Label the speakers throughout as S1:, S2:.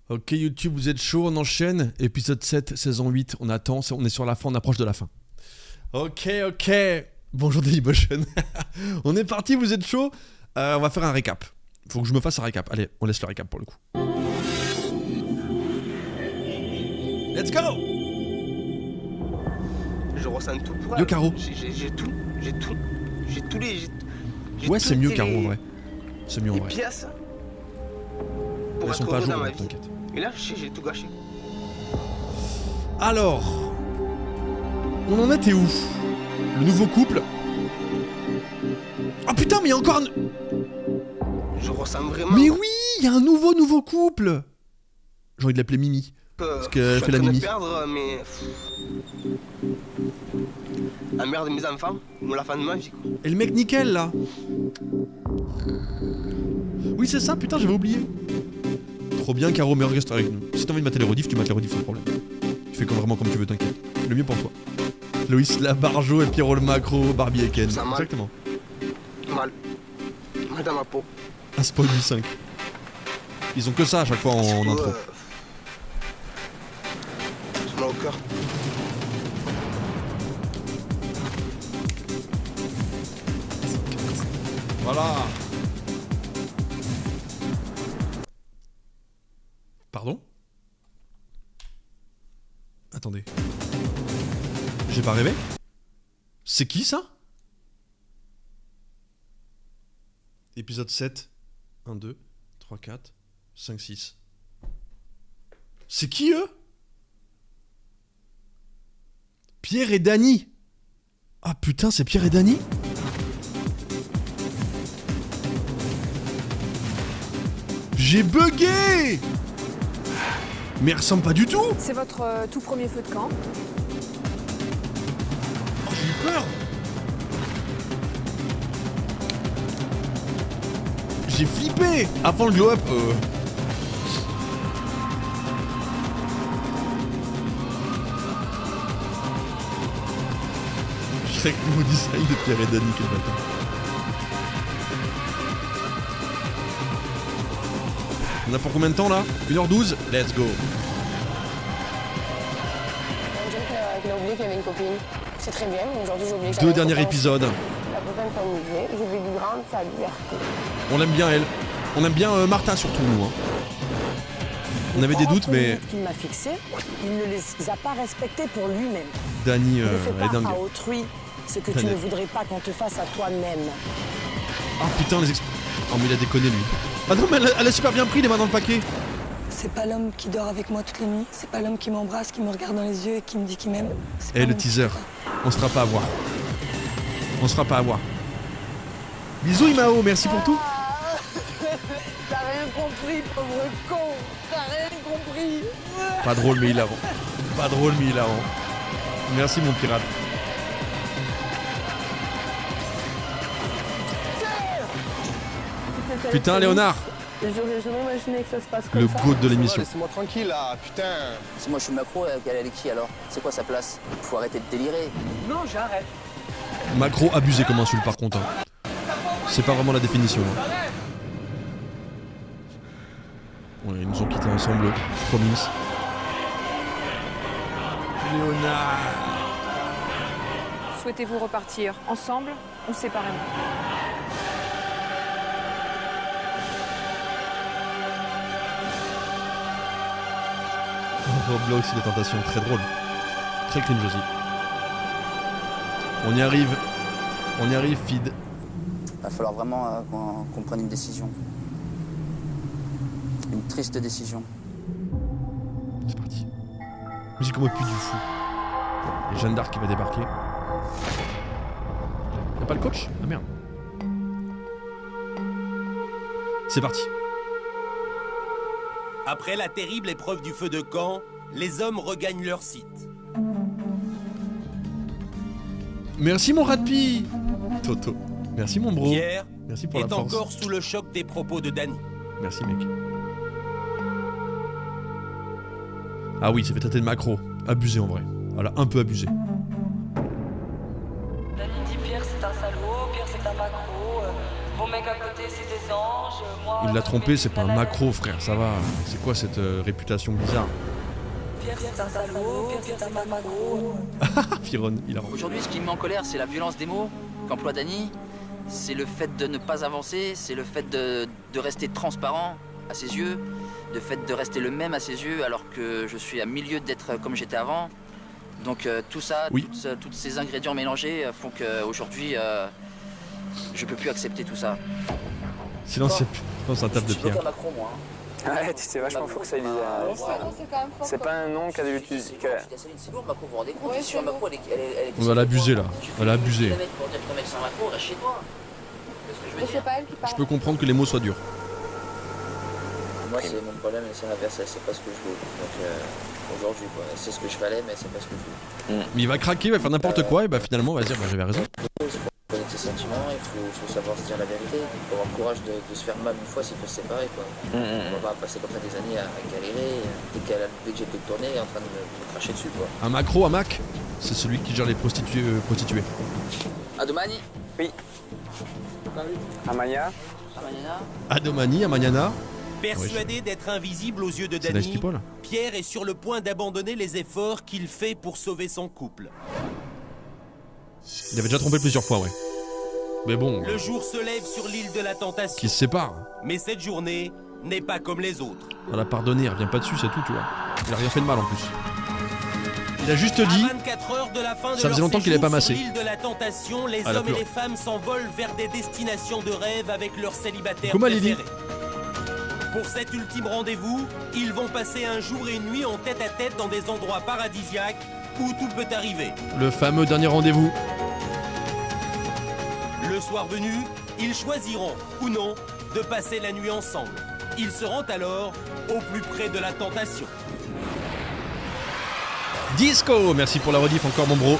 S1: Ok YouTube, vous êtes chaud, on enchaîne. Épisode 7, saison 8, on attend, on est sur la fin, on approche de la fin. Ok. Bonjour Dailymotion. On est parti, vous êtes chaud. On va faire un récap. Faut que je me fasse un récap. Allez, on laisse le récap pour le coup. Let's go.
S2: Je ressens tout pour elle.
S1: Yo Caro.
S2: J'ai tous les...
S1: Ouais, c'est mieux Caro en vrai. C'est mieux en vrai.
S2: Pièces
S1: Elles
S2: pour être
S1: sont pas à
S2: heureux
S1: jour,
S2: dans ma vie.
S1: t'inquiète.
S2: Et là, j'ai tout gâché.
S1: Alors, on en était où? Le nouveau couple. Ah putain, mais il y a encore un...
S2: Je ressens vraiment...
S1: Mais oui, il y a un nouveau couple. J'ai envie de l'appeler Mimi. Parce qu'elle fait la Mimi.
S2: Je suis en train de perdre, mais... La mère de mes enfants, ou la fin de ma vie, quoi.
S1: Et le mec nickel là. Oui c'est ça, putain j'avais oublié. Trop bien Caro, mais reste avec nous. Si t'as envie de mater les rediffs, tu mates les rediffs sans problème. Tu fais vraiment comme tu veux, t'inquiète. Le mieux pour toi. Loïs Labarjo et Pierrot le Macro, Barbie et Ken. Exactement.
S2: Mal dans ma peau.
S1: Un spoil du 5. Ils ont que ça à chaque fois en intro.
S2: Ça m'a au cœur.
S1: Voilà. Pardon? Attendez. J'ai pas rêvé? C'est qui ça? Épisode 7. 1, 2, 3, 4, 5, 6. C'est qui eux? Pierre et Dany. Ah putain, c'est Pierre et Dany? J'ai bugué! Mais elle ressemble pas du tout!
S3: C'est votre tout premier feu de camp.
S1: Oh, j'ai eu peur! J'ai flippé! Avant le glow-up, Je sais que le design de Pierre et Dany, quel bâtard. On a pour combien de temps là? 1h12? Let's go!
S4: On dirait qu'il a oublié qu'il avait une copine. C'est très bien, mais aujourd'hui j'ai oublié que
S1: Deux
S4: j'avais un
S1: derniers
S4: copain.
S1: épisodes.
S4: La prochaine fois où je vais lui rendre sa liberté.
S1: On l'aime bien elle. On aime bien Martha surtout nous. Hein. On avait des doutes mais...
S5: qu'il m'a fixé, il ne les a pas respectés pour lui-même.
S1: Dany,
S5: Ne fais
S1: elle est
S5: pas
S1: dingue.
S5: à autrui ce que tu
S1: Dany.
S5: ne voudrais pas qu'on te fasse à toi-même.
S1: Ah putain les Oh mais il a déconné lui. Ah non mais elle a super bien pris les mains dans le paquet.
S6: C'est pas l'homme qui dort avec moi toutes les nuits, c'est pas l'homme qui m'embrasse, qui me regarde dans les yeux et qui me dit qu'il m'aime. C'est pas
S1: Eh le
S6: l'homme qui
S1: teaser.
S6: fait ça.
S1: On se fera pas avoir. On se fera pas avoir. Bisous Imao, merci pour tout.
S5: T'as rien compris, pauvre con. T'as rien compris.
S1: Pas drôle mais hilarant. Pas drôle mais hilarant. Merci mon pirate. Putain Léonard.
S4: J'aurais jamais imaginé que ça se passe comme
S1: Le
S4: ça.
S1: goat de l'émission.
S2: Laissez-moi tranquille là, putain.
S7: Si moi je suis Macron, elle est qui alors? C'est quoi sa place? Faut arrêter de délirer.
S5: Non, j'arrête.
S1: Macro abusé comme insulte par contre. Hein. C'est pas vraiment la définition. Hein. Ouais, ils nous ont quittés ensemble. Promise. Léonard.
S3: Souhaitez-vous repartir ensemble ou séparément?
S1: Roblox, les tentations, très drôle. Très cringe aussi. On y arrive, feed.
S7: Va falloir vraiment qu'on prenne une décision. Une triste décision.
S1: C'est parti. Musique en mode plus du fou. Et Jeanne d'Arc qui va débarquer. Y'a pas le coach? Ah merde. C'est parti.
S8: Après la terrible épreuve du feu de camp, les hommes regagnent leur site.
S1: Merci mon Radpi. Toto. Merci mon bro.
S8: Pierre
S1: Merci pour la
S8: est
S1: force.
S8: encore sous le choc des propos de Dany.
S1: Merci mec. Ah oui, ça fait tâter de macro. Abusé en vrai. Voilà, un peu abusé.
S6: Dany dit Pierre c'est un salaud, Pierre c'est un macro.
S9: Vos mecs à côté, c'est des anges. Moi,
S1: Il l'a trompé, c'est pas un macro, frère, ça va. C'est quoi cette réputation bizarre?
S9: Pierre, c'est un salaud. Pierre, c'est un macro.
S1: Firon, il a
S7: Aujourd'hui, ce qui me met en colère, c'est la violence des mots qu'emploie Dany. C'est le fait de ne pas avancer, c'est le fait de rester transparent à ses yeux, le fait de rester le même à ses yeux alors que je suis à milieu d'être comme j'étais avant. Donc tout ça,
S1: oui.
S7: tous ces ingrédients mélangés font qu'aujourd'hui, je peux plus accepter tout ça.
S1: Silence, c'est un taf de Pierre.
S7: Macron, moi.
S10: Ouais, c'est vachement focalisé. C'est pas un nom qu'a de l'utilisation.
S7: C'est lourd, Macron, vous vous rendez compte? Je suis un Macron, elle est
S1: On va l'abuser là, on va l'abuser.
S7: Pour dire que ton mec c'est un Macron, reste chez toi.
S3: C'est pas elle qui parle.
S1: Je peux comprendre que les mots soient durs.
S7: Moi, c'est mon problème, c'est l'inverse, c'est pas ce que je veux. Donc aujourd'hui, quoi, c'est ce que je fallais, mais c'est pas ce que je veux.
S1: Mais il va craquer, il va faire n'importe quoi, et bah finalement, on va se dire, bah j'avais raison.
S7: Il faut connaître ses sentiments, il faut savoir se dire la vérité. Il faut avoir le courage de se faire mal une fois s'il faut se séparer, quoi. On va pas passer comme ça des années à galérer, dès que j'ai pu tourner, en train de me cracher dessus, quoi.
S1: Un macro, un Mac, c'est celui qui gère les prostituées.
S7: Adomani?
S10: Oui. Amaya?
S1: Adomani, Amaniana.
S8: Persuadé d'être invisible aux yeux de
S1: C'est
S8: Dany,
S1: Nice People.
S8: Pierre est sur le point d'abandonner les efforts qu'il fait pour sauver son couple.
S1: Il avait déjà trompé plusieurs fois, ouais. Mais bon,
S8: Le jour se lève sur l'île de la tentation.
S1: qui se séparent.
S8: Mais cette journée n'est pas comme les autres.
S1: On l'a pardonné, il revient pas dessus, c'est tout, tu vois. Il a rien fait de mal en plus. Il a juste dit.
S8: À 24 heures de la fin de
S1: Ça faisait
S8: leur
S1: longtemps qu'il avait pas
S8: séjour sur
S1: massé.
S8: l'île de la tentation, les
S1: Ah, la
S8: hommes et
S1: pleure.
S8: les femmes s'envolent vers des destinations de rêve avec leurs célibataires
S1: Comment Lily
S8: préférés. Pour cet ultime rendez-vous, ils vont passer un jour et une nuit en tête-à-tête dans des endroits paradisiaques où tout peut arriver.
S1: Le fameux dernier rendez-vous.
S8: Le soir venu, ils choisiront, ou non, de passer la nuit ensemble. Ils seront alors au plus près de la tentation.
S1: Disco. Merci pour la rediff encore, mon bro.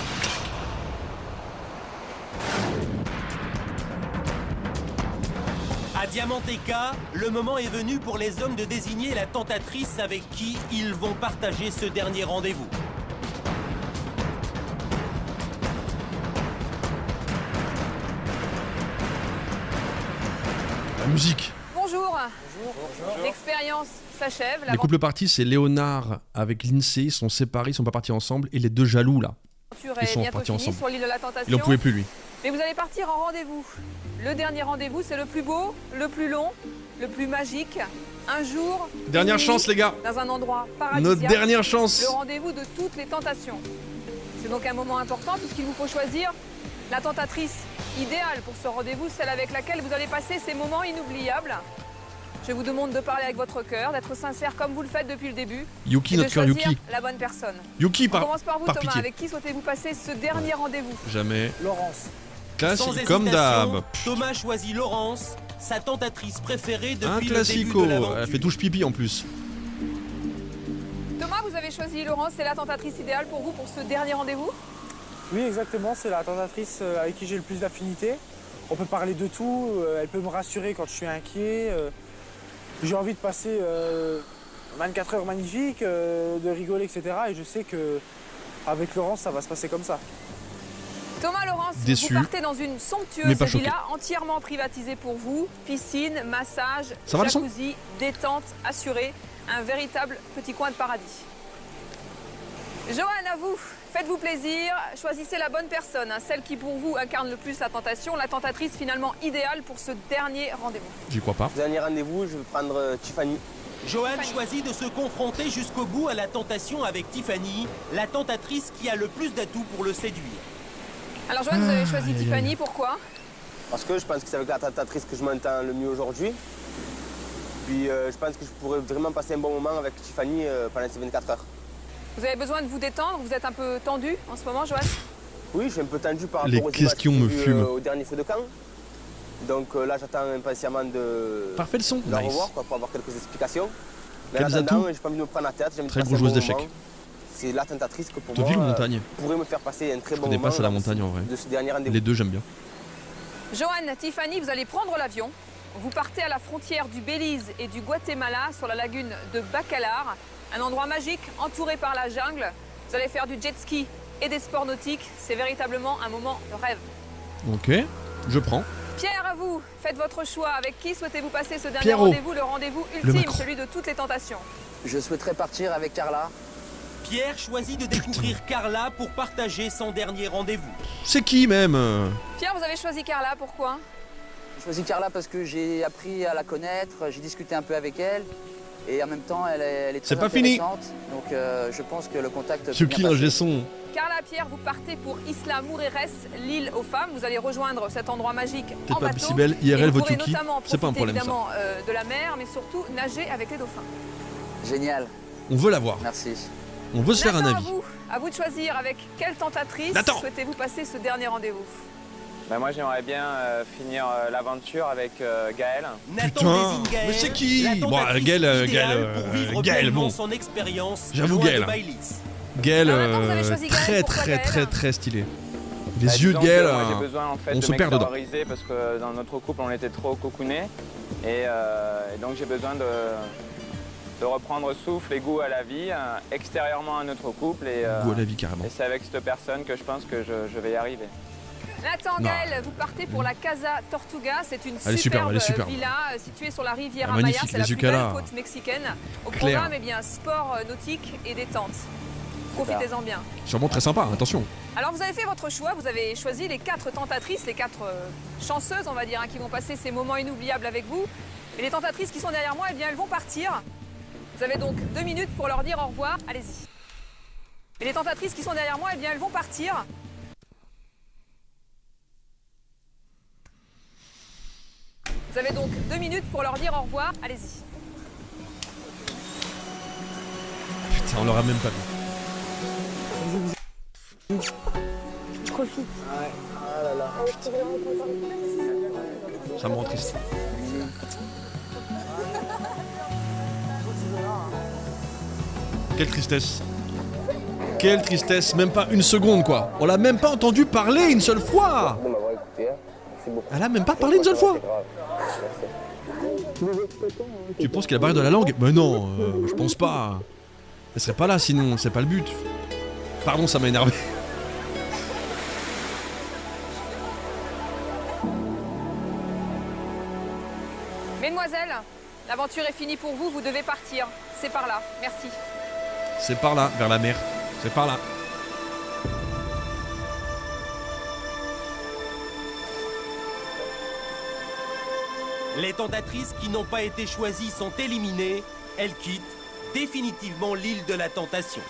S8: À Diamanteca, le moment est venu pour les hommes de désigner la tentatrice avec qui ils vont partager ce dernier rendez-vous.
S1: La musique.
S3: Bonjour. L'expérience s'achève.
S1: Les couples partis, c'est Léonard avec Lindsay, ils sont séparés, ils sont pas partis ensemble. Et les deux jaloux là,
S3: L'aventure
S1: ils
S3: est
S1: sont
S3: bientôt
S1: partis
S3: finie
S1: ensemble.
S3: sur l'île de la Tentation.
S1: Il en pouvait plus lui.
S3: Mais vous allez partir en rendez-vous. Le dernier rendez-vous, c'est le plus beau, le plus long, le plus magique. Un jour.
S1: Dernière
S3: une nuit,
S1: chance, les gars.
S3: Dans un endroit paradisiaque.
S1: Notre dernière chance.
S3: Le rendez-vous de toutes les tentations. C'est donc un moment important puisqu'il vous faut choisir la tentatrice idéale pour ce rendez-vous, celle avec laquelle vous allez passer ces moments inoubliables. Je vous demande de parler avec votre cœur, d'être sincère comme vous le faites depuis le début.
S1: Yuki,
S3: et de
S1: notre cœur
S3: choisir
S1: Yuki.
S3: la bonne personne.
S1: Yuki,
S3: On
S1: par
S3: commence par vous, Thomas.
S1: pitié.
S3: Avec qui souhaitez-vous passer ce dernier rendez-vous?
S1: Jamais.
S10: Laurence.
S8: Sans
S1: Classique, comme
S8: hésitation,
S1: d'hab.
S8: Thomas choisit Laurence, sa tentatrice préférée
S1: Un
S8: depuis le début
S1: classico.
S8: de l'aventure.
S1: Elle fait touche pipi en plus.
S3: Thomas, vous avez choisi Laurence, c'est la tentatrice idéale pour vous pour ce dernier rendez-vous?
S10: Oui, exactement, c'est la tentatrice avec qui j'ai le plus d'affinité. On peut parler de tout, elle peut me rassurer quand je suis inquiet. J'ai envie de passer 24 heures magnifiques, de rigoler, etc. Et je sais que avec Laurence, ça va se passer comme ça.
S3: Thomas, Laurence,
S1: Déçu,
S3: vous partez dans une
S1: mais
S3: somptueuse
S1: pas choqué.
S3: villa entièrement privatisée pour vous. Piscine, massage,
S1: Ça va, le son
S3: jacuzzi, détente assurée. Un véritable petit coin de paradis. Johan, à vous. Faites-vous plaisir, choisissez la bonne personne, hein, celle qui pour vous incarne le plus la tentation, la tentatrice finalement idéale pour ce dernier rendez-vous.
S1: J'y crois pas.
S2: Dernier rendez-vous, je vais prendre Tiffany.
S8: Johan choisit de se confronter jusqu'au bout à la tentation avec Tiffany, la tentatrice qui a le plus d'atouts pour le séduire.
S3: Alors Johan, vous avez choisi Tiffany, pourquoi?
S2: Parce que je pense que c'est avec la tentatrice que je m'entends le mieux aujourd'hui. Puis je pense que je pourrais vraiment passer un bon moment avec Tiffany pendant ces 24 heures.
S3: Vous avez besoin de vous détendre, vous êtes un peu tendu en ce moment, Johan?
S2: Oui, je suis un peu tendu par
S1: Les
S2: rapport aux images
S1: questions
S2: que j'ai
S1: me
S2: vues,
S1: fument.
S2: au dernier feu de camp. Donc là, j'attends impatiemment de
S1: Parfait le son.
S2: la
S1: Nice.
S2: revoir quoi, pour avoir quelques explications. Mais
S1: Quels
S2: en attendant,
S1: atouts?
S2: j'ai pas envie de me prendre la tête. J'ai envie de
S1: Très
S2: passer
S1: gros
S2: un
S1: joueuse
S2: bon
S1: d'échecs.
S2: moment. C'est la tentatrice que pour
S1: De
S2: moi
S1: ville ou montagne?
S2: pourrait me faire passer un très
S1: Je
S2: bon
S1: connais
S2: moment
S1: pas, c'est la
S2: lors
S1: montagne en vrai.
S2: de ce dernier rendez-vous.
S1: Les deux, j'aime bien.
S3: Johan, Tiffany, vous allez prendre l'avion. Vous partez à la frontière du Belize et du Guatemala sur la lagune de Bacalar, un endroit magique entouré par la jungle. Vous allez faire du jet ski et des sports nautiques. C'est véritablement un moment de rêve.
S1: Ok, je prends.
S3: Pierre, à vous, faites votre choix. Avec qui souhaitez-vous passer ce dernier
S1: Pierrot.
S3: rendez-vous, le rendez-vous ultime,
S1: Macron.
S3: celui de toutes les tentations?
S7: Je souhaiterais partir avec Carla.
S8: Pierre choisit de découvrir Carla pour partager son dernier rendez-vous.
S1: C'est qui même?
S3: Pierre, vous avez choisi Carla, pourquoi?
S7: J'ai choisi Carla parce que j'ai appris à la connaître, j'ai discuté un peu avec elle. Et en même temps, elle est très
S1: C'est pas fini.
S7: intéressante. Donc je pense que le contact... peut
S1: C'est
S7: bien
S1: qui
S7: passer.
S1: l'ingé son?
S3: Carla, Pierre, vous partez pour Isla Mujeres, l'île aux femmes. Vous allez rejoindre cet endroit magique en
S1: T'es pas
S3: bateau.
S1: si belle,
S3: Et
S1: IRL
S3: vous pourrez
S1: Votuki.
S3: notamment
S1: C'est pas un
S3: profiter,
S1: problème ça.
S3: évidemment de la mer, mais surtout nager avec les dauphins.
S7: Génial,
S1: On veut la voir.
S7: merci.
S1: On veut se faire un
S3: Nathan,
S1: avis.
S3: à vous de choisir avec quelle tentatrice
S1: Nathan.
S3: souhaitez-vous passer ce dernier rendez-vous?
S11: Bah moi j'aimerais bien finir l'aventure avec Gaël.
S8: Nathan
S1: Putain,
S8: désigne Gaël,
S1: mais c'est qui?
S8: la
S1: Bon,
S8: tentatrice
S1: Gaël,
S8: idéale pour vivre
S1: Gaël,
S8: pleinement
S1: bon.
S8: son expérience.
S1: J'avoue,
S8: loin
S1: Gaël.
S8: de Baileys.
S1: Gaël,
S3: Alors maintenant, vous avez choisi Gaël,
S1: très
S3: pourquoi
S1: très
S3: Gaël
S1: très très stylé. Les
S11: Bah,
S1: yeux de
S11: disons que
S1: Gaël,
S11: moi, j'ai besoin en fait
S1: on
S11: de
S1: se perd dedans.
S11: m'extérioriser parce que dans notre couple on était trop cocoonés et donc j'ai besoin de reprendre souffle et goût à la vie extérieurement à notre couple et
S1: goût à la vie carrément.
S11: c'est avec cette personne que je pense que je vais y arriver.
S3: Nathan,
S1: Non.
S3: Gaël, vous partez pour la Casa Tortuga. C'est une
S1: Elle est superbe, elle est
S3: superbe
S1: superbe.
S3: villa située sur la riviera
S1: Ah,
S3: Maya.
S1: magnifique,
S3: C'est la
S1: les
S3: plus belle
S1: yucalas.
S3: côte mexicaine. Au
S1: Clair.
S3: programme, eh bien, sport nautique et détente. Profitez-en bien.
S1: Sûrement très sympa, attention.
S3: Alors vous avez fait votre choix, vous avez choisi les 4 tentatrices, les 4 chanceuses on va dire, qui vont passer ces moments inoubliables avec vous. Et les tentatrices qui sont derrière moi, eh bien elles vont partir. Vous avez donc 2 minutes pour leur dire au revoir, allez-y. Et les tentatrices qui sont derrière moi, eh bien elles vont partir. Vous avez donc 2 minutes pour leur dire au revoir, allez-y.
S1: Putain, on l'aura même pas vu.
S4: Profite.
S1: Ça me rend triste. Quelle tristesse. Quelle tristesse, même pas une seconde quoi. On l'a même pas entendu parler une seule fois.
S2: De m'avoir écouté, c'est beaucoup.
S1: Elle a même pas parlé une seule fois. Tu penses qu'elle a barré de la langue? Mais non, je pense pas. Elle serait pas là sinon, c'est pas le but. Pardon, ça m'a énervé.
S3: Mesdemoiselles, l'aventure est finie pour vous, vous devez partir. C'est par là, merci.
S1: C'est par là, vers la mer. C'est par là.
S8: Les tentatrices qui n'ont pas été choisies sont éliminées. Elles quittent définitivement l'île de la tentation.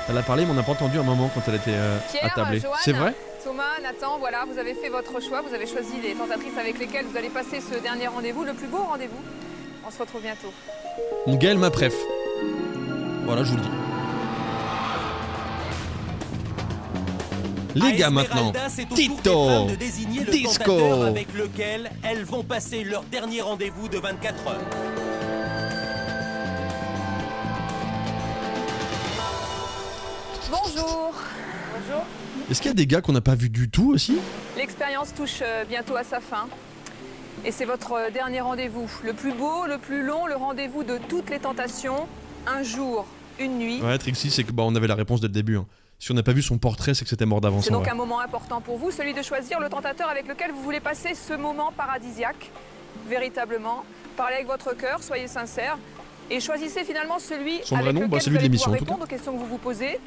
S1: Elle a parlé, mais on n'a pas entendu un moment quand elle était
S3: Pierre,
S1: attablée.
S3: Joanne,
S1: C'est vrai?
S3: Thomas, Nathan, voilà, vous avez fait votre choix, vous avez choisi les tentatrices avec lesquelles vous allez passer ce dernier rendez-vous, le plus beau rendez-vous. On se retrouve bientôt.
S1: Mon Gaël, ma préf. Voilà, je vous le dis. Les
S8: À
S1: gars, maintenant.
S8: Esmeralda, c'est au tour
S1: Tito.
S8: des femmes de désigner le
S1: Disco.
S8: tentateur avec lequel elles vont passer leur dernier rendez-vous de 24 heures.
S3: Bonjour. Bonjour.
S1: Est-ce qu'il y a des gars qu'on n'a pas vu du tout aussi?
S3: L'expérience touche bientôt à sa fin. Et c'est votre dernier rendez-vous. Le plus beau, le plus long, le rendez-vous de toutes les tentations. Un jour, une nuit.
S1: Ouais, Trixie, c'est que bah, on avait la réponse dès le début. Hein. Si on n'a pas vu son portrait, c'est que c'était mort d'avance.
S3: C'est
S1: en
S3: donc
S1: vrai.
S3: un moment important pour vous, celui de choisir le tentateur avec lequel vous voulez passer ce moment paradisiaque. Véritablement. Parlez avec votre cœur, soyez sincère. Et choisissez finalement celui
S1: Son vrai
S3: avec
S1: nom,
S3: lequel
S1: bah, celui
S3: vous
S1: de
S3: allez
S1: l'émission,
S3: pouvoir
S1: en tout cas.
S3: répondre aux questions que vous vous posez.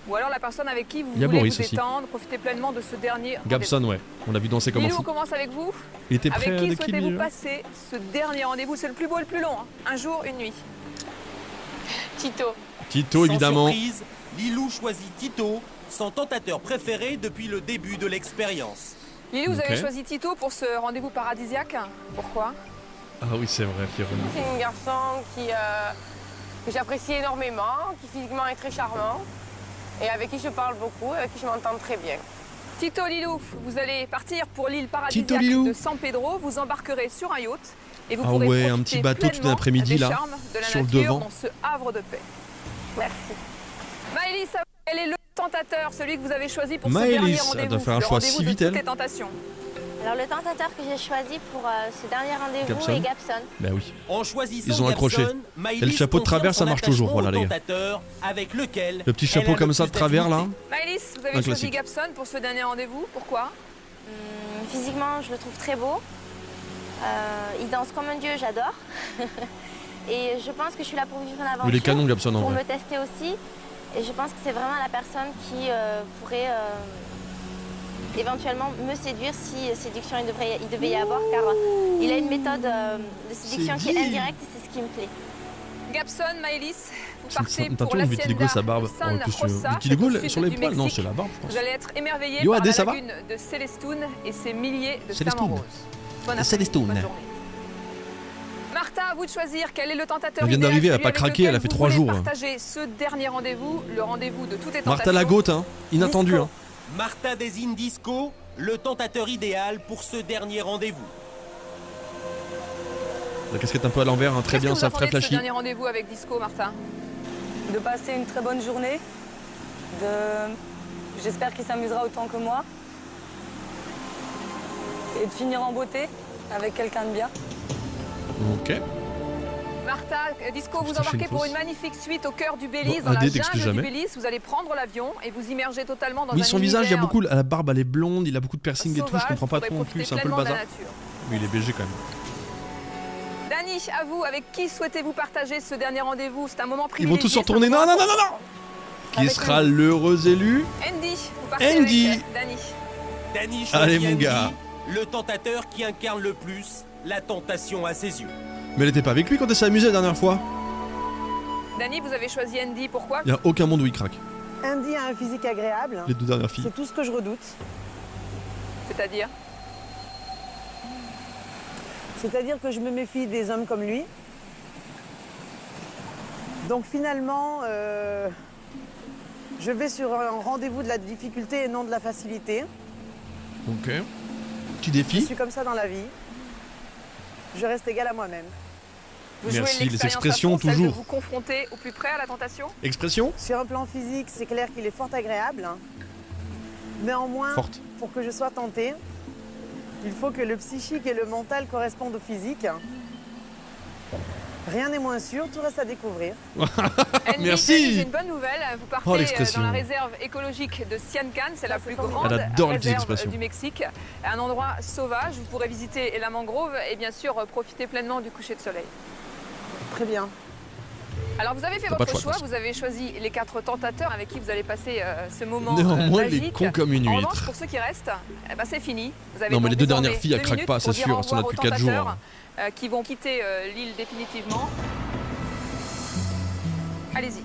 S3: Ou alors la personne avec qui vous
S1: Il y a
S3: voulez
S1: Boris
S3: vous
S1: aussi.
S3: détendre, profitez pleinement de ce dernier
S1: Gabson, ouais. On l'a vu danser comme un
S3: Lilou, on
S1: fou.
S3: commence avec vous.
S1: Il était prêt
S3: Avec qui
S1: de qui,
S3: souhaitez-vous
S1: lui,
S3: passer ce dernier rendez-vous? C'est le plus beau et le plus long. Hein. Un jour, une nuit.
S4: Tito.
S1: Tito, évidemment.
S8: Sans surprise, Lilou choisit Tito, son tentateur préféré depuis le début de l'expérience.
S3: Lilou, vous
S1: Ok.
S3: avez choisi Tito pour ce rendez-vous paradisiaque. Pourquoi?
S1: Ah oui, c'est vrai, Fiorino.
S4: C'est un garçon que j'apprécie énormément, qui physiquement est très charmant et avec qui je parle beaucoup, avec qui je m'entends très bien.
S3: Tito, Lilou, vous allez partir pour l'île
S1: Tito,
S3: paradisiaque
S1: Lilou.
S3: de San Pedro. Vous embarquer sur un yacht et vous
S1: Ah
S3: pourrez
S1: ouais, un
S3: profiter
S1: petit bateau toute
S3: pleinement
S1: l'après-midi,
S3: des
S1: là,
S3: charmes de la
S1: sur le
S3: nature
S1: devant.
S3: dans ce havre de paix.
S4: Merci.
S3: Maëlys, quel est le tentateur, celui que vous avez choisi pour
S1: Maëlys,
S3: ce dernier
S1: elle
S3: rendez-vous?
S1: doit faire un
S3: le
S1: choix
S3: rendez-vous
S1: si
S3: de
S1: vite,
S3: toutes
S1: elle.
S3: les tentations.
S12: Alors le tentateur que j'ai choisi pour ce dernier rendez-vous
S1: Gabson.
S12: est Gabson.
S1: Bah oui.
S8: En choisissant
S1: Ils ont accroché.
S8: Gabson, Maëlys
S1: Et le chapeau de
S8: confirme
S1: travers, ça
S8: son
S1: marche toujours,
S8: attachement
S1: voilà,
S8: au
S1: les gars.
S8: tentateur avec lequel
S1: Le petit
S8: elle
S1: chapeau
S8: a
S1: comme
S8: le
S1: ça
S8: plus
S1: de travers, là.
S8: d'affinité.
S3: Maëlys, vous avez
S1: Un
S3: choisi
S1: classique.
S3: Gabson pour ce dernier rendez-vous. Pourquoi?
S12: Physiquement, je le trouve très beau. Il danse comme un dieu, j'adore. Et je pense que je suis là pour vivre une aventure.
S1: Il est canon, Gabson, en
S12: pour
S1: vrai.
S12: me tester aussi. Et je pense que c'est vraiment la personne qui pourrait éventuellement me séduire si séduction il devait y avoir, car il a une méthode de séduction qui est indirecte et c'est ce qui me plaît.
S3: Gabson, Maëlys, vous
S1: C'est une
S3: partez
S1: teinture
S3: pour
S1: de vitiligo,
S3: l'Hacienda
S1: sa barbe.
S3: San
S1: En plus,
S3: Rosa,
S1: vitiligo
S3: c'est au
S1: sur les
S3: sud du
S1: poils. Non,
S3: Mexique.
S1: c'est la barbe, je pense.
S3: Vous allez être émerveillés
S1: Yo,
S3: par
S1: Adé,
S3: la
S1: ça va
S3: lagune de Célestune et ses milliers de
S1: Célestune.
S3: flamants roses. Bonne après-midi,
S1: Célestune.
S3: bonne journée. Martha, à vous de choisir quel est le tentateur
S1: Elle vient
S3: idéal,
S1: d'arriver, elle a
S3: celui
S1: pas
S3: avec
S1: craqué,
S3: lequel
S1: elle a fait
S3: vous
S1: 3
S3: voulez
S1: jours.
S3: partager ce dernier rendez-vous, le rendez-vous de toutes les tentations.
S1: Martha Lagotte, hein. Inattendu, hein.
S8: Martha désigne Disco, le tentateur idéal pour ce dernier rendez-vous.
S1: La casquette un peu à l'envers, hein. Très bien, ça ferait
S3: Ce
S1: flashy.
S3: dernier rendez-vous avec Disco, Martha.
S9: De passer une très bonne journée. J'espère qu'il s'amusera autant que moi. Et de finir en beauté avec quelqu'un de bien.
S1: Ok.
S3: Martha, Disco, vous
S1: Putain, je fais
S3: embarquez
S1: une
S3: pour
S1: fausse.
S3: une magnifique suite au cœur du Belize,
S1: Bon,
S3: dans la
S1: Adé, t'excuses
S3: jungle du
S1: jamais.
S3: Belize. Vous allez prendre l'avion et vous immerger totalement dans
S1: Mais
S3: un
S1: son visage, il y a
S3: univers
S1: beaucoup. La barbe, elle est blonde, il a beaucoup de piercing et tout. Je
S3: sauvage,
S1: comprends pas
S3: vous
S1: trop non
S3: pourrez
S1: plus. C'est un peu le
S3: profiter
S1: bazar.
S3: pleinement de la nature.
S1: Mais il est BG quand même.
S3: Dany, à vous, avec qui souhaitez-vous partager ce dernier rendez-vous? C'est un moment
S1: Ils
S3: privilégié.
S1: vont tous se retourner. Non, non, non, non, non. Qui sera l'heureux élu?
S3: Andy, vous partez
S1: Andy.
S3: avec Dany.
S8: Dany choisit
S1: Allez, mon
S8: Andy,
S1: gars.
S8: le tentateur qui incarne le plus la tentation à ses yeux.
S1: Mais elle était pas avec lui quand elle s'est amusée la dernière fois.
S3: Dany, vous avez choisi Andy, pourquoi?
S1: Il y a aucun monde où il craque.
S10: Andy a un physique agréable.
S1: Les 2 dernières filles.
S10: C'est tout ce que je redoute.
S3: C'est-à-dire?
S10: C'est-à-dire que je me méfie des hommes comme lui. Donc finalement, je vais sur un rendez-vous de la difficulté et non de la facilité.
S1: Ok. Petit
S10: Je
S1: défi.
S10: suis comme ça dans la vie. Je reste égale à moi-même.
S3: Vous
S1: Merci,
S3: jouez
S1: les
S3: l'expérience à
S1: expressions,
S3: fond, celle de
S1: toujours.
S3: vous confronter au plus près à la tentation?
S1: Expression?
S10: Sur un plan physique, c'est clair qu'il est fort agréable. Néanmoins,
S1: Forte.
S10: pour que je sois tentée, il faut que le psychique et le mental correspondent au physique. Rien n'est moins sûr, tout reste à découvrir.
S3: Andy,
S1: Merci.
S3: Dany, j'ai une bonne nouvelle. Vous
S1: Oh,
S3: partez
S1: l'expression.
S3: dans la réserve écologique de Siancan. C'est la plus grande
S1: Elle adore les petites
S3: réserve
S1: expressions.
S3: du Mexique. Un endroit sauvage. Vous pourrez visiter la mangrove et bien sûr profiter pleinement du coucher de soleil.
S10: Très bien.
S3: Alors vous avez fait
S1: T'as pas
S3: votre
S1: de choix,
S3: choix, vous avez choisi les 4 tentateurs avec qui vous allez passer ce moment
S1: Néanmoins, il est
S3: magique.
S1: con comme une
S3: En
S1: huître.
S3: revanche, pour ceux qui restent, eh ben, c'est fini. Vous avez
S1: Non, mais
S3: donc
S1: les 2
S3: désormais
S1: dernières filles, elles
S3: 2
S1: craquent
S3: minutes
S1: pas,
S3: pour
S1: c'est
S3: dire
S1: sûr.
S3: au
S1: Elles sont là
S3: revoir
S1: depuis
S3: aux
S1: 4 jours.
S3: tentateurs, qui vont quitter l'île définitivement. Allez-y.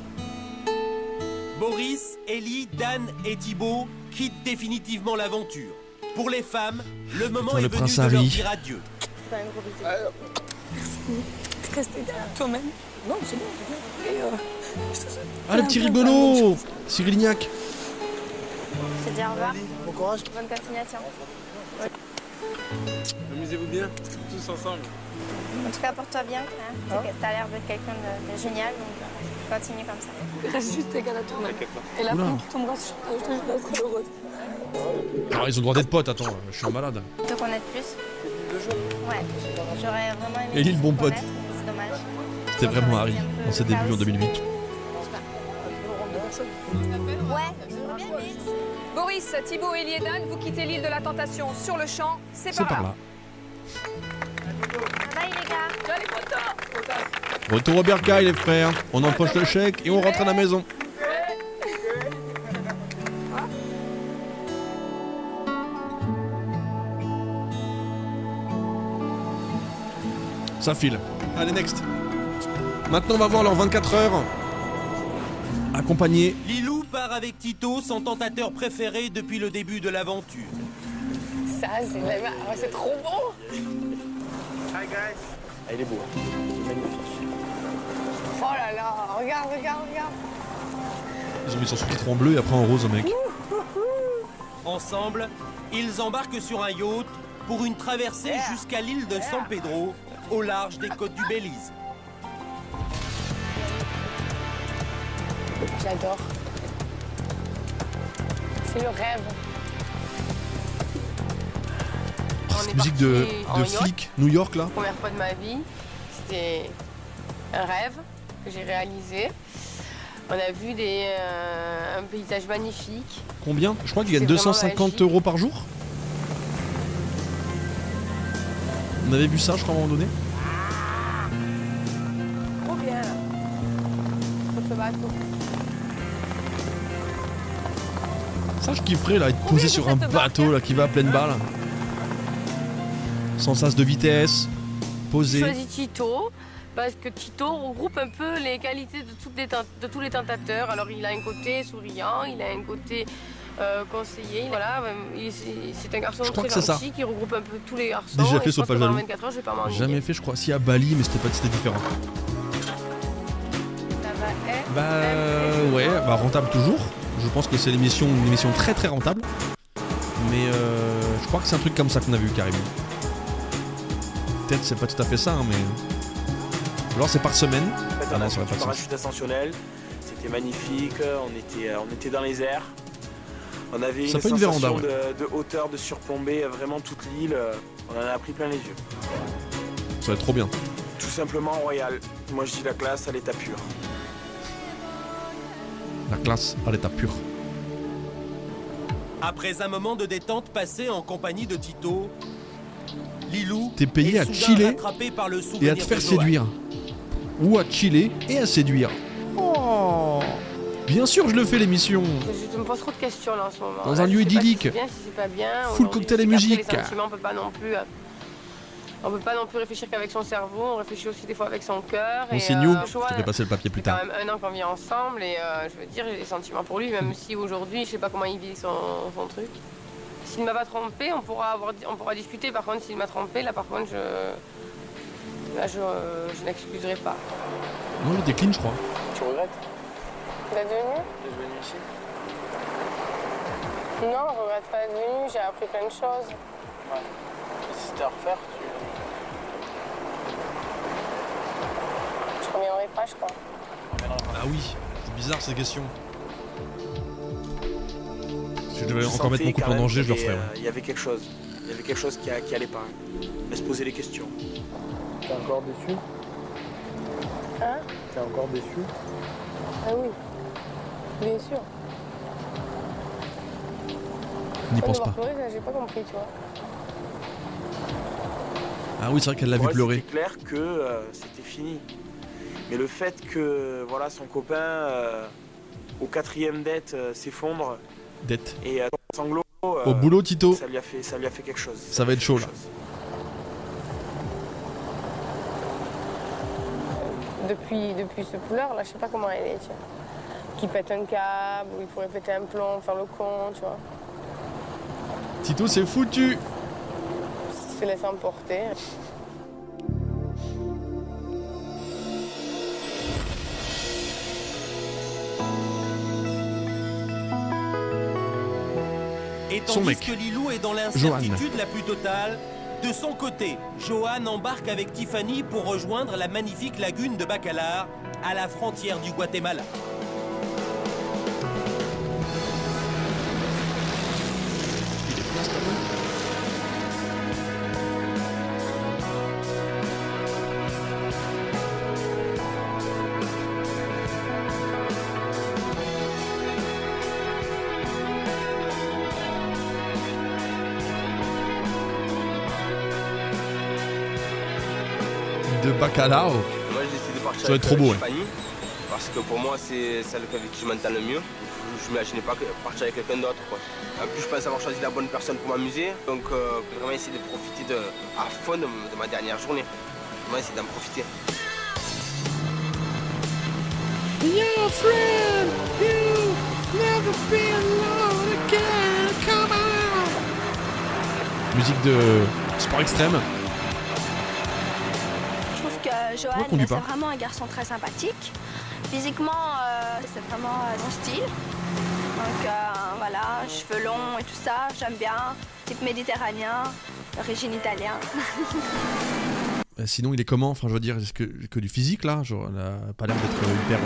S8: Boris, Ellie, Dan et Thibaut quittent définitivement l'aventure. Pour les femmes, le moment
S1: Attends,
S8: est
S1: le
S8: venu
S1: prince
S8: de leur
S1: Harry.
S8: dire adieu.
S9: Rester derrière toi-même. Non, c'est bon. Et
S1: Ah, le petit rigolo Cyril Lignac.
S12: Je te dis au revoir.
S2: Bon courage.
S12: Bonne continuation.
S2: Amusez-vous bien, tous ensemble.
S12: En tout cas, porte-toi bien. Hein. T'as l'air d'être quelqu'un de génial, donc continue comme ça.
S9: reste juste égal à toi-même. Et la
S1: Oula.
S9: femme qui tombera sur toi, je te serai heureuse.
S1: Alors, ils ont le droit d'être potes, attends, je suis un malade.
S12: Te connaître plus. Ouais, j'aurais vraiment aimé.
S1: Ellie, le bon
S12: te
S1: pote.
S12: connaître, mais c'est dommage.
S1: C'était vraiment Harry, dans ses débuts en 2008.
S12: Ouais, j'aurais bien aimé.
S3: Boris, Thibaut, Ellie et Dan, vous quittez l'île de la Tentation sur le champ. C'est
S1: C'est
S3: par
S1: par
S3: là.
S1: là.
S12: Bye les gars.
S3: Ciao les potos.
S1: Retour au bercail, les frères. On empoche le chèque et on rentre à la maison. Ça file. Allez, next. Maintenant, on va voir leurs 24 heures. Accompagné.
S8: Lilou part avec Tito, son tentateur préféré depuis le début de l'aventure.
S4: Ça, c'est trop bon.
S2: Hi guys. Ah, il est beau. Magnifique.
S4: Oh là là, regarde.
S1: Ils ont mis son sous-titre en bleu et après en rose, mec.
S8: Ensemble, ils embarquent sur un yacht pour une traversée jusqu'à l'île de San Pedro, au large des côtes du Belize.
S4: J'adore. C'est le rêve. On est
S1: Musique
S4: parti en
S1: de
S4: yacht.
S1: flic, New York, là.
S4: Première fois de ma vie. C'était un rêve que j'ai réalisé. On a vu un paysage magnifique.
S1: Combien? Je crois qu'ils gagnent
S4: C'est vraiment
S1: 250
S4: magique.
S1: € par jour. On avait vu ça, je crois, à un moment donné.
S4: Trop bien là. Sur ce bateau.
S1: Ça, je kifferais là, être posé sur un bateau là qui va à pleine balle. Sans sas de vitesse, posé.
S4: J'ai choisi Tito parce que Tito regroupe un peu les qualités de tous les tentateurs. Alors il a un côté souriant, il a un côté conseiller. Voilà, c'est un garçon très gentil qui regroupe un peu tous les garçons.
S1: Déjà fait sur
S4: pas
S1: jaloux.
S4: 24 heures, je vais pas m'ennuyer.
S1: Jamais fait, je crois. Si à Bali, mais c'était différent.
S4: Ça va être
S1: Ouais, bah rentable toujours. Je pense que c'est une émission très très rentable. Mais je crois que c'est un truc comme ça qu'on a vu carrément. Peut-être c'est pas tout à fait ça, hein, mais. Alors c'est par semaine.
S13: En fait, on a fait un parachute ascensionnel. C'était magnifique. On était dans les airs. On avait une sensation
S1: véranda, ouais.
S13: de hauteur, de surplomber vraiment toute l'île. On en a pris plein les yeux.
S1: Ça va être trop bien.
S13: Tout simplement royal. Moi je dis la classe à l'état pur.
S1: La classe à l'état pur.
S8: Après un moment de détente passé en compagnie de Tito, Lilou
S1: t'es payé
S8: est
S1: à
S8: soudain
S1: chiller
S8: rattrapé par le
S1: et à
S8: souvenir
S1: te faire
S8: de Johan.
S1: séduire. Ou à chiller et à séduire. Oh, bien sûr, je le fais l'émission.
S4: Je me pose trop de questions là en ce moment.
S1: Dans un lieu idyllique.
S4: Si c'est bien, si c'est pas bien.
S1: Full cocktail et musique.
S4: Les sentiments, on peut pas non plus réfléchir qu'avec son cerveau. On réfléchit aussi des fois avec son cœur.
S1: On signe, je te fais passer le papier plus tard.
S4: C'est quand même 1 an qu'on vit ensemble et je veux dire, j'ai des sentiments pour lui, même si aujourd'hui, je sais pas comment il vit son truc. S'il ne m'a pas trompé, on pourra discuter. Par contre, s'il m'a trompé, là par contre, je n'excuserai pas.
S1: Non, il décline, je crois.
S13: Tu regrettes
S4: D'être venu
S13: d'être venu ici?
S4: Non, je regrette pas d'être venu, j'ai appris plein de choses.
S13: Ouais. Et si c'était à refaire,
S4: Je reviendrai pas, je crois.
S1: Ah oui, c'est bizarre cette question. Si je devais
S13: Je
S1: encore mettre mon
S13: sentais
S1: couple
S13: quand
S1: en
S13: même
S1: danger, je le
S13: qu'il y
S1: referais.
S13: avait, Il y avait quelque chose. Il y avait quelque chose qui allait pas. Elle se posait des questions.
S10: T'es encore déçu?
S4: Hein?
S10: T'es encore déçu?
S4: Ah oui, bien sûr.
S1: N'y pense pas.
S4: Pleurer, j'ai pas compris, tu vois.
S1: Ah oui, c'est vrai qu'elle l'a vu
S13: Pour elle,
S1: pleurer.
S13: C'était clair que c'était fini. Mais le fait que voilà, son copain, au 4e date, s'effondre
S1: Dette.
S13: et sanglot,
S1: Au boulot, Tito.
S13: ça lui a fait quelque chose.
S1: Ça va être chaud là.
S4: Depuis ce couleur, là, je sais pas comment elle est, tiens. Qui pète un câble, ou il pourrait péter un plomb, faire le con, tu vois.
S1: Tito, c'est foutu.
S4: Il se laisse emporter.
S8: Et
S1: Son
S8: tandis
S1: mec,
S8: que Lilou est dans l'incertitude la plus totale, de son côté, Johan embarque avec Tiffany pour rejoindre la magnifique lagune de Bacalar, à la frontière du Guatemala.
S1: De bacalao.
S2: Moi j'ai décidé de partir
S1: Ça va être trop beau, ouais.
S2: Tiffany, parce que pour moi c'est celle avec qui je m'entends le mieux. Je m'imaginais pas partir avec quelqu'un d'autre, quoi. En plus je pense avoir choisi la bonne personne pour m'amuser, donc vraiment essayer de profiter à fond de ma dernière journée. Vraiment essayer d'en profiter.
S1: Your friend, you never been alone again, come on. Musique de sport extrême.
S12: Je trouve que Johan,
S1: conduis
S12: c'est
S1: pas.
S12: vraiment un garçon très sympathique. Physiquement, c'est vraiment son style. Donc voilà, cheveux longs et tout ça, j'aime bien. Type méditerranéen, d'origine italienne.
S1: Sinon, il est comment? Enfin, je veux dire, est-ce que du physique là? Genre, elle a pas l'air d'être hyper.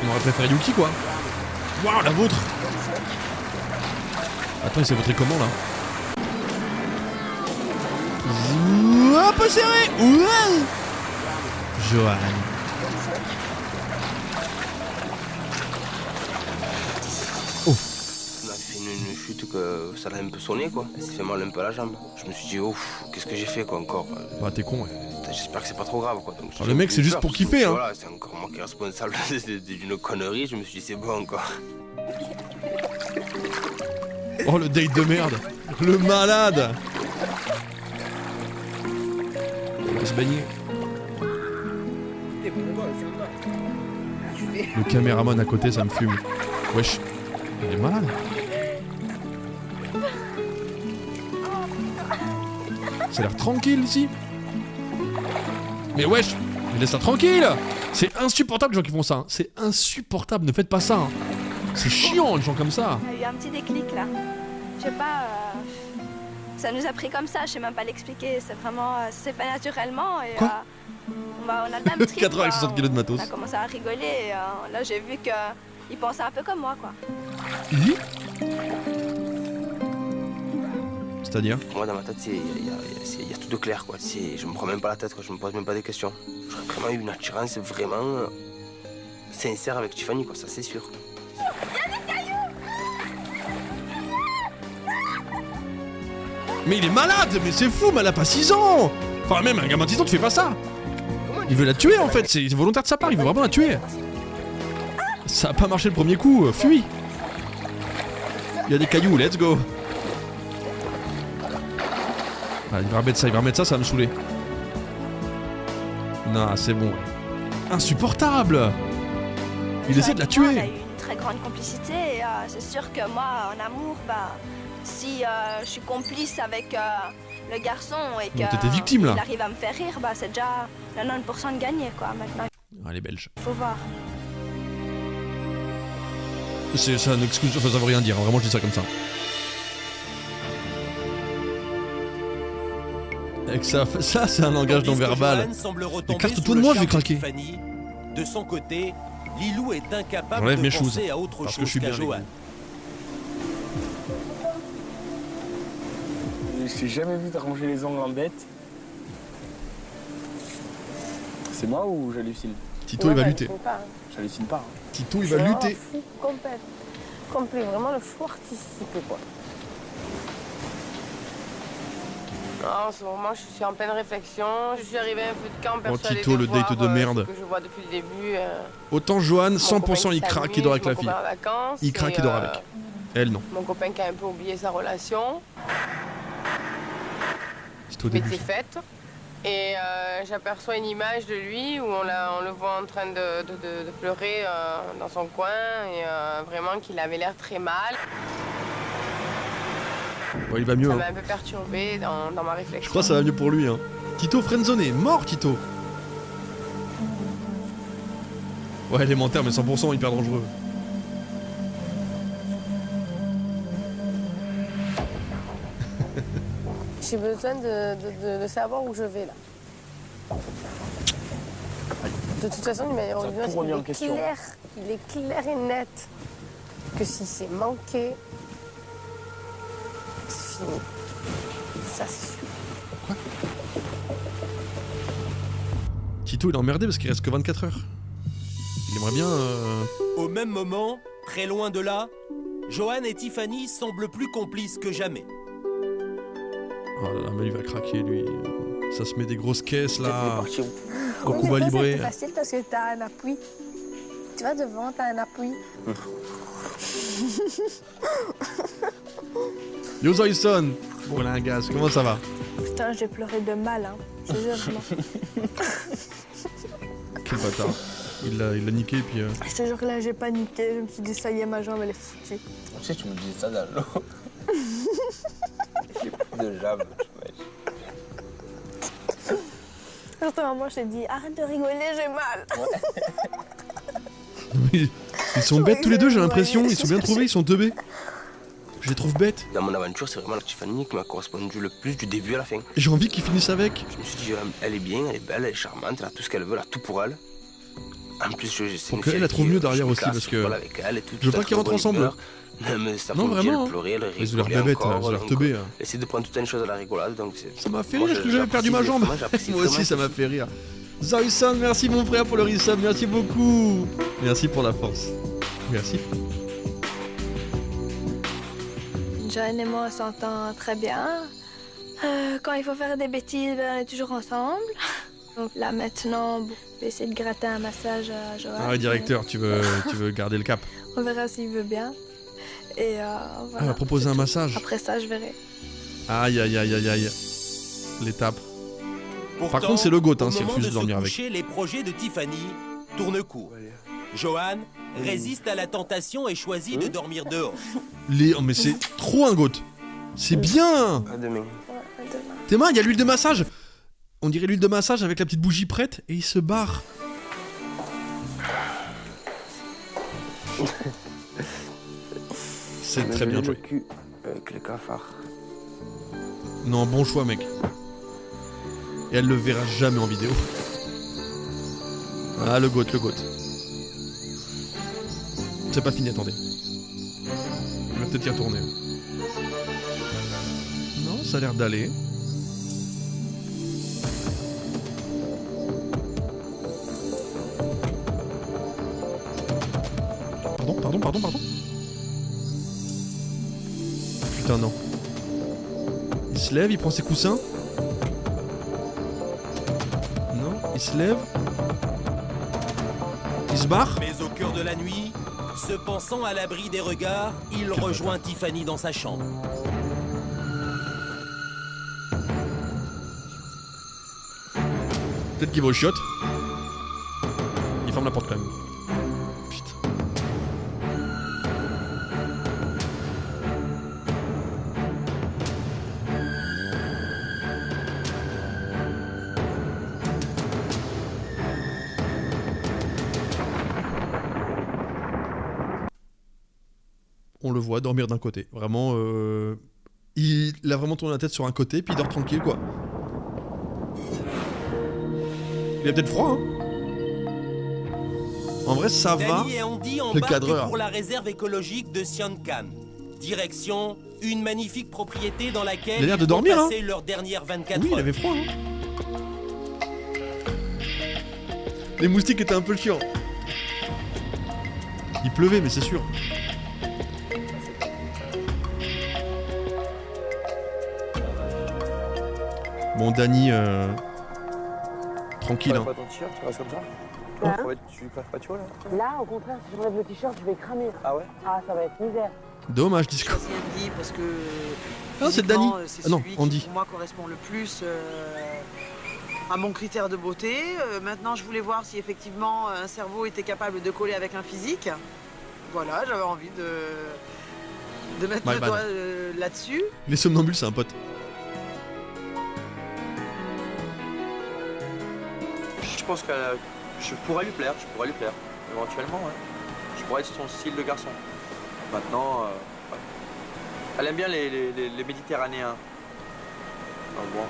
S1: On aurait préféré Yuki quoi. Waouh, la vôtre! Attends, il s'est voté comment là? Un peu serré! Ouais. Johan.
S2: On a fait une chute que ça l'a un peu sonné quoi. Elle s'est fait mal un peu à la jambe. Je me suis dit, oh, qu'est-ce que j'ai fait quoi encore.
S1: Bah t'es con ouais.
S2: J'espère que c'est pas trop grave quoi. Donc,
S1: le mec c'est juste pour kiffer hein.
S2: Voilà, c'est encore moi qui est responsable d'une connerie. Je me suis dit c'est bon encore.
S1: Oh le date de merde. Le malade. On va se baigner. Le caméraman à côté ça me fume. Wesh. Il est malade. Ça a l'air tranquille ici. Mais wesh, mais laisse-la tranquille. C'est insupportable les gens qui font ça hein. C'est insupportable, ne faites pas ça hein. C'est chiant les gens comme ça.
S12: Il y a eu un petit déclic là. Je sais pas, ça nous a pris comme ça, je sais même pas l'expliquer. C'est vraiment, c'est fait naturellement et
S1: quoi
S12: on a le même trip.
S1: 4 heures avec 60 kilos de matos.
S12: On a commencé à rigoler et là j'ai vu qu'il pensait un peu comme moi quoi.
S1: C'est-à-dire?
S2: Moi dans ma tête il y a tout de clair quoi. Je me prends même pas la tête quoi, je me pose même pas des questions. J'aurais vraiment eu une attirance vraiment sincère avec Tiffany quoi, ça c'est sûr.
S1: Mais il est malade, mais c'est fou, mais elle a pas 6 ans. Enfin même un gamin de 6 ans tu fais pas ça. Il veut la tuer en fait, c'est volontaire de sa part, il veut vraiment la tuer. Ça a pas marché le premier coup, fuis. Il y a des cailloux, let's go. Ah, il va remettre ça, ça va me saouler. Non, c'est bon. Insupportable. Il essaie de la tuer.
S12: On a eu une très grande complicité et c'est sûr que moi en amour, si je suis complice avec le garçon et
S1: Donc t'étais victime là.
S12: il arrive à me faire rire, c'est déjà 90% de gagné quoi maintenant.
S1: Ah les Belges.
S12: Faut voir.
S1: Ça n'excuse, enfin, ça veut rien dire, hein. Vraiment je dis ça comme ça. Avec ça c'est un langage non verbal. Écarte-toi de moi, je vais craquer.
S8: Tiffany. De son côté, Lilou est incapable
S1: J'enlève
S8: de
S1: mes
S8: penser
S1: choses,
S8: à autre
S1: parce que
S8: chose
S1: je suis
S8: qu'à
S1: bien
S8: Johan.
S14: Je t'ai jamais vu t'arranger les ongles en bête. C'est moi ou j'hallucine?
S1: Tito il va lutter.
S14: J'hallucine pas. Hein.
S1: Tito il va lutter.
S4: Fou, complet, vraiment le fou artistique quoi. En ce moment, je suis en pleine réflexion. Je suis arrivé un peu de camp persuadée
S1: Tito,
S4: de
S1: le
S4: voir,
S1: date de merde.
S4: ce que je vois depuis le début.
S1: Autant Johan, 100% il craque, il dort avec la fille. Il craque, il dort avec. Elle non.
S4: Mon copain qui a un peu oublié sa relation.
S1: C'est au début.
S4: C'est faite. Et j'aperçois une image de lui où on le voit en train de pleurer dans son coin et vraiment qu'il avait l'air très mal.
S1: Ouais, il va mieux.
S4: Ça
S1: hein.
S4: m'a un peu perturbé dans ma réflexion.
S1: Je crois que ça va mieux pour lui. Hein. Tito friendzoné, mort Tito. Ouais, élémentaire, mais 100% hyper dangereux.
S4: J'ai besoin de savoir où je vais là. De toute façon, il est clair et net que si c'est manqué, c'est fini. Ça, c'est sûr.
S1: Quoi? Tito, il est emmerdé parce qu'il reste que 24 heures. Il aimerait bien...
S8: Au même moment, très loin de là, Johan et Tiffany semblent plus complices que jamais.
S1: Oh là là, mais il va craquer lui. Ça se met des grosses caisses là. Kokuba libré.
S15: C'est facile parce que t'as un appui. Tu vois devant, t'as un appui.
S1: Yo Zoyson. Bon là un gaz, comment ça va?
S15: Putain, j'ai pleuré de mal, hein. Je te jure, vraiment.
S1: Quel bâtard. Il l'a niqué et puis...
S15: Je te jure que là j'ai paniqué, je me suis dit ça y est, ma jambe elle est foutue.
S14: Tu sais, tu me dis ça dans l'eau. J'ai plus de jambes.
S15: Surtout moi je t'ai dit arrête de rigoler, j'ai mal.
S1: Ouais. Ils sont bêtes tous les deux, j'ai l'impression. Ils sont bien trouvés, ils sont teubés. Je les trouve bêtes.
S2: Dans mon aventure, c'est vraiment la Tiffany qui m'a correspondu le plus du début à la fin.
S1: J'ai envie qu'ils finissent avec.
S2: Je me suis dit, elle est bien, elle est belle, elle est charmante, elle a tout ce qu'elle veut, elle a tout pour elle. En plus,
S1: donc elle la trouve mieux derrière aussi parce que je veux pas qu'ils rentrent ensemble. Non vraiment. Ils ont l'air bébêtes, ils ont l'air teubés.
S2: Essayer de prendre toutes les choses à la rigolade, donc
S1: ça m'a fait rire que j'avais perdu ma jambe. Moi aussi ça m'a fait rire. Zoyson, merci mon frère pour le resub, merci beaucoup. Merci pour la force. Merci.
S15: Joanne et moi, on s'entend très bien. Quand il faut faire des bêtises, ben, on est toujours ensemble. Donc là, maintenant, je vais essayer de gratter un massage à Joanne.
S1: Ah ouais, directeur, tu veux garder le cap.
S15: On verra s'il veut bien. Et
S1: Ah,
S15: voilà.
S1: elle va proposer un massage.
S15: Après ça, je verrai.
S1: Aïe, aïe, aïe, aïe, aïe. L'étape. Par
S8: Pourtant,
S1: contre, c'est le GOAT, hein,
S8: au
S1: s'il
S8: moment
S1: refuse
S8: de
S1: de dormir
S8: se
S1: avec.
S8: coucher, les projets de Tiffany tournent court. Johan résiste à la tentation et choisit de dormir dehors.
S1: Oh, mais c'est trop un GOAT. C'est bien.
S2: À demain.
S1: Tes mains, il y a l'huile de massage. On dirait l'huile de massage avec la petite bougie prête et il se barre. C'est très bien joué.
S2: Le cul avec le cafard.
S1: Non, bon choix, mec. Et elle le verra jamais en vidéo. Ah, le GOAT, le GOAT. C'est pas fini, attendez. On va peut-être y retourner. Non, ça a l'air d'aller. Pardon. Putain, non. Il se lève, il prend ses coussins. Non, il se lève. Il se barre.
S8: Mais au cœur de la nuit, se pensant à l'abri des regards, il rejoint Tiffany dans sa chambre.
S1: Peut-être qu'il va aux chiottes. Il ferme la porte quand même. Putain. On le voit dormir d'un côté. Vraiment, il a vraiment tourné la tête sur un côté, puis il dort tranquille, quoi. Il a peut-être froid, hein. En vrai, ça va.
S8: Dany et Andy
S1: Le
S8: embarquent
S1: cadreur.
S8: pour la réserve écologique de Siankan. Direction, une magnifique propriété dans laquelle
S1: Il a l'air de
S8: ils vont
S1: dormir,
S8: passer leurs dernières 24
S1: Oui,
S8: heures.
S1: il avait froid, hein. Les moustiques étaient un peu chiants. Il pleuvait, mais c'est sûr. Bon, Dany, tranquille, hein.
S14: Pas ton t-shirt, tu restes comme ça
S5: Hein
S14: Ouais, tu claves pas tu vois là
S5: Là, au contraire, si je relève le t-shirt, je vais cramer.
S14: Ah ouais
S5: Ah, ça va être misère.
S1: Dommage, Disco.
S16: Choisi Andy parce que
S1: Ah, c'est Dany.
S16: c'est
S1: Ah non,
S16: celui
S1: Andy.
S16: qui pour moi correspond le plus à mon critère de beauté. Maintenant, je voulais voir si effectivement un cerveau était capable de coller avec un physique. Voilà, j'avais envie de mettre
S1: My
S16: le
S1: bad.
S16: doigt là-dessus.
S1: Les somnambules, c'est un pote.
S14: Je pense que je pourrais lui plaire, éventuellement, ouais. Je pourrais être son style de garçon. Maintenant, ouais. Elle aime bien les Méditerranéens. Donc bon,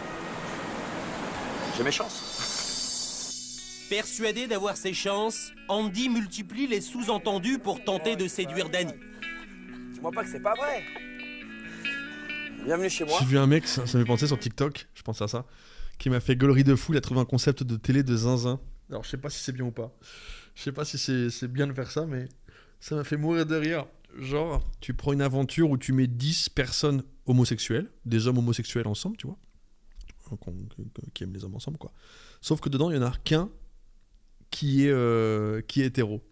S14: j'ai mes chances.
S8: Persuadé d'avoir ses chances, Andy multiplie les sous-entendus pour tenter de séduire Dany.
S14: Dis-moi pas que c'est pas vrai. Bienvenue chez moi.
S1: J'ai vu un mec, ça me fait penser sur TikTok, je pense à ça, qui m'a fait gaulerie de fou. Il a trouvé un concept de télé de zinzin. Alors je sais pas si c'est bien ou pas. Je sais pas si c'est bien de faire ça, mais ça m'a fait mourir de rire. Genre, tu prends une aventure où tu mets 10 personnes homosexuelles, des hommes homosexuels ensemble, tu vois, qui aiment les hommes ensemble, quoi. Sauf que dedans, il y en a qu'un qui est hétéro.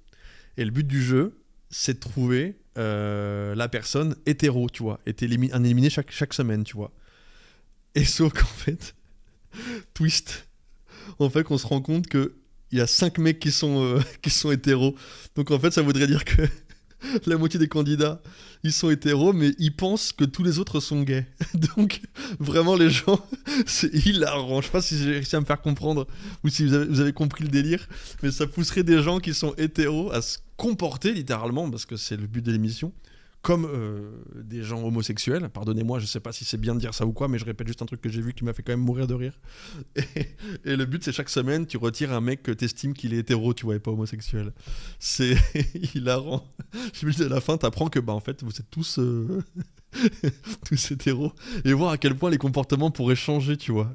S1: Et le but du jeu, c'est de trouver la personne hétéro, tu vois, un éliminé chaque semaine, tu vois. Et sauf qu'en fait, twist, en fait, on se rend compte que il y a 5 mecs qui sont hétéros. Donc en fait, ça voudrait dire que la moitié des candidats, ils sont hétéros, mais ils pensent que tous les autres sont gays. Donc vraiment, les gens, c'est hilarant. Je sais pas si j'ai réussi à me faire comprendre ou si vous avez compris le délire, mais ça pousserait des gens qui sont hétéros à se comporter littéralement, parce que c'est le but de l'émission, comme des gens homosexuels. Pardonnez-moi, je sais pas si c'est bien de dire ça ou quoi, mais je répète juste un truc que j'ai vu qui m'a fait quand même mourir de rire. Et le but, c'est chaque semaine, tu retires un mec que t'estimes qu'il est hétéro, tu vois, et pas homosexuel. C'est hilarant. Je me dis, à la fin, t'apprends que, bah, en fait, vous êtes tous, tous hétéros. Et voir à quel point les comportements pourraient changer, tu vois.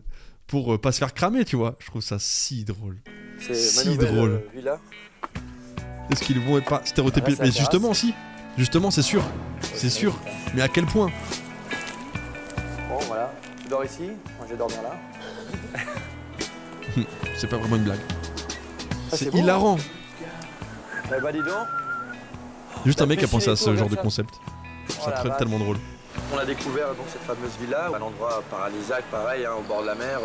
S1: Pour pas se faire cramer, tu vois. Je trouve ça si drôle.
S14: C'est
S1: si
S14: ma nouvelle
S1: drôle.
S14: villa.
S1: Est-ce qu'ils vont être pas stéréotypés?
S14: Ah, c'est la
S1: Mais justement,
S14: terrasse.
S1: si. Justement, c'est sûr. C'est sûr. Mais à quel point?
S14: dors ici, moi je vais dormir là.
S1: C'est pas vraiment une blague.
S14: Ah,
S1: C'est
S14: beau,
S1: hilarant.
S14: Eh bah dis donc.
S1: Juste un mec qui a
S14: Apprécie
S1: pensé à
S14: les
S1: ce
S14: tours
S1: genre de
S14: comme ça.
S1: concept. Je trouve
S14: Oh la
S1: ça
S14: vache.
S1: tellement drôle.
S14: On a découvert donc cette fameuse villa, un endroit paradisiaque, pareil, hein, au bord de la mer,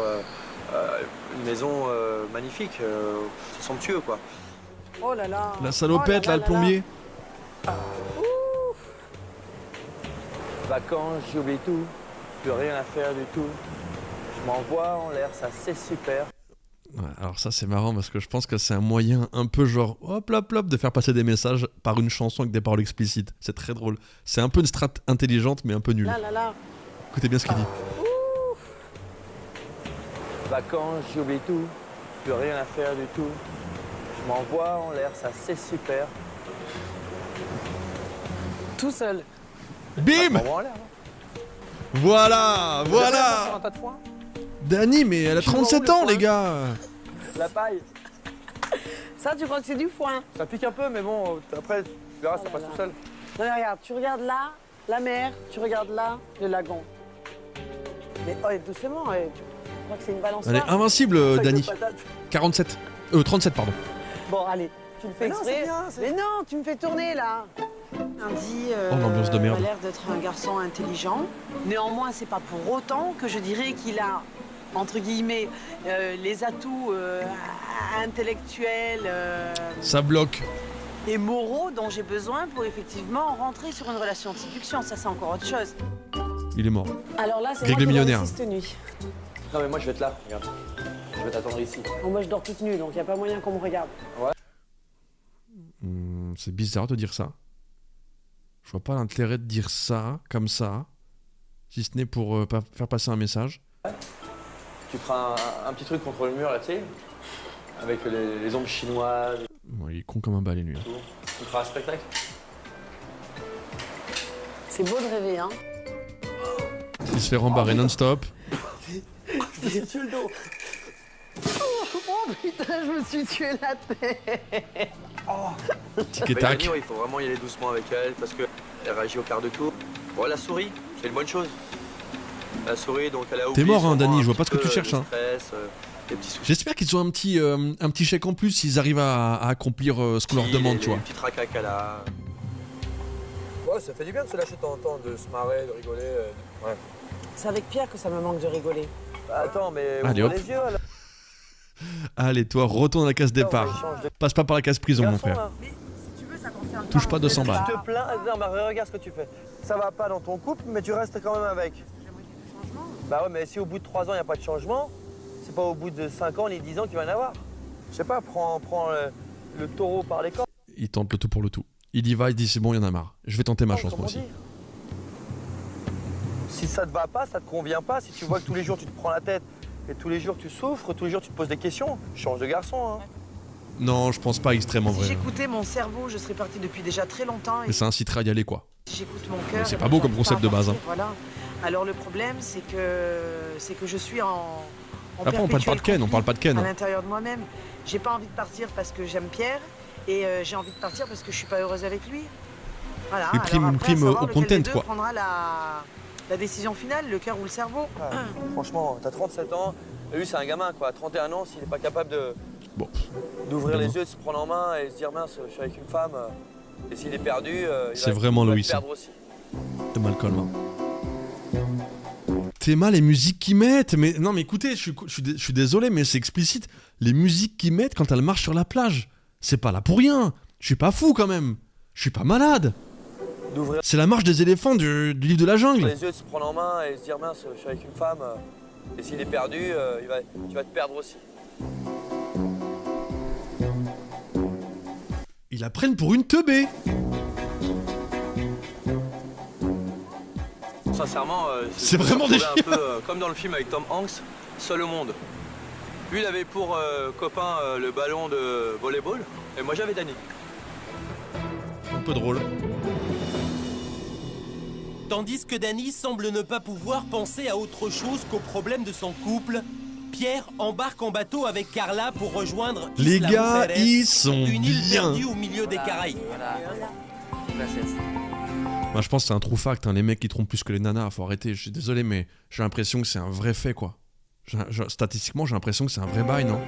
S14: une maison magnifique, c'est somptueux quoi.
S16: Oh là là.
S1: La salopette, là, le plombier.
S14: Vacances, j'oublie tout, plus rien à faire du tout. Je m'envoie en l'air, ça c'est super.
S1: Ouais, alors ça c'est marrant parce que je pense que c'est un moyen un peu genre hop hop hop de faire passer des messages par une chanson avec des paroles explicites. C'est très drôle. C'est un peu une strat intelligente mais un peu nulle.
S16: Là là là.
S1: Écoutez bien ce qu'il dit.
S14: Vacances, j'oublie tout, plus rien à faire du tout. Je m'envoie en l'air, ça c'est super.
S16: Tout seul.
S1: Bim.
S14: Je m'envoie en l'air. Hein.
S1: Voilà,
S14: Sur
S1: voilà.
S14: un tas de foin.
S1: Dani, mais elle a 37 ans les gars.
S14: La paille.
S16: Ça, tu crois que c'est du foin?
S14: Ça pique un peu, mais bon, après, tu verras, ça passe tout seul.
S16: Non, mais regarde, tu regardes là, la mer, tu regardes là, le lagon. Mais oh, doucement, tu crois que c'est une balançoire?
S1: Elle est invincible,
S16: Sac de
S1: Dani.
S16: patates.
S1: 47. 37, pardon.
S16: Bon, allez, tu le fais
S14: Mais non,
S16: exprès.
S14: c'est bien,
S16: Mais non, tu me fais tourner là. Andy
S1: Oh, l'ambiance de merde.
S16: a l'air d'être un garçon intelligent. Néanmoins, c'est pas pour autant que je dirais qu'il a, entre guillemets, les atouts intellectuels
S1: Ça bloque.
S16: et moraux dont j'ai besoin pour effectivement rentrer sur une relation de séduction. Ça, c'est encore autre chose.
S1: Il est mort.
S16: Alors là, c'est
S1: Greg
S16: moi
S1: le
S16: qui
S1: millionnaire.
S16: dors ici cette nuit.
S14: Non, mais moi je vais être là, regarde. Je vais t'attendre ici.
S16: Bon, moi, je dors toute nue, donc il n'y a pas moyen qu'on me regarde.
S1: C'est bizarre de dire ça. Je vois pas l'intérêt de dire ça, comme ça, si ce n'est pour faire passer un message.
S14: Tu feras un petit truc contre le mur là, tu sais, avec les ombres chinoises.
S1: Ouais, il est con comme un balai, lui.
S14: Tu feras un spectacle.
S16: C'est beau de rêver, hein.
S1: Il se fait rembarrer non-stop.
S16: Je me suis tué le dos. Oh putain, je me suis tué la tête.
S1: Tic et tac.
S14: Il faut vraiment y aller doucement avec elle parce qu'elle réagit au quart de tour. Bon, la souris, c'est une bonne chose. La souris, donc elle a oublié.
S1: T'es mort, hein,
S14: sûrement
S1: Dani,
S14: un
S1: je vois pas
S14: petit
S1: ce que tu
S14: peu
S1: cherches,
S14: de
S1: hein.
S14: stress, des petits soucis.
S1: J'espère qu'ils ont un petit chèque en plus s'ils arrivent à accomplir ce qu'on leur demande, tu vois.
S14: Les petits tracas qu'elle a. Ouais, ça fait du bien de se lâcher de temps en temps, de se marrer, de rigoler. Ouais.
S16: C'est avec Pierre que ça me manque de rigoler.
S14: Bah, attends, mais
S1: Allez,
S14: ouvre
S1: hop.
S14: les yeux alors.
S1: Allez, toi, retourne à la case départ. Passe pas par la case prison, mon frère.
S16: Mais si tu veux, ça concerne
S1: Touche pas 200 balles.
S14: Tu te plains, non, mais regarde ce que tu fais. Ça va pas dans ton couple, mais tu restes quand même avec. Bah ouais, mais si au bout de 3 ans, il n'y a pas de changement, c'est pas au bout de 5 ans ni 10 ans qu'il va y en avoir. Je sais pas, prends le taureau par les cornes.
S1: Il tente le tout pour le tout. Il y va, il dit c'est bon, il y en a marre. Je vais tenter ma chance, moi aussi.
S14: Si ça te va pas, ça te convient pas, si tu vois que tous les jours tu te prends la tête et tous les jours tu souffres, tous les jours tu te poses des questions, change de garçon. Hein.
S1: Non, je pense pas extrêmement
S16: Si
S1: vrai.
S16: j'écoutais mon cerveau, je serais partie depuis déjà très longtemps. Et
S1: Mais ça inciterait à y aller, quoi.
S16: si j'écoute mon cœur.
S1: C'est
S16: et
S1: pas
S16: mon
S1: beau comme
S16: cœur
S1: concept
S16: pas
S1: de base, hein.
S16: partir, Voilà. Alors le problème, c'est que je suis en
S1: Après, on parle pas de Ken, on parle pas de Ken.
S16: à l'intérieur de moi-même. J'ai pas envie de partir parce que j'aime Pierre et j'ai envie de partir parce que je suis pas heureuse avec lui. Voilà.
S1: Oui, prime-
S16: Alors après,
S1: prime
S16: à savoir
S1: au
S16: lequel
S1: content,
S16: des deux
S1: quoi.
S16: prendra la décision finale, le cœur ou le cerveau.
S14: Franchement, t'as 37 ans, et lui c'est un gamin quoi, à 31 ans, s'il est pas capable d'ouvrir les yeux, de se prendre en main et se dire mince, je suis avec une femme, et s'il est perdu,
S1: C'est vraiment
S14: il va
S1: Louis,
S14: te perdre aussi.
S1: T'es Malcolm. Hein. T'es mal les musiques qu'ils mettent. Mais non, mais écoutez, je suis désolé, mais c'est explicite. Les musiques qu'ils mettent quand elles marchent sur la plage, c'est pas là pour rien. Je suis pas fou quand même. Je suis pas malade. C'est la marche des éléphants du livre de la jungle.
S14: Les yeux, de se prendre en main et se dire mince, je suis avec une femme, et s'il est perdu, tu vas te perdre aussi.
S1: Ils la prennent pour une teubée.
S14: Sincèrement,
S1: C'est vraiment
S14: je me
S1: des
S14: retrouvais un peu comme dans le film avec Tom Hanks, Seul au monde. Lui, il avait pour copain le ballon de volleyball, et moi j'avais Dani.
S1: Un peu drôle.
S8: Tandis que Dany semble ne pas pouvoir penser à autre chose qu'au problème de son couple, Pierre embarque en bateau avec Carla pour rejoindre
S1: Les
S8: Isla
S1: gars,
S8: Mujeres,
S1: ils sont
S8: une île
S1: bien.
S8: perdue au milieu des Caraïbes.
S7: La chaise.
S1: Moi, je pense que c'est un true fact, hein, les mecs qui trompent plus que les nanas, faut arrêter. Je suis désolé, mais j'ai l'impression que c'est un vrai fait, quoi. Statistiquement, j'ai l'impression que c'est un vrai bail, non?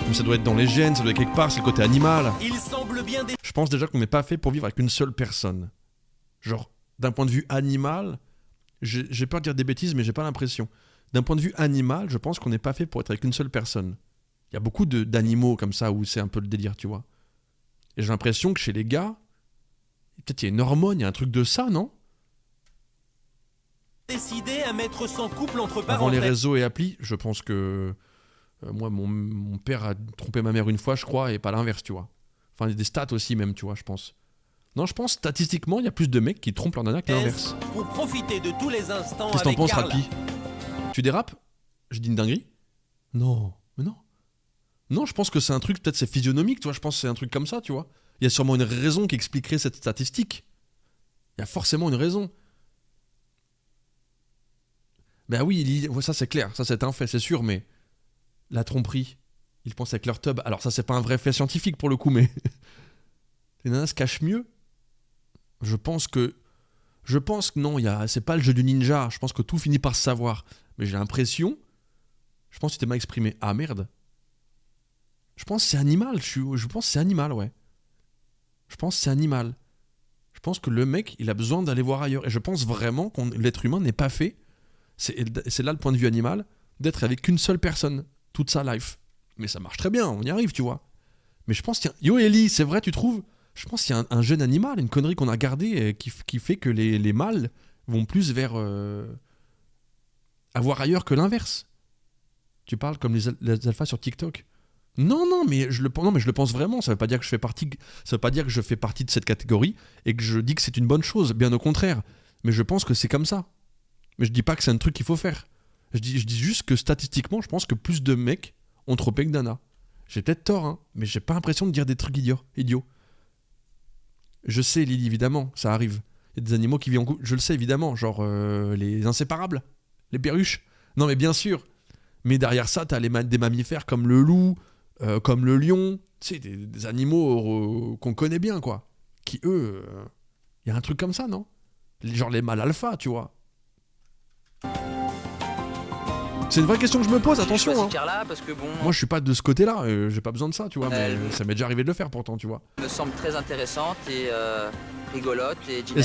S1: Mais ça doit être dans les gènes, ça doit être quelque part, c'est le côté animal.
S8: Il semble bien
S1: Je pense déjà qu'on n'est pas fait pour vivre avec une seule personne. Genre, d'un point de vue animal, j'ai peur de dire des bêtises, mais j'ai pas l'impression. D'un point de vue animal, je pense qu'on n'est pas fait pour être avec une seule personne. Il y a beaucoup d'animaux comme ça où c'est un peu le délire, tu vois. Et j'ai l'impression que chez les gars, peut-être il y a une hormone, il y a un truc de ça, non?
S8: décidé à mettre son couple entre parenthèses.
S1: Avant les réseaux et applis, je pense que moi, mon père a trompé ma mère une fois, je crois, et pas l'inverse, tu vois. Enfin, il y a des stats aussi, même, tu vois, je pense. Non, je pense, statistiquement, il y a plus de mecs qui trompent leur nana que l'inverse.
S8: Pour profiter de tous les instants.
S1: Qu'est-ce que t'en penses,
S8: Carla.
S1: Rapi? Tu dérapes? Je dis une dinguerie? Non, mais non. Non, je pense que c'est un truc, peut-être c'est physionomique, tu vois, je pense que c'est un truc comme ça, tu vois. Il y a sûrement une raison qui expliquerait cette statistique. Il y a forcément une raison. Ben oui, ça c'est clair, ça c'est un fait, c'est sûr, mais la tromperie, ils pensent avec leur tub. Alors ça c'est pas un vrai fait scientifique pour le coup, mais les nanas se cachent mieux. Je pense que non, c'est pas le jeu du ninja, je pense que tout finit par se savoir. Mais j'ai l'impression, je pense que tu t'es mal exprimé. Ah merde. Je pense que c'est animal, je pense que c'est animal, ouais. Je pense que c'est animal. Je pense que le mec, il a besoin d'aller voir ailleurs. Et je pense vraiment que l'être humain n'est pas fait, c'est là le point de vue animal, d'être avec qu'une seule personne toute sa life. Mais ça marche très bien, on y arrive, tu vois. Mais je pense qu'il y a... Yo Ellie, c'est vrai, tu trouves? Je pense qu'il y a un jeune animal, une connerie qu'on a gardée qui fait que les mâles vont plus vers avoir ailleurs que l'inverse. Tu parles comme les alphas sur TikTok. Non, mais je le pense vraiment. Ça veut pas dire que je fais partie de cette catégorie et que je dis que c'est une bonne chose. Bien au contraire. Mais je pense que c'est comme ça. Mais je dis pas que c'est un truc qu'il faut faire. Je dis juste que statistiquement, je pense que plus de mecs ont tropé que Dana. J'ai peut-être tort, hein, mais j'ai pas l'impression de dire des trucs idiots. Je sais, Lily, évidemment, ça arrive. Il y a des animaux qui vivent en couple. Je le sais, évidemment. Genre les inséparables, les perruches. Non, mais bien sûr. Mais derrière ça, t'as des mammifères comme le loup, comme le lion. Tu sais, des animaux qu'on connaît bien, quoi. Qui, eux... Il y a un truc comme ça, non? Genre les mâles alpha, tu vois. C'est une vraie question que je me pose, attention. Hein.
S7: Carla parce que bon,
S1: moi je suis pas de ce côté-là, j'ai pas besoin de ça, tu vois, mais ça m'est déjà arrivé de le faire pourtant, tu vois.
S7: Me semble très intéressante et rigolote et dynamique.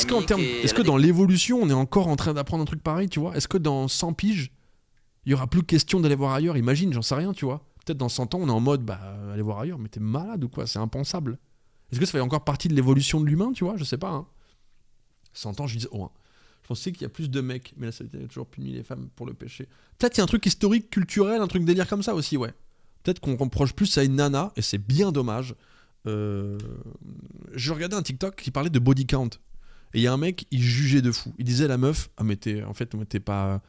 S1: Est-ce que dans l'évolution, on est encore en train d'apprendre un truc pareil, tu vois? Est-ce que dans 100 piges, il y aura plus question d'aller voir ailleurs? Imagine, j'en sais rien, tu vois. Peut-être dans 100 ans, on est en mode, aller voir ailleurs, mais t'es malade ou quoi? C'est impensable. Est-ce que ça fait encore partie de l'évolution de l'humain, tu vois? Je sais pas, hein. 100 ans, je disais, oh, hein. Je pensais qu'il y a plus de mecs, mais la société a toujours puni les femmes pour le péché. Peut-être qu'il y a un truc historique, culturel, un truc délire comme ça aussi, ouais. Peut-être qu'on reproche plus à une nana, et c'est bien dommage. Je regardais un TikTok qui parlait de body count. Et il y a un mec, il jugeait de fou. Il disait à la meuf, ah mais t'es pas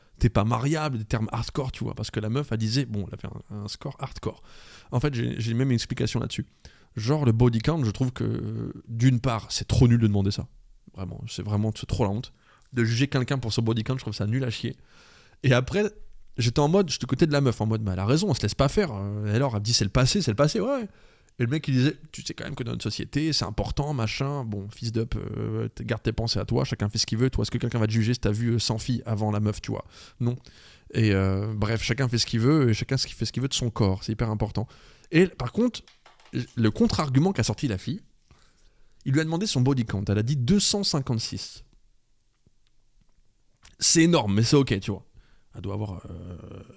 S1: mariable, des termes hardcore, tu vois. Parce que la meuf, elle disait, bon, elle a fait un score hardcore. En fait, j'ai même une explication là-dessus. Genre, le body count, je trouve que, d'une part, c'est trop nul de demander ça. Vraiment, c'est trop la honte. De juger quelqu'un pour son body count, je trouve ça nul à chier. Et après, j'étais en mode, j'étais côté de la meuf, en mode, elle a raison, on se laisse pas faire. Alors, elle me dit, c'est le passé, ouais. Et le mec, il disait, tu sais quand même que dans notre société, c'est important, machin. Bon, fils d'up, garde tes pensées à toi, chacun fait ce qu'il veut. Toi, est-ce que quelqu'un va te juger si t'as vu 100 filles avant la meuf, tu vois? Non. Et bref, chacun fait ce qu'il veut, et chacun fait ce qu'il veut de son corps, c'est hyper important. Et par contre, le contre-argument qu'a sorti la fille, il lui a demandé son body count, elle a dit 256. C'est énorme, mais c'est ok, tu vois. Elle doit avoir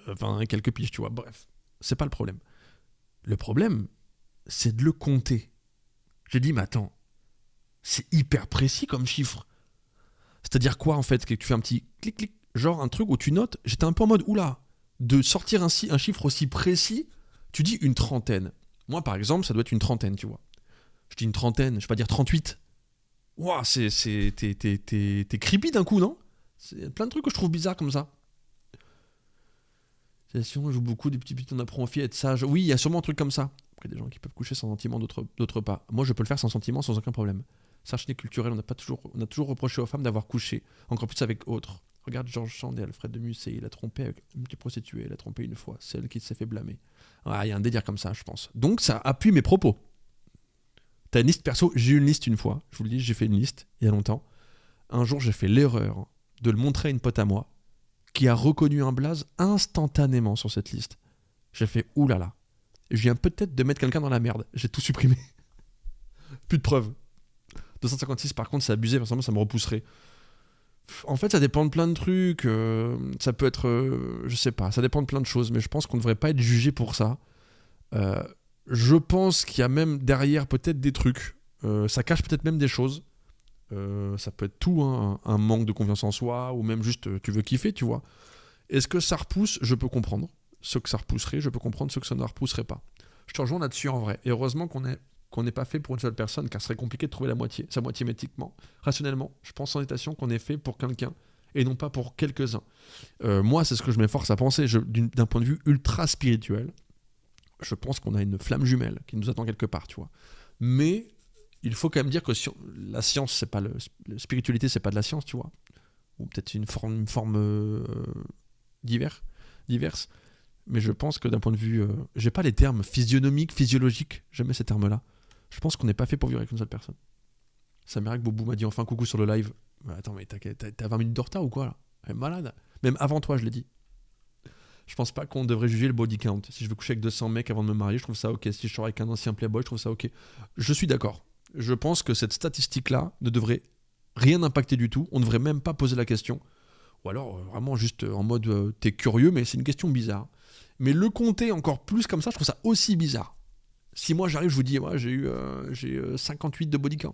S1: 20 et quelques piges, tu vois. Bref, c'est pas le problème. Le problème, c'est de le compter. J'ai dit, mais attends, c'est hyper précis comme chiffre. C'est-à-dire quoi, en fait, que tu fais un petit clic-clic, genre un truc où tu notes, j'étais un peu en mode, oula, de sortir un chiffre aussi précis, tu dis une trentaine. Moi, par exemple, ça doit être une trentaine, tu vois. Je dis une trentaine, je vais pas dire 38. Ouah, t'es creepy d'un coup, non? C'est plein de trucs que je trouve bizarres comme ça. Si on joue beaucoup des petits on apprend aux filles à être sage. Oui, il y a sûrement un truc comme ça. Après, des gens qui peuvent coucher sans sentiment, d'autres pas. Moi, je peux le faire sans sentiment, sans aucun problème. Sachez culturel, on a toujours reproché aux femmes d'avoir couché, encore plus avec autres. Regarde Georges Sand et Alfred de Musset, il a trompé avec une petite prostituée, il a trompé une fois, celle qui s'est fait blâmer. Il y a un délire comme ça, je pense. Donc, ça appuie mes propos. T'as une liste perso, j'ai eu une liste une fois, je vous le dis, j'ai fait une liste il y a longtemps. Un jour, j'ai fait l'erreur de le montrer à une pote à moi qui a reconnu un blaze instantanément sur cette liste. J'ai fait oulala. Je viens peut-être de mettre quelqu'un dans la merde. J'ai tout supprimé. Plus de preuves. 256 par contre c'est abusé, personnellement ça me repousserait. En fait ça dépend de plein de trucs, ça peut être, je sais pas, ça dépend de plein de choses, mais je pense qu'on ne devrait pas être jugé pour ça. Je pense qu'il y a même derrière peut-être des trucs, ça cache peut-être même des choses, ça peut être tout, hein, un manque de confiance en soi, ou même juste tu veux kiffer, tu vois. Est-ce que ça repousse? Je peux comprendre ceux que ça repousserait, je peux comprendre ceux que ça ne repousserait pas. Je te rejoins là-dessus en vrai, et heureusement qu'on n'est pas fait pour une seule personne, car ce serait compliqué de trouver sa moitié métiquement. Rationnellement, je pense en citation qu'on est fait pour quelqu'un et non pas pour quelques-uns. Moi, c'est ce que je m'efforce à penser. D'un point de vue ultra spirituel, je pense qu'on a une flamme jumelle qui nous attend quelque part, tu vois. Mais il faut quand même dire que la science, c'est pas la spiritualité, c'est pas de la science, tu vois. Ou peut-être une forme diverse. Mais je pense que d'un point de vue... j'ai pas les termes physionomiques, physiologiques, jamais ces termes-là. Je pense qu'on n'est pas fait pour vivre avec une seule personne. Ça m'est que Boubou m'a dit enfin coucou sur le live. Bah, attends, mais t'as 20 minutes de retard ou quoi là? Elle est malade. Même avant toi, je l'ai dit. Je pense pas qu'on devrait juger le body count. Si je veux coucher avec 200 mecs avant de me marier, je trouve ça ok. Si je sors avec un ancien playboy, je trouve ça ok. Je suis d'accord. Je pense que cette statistique-là ne devrait rien impacter du tout. On ne devrait même pas poser la question. Ou alors vraiment juste en mode t'es curieux, mais c'est une question bizarre. Mais le compter encore plus comme ça, je trouve ça aussi bizarre. Si moi j'arrive, je vous dis, ouais, j'ai 58 de body count.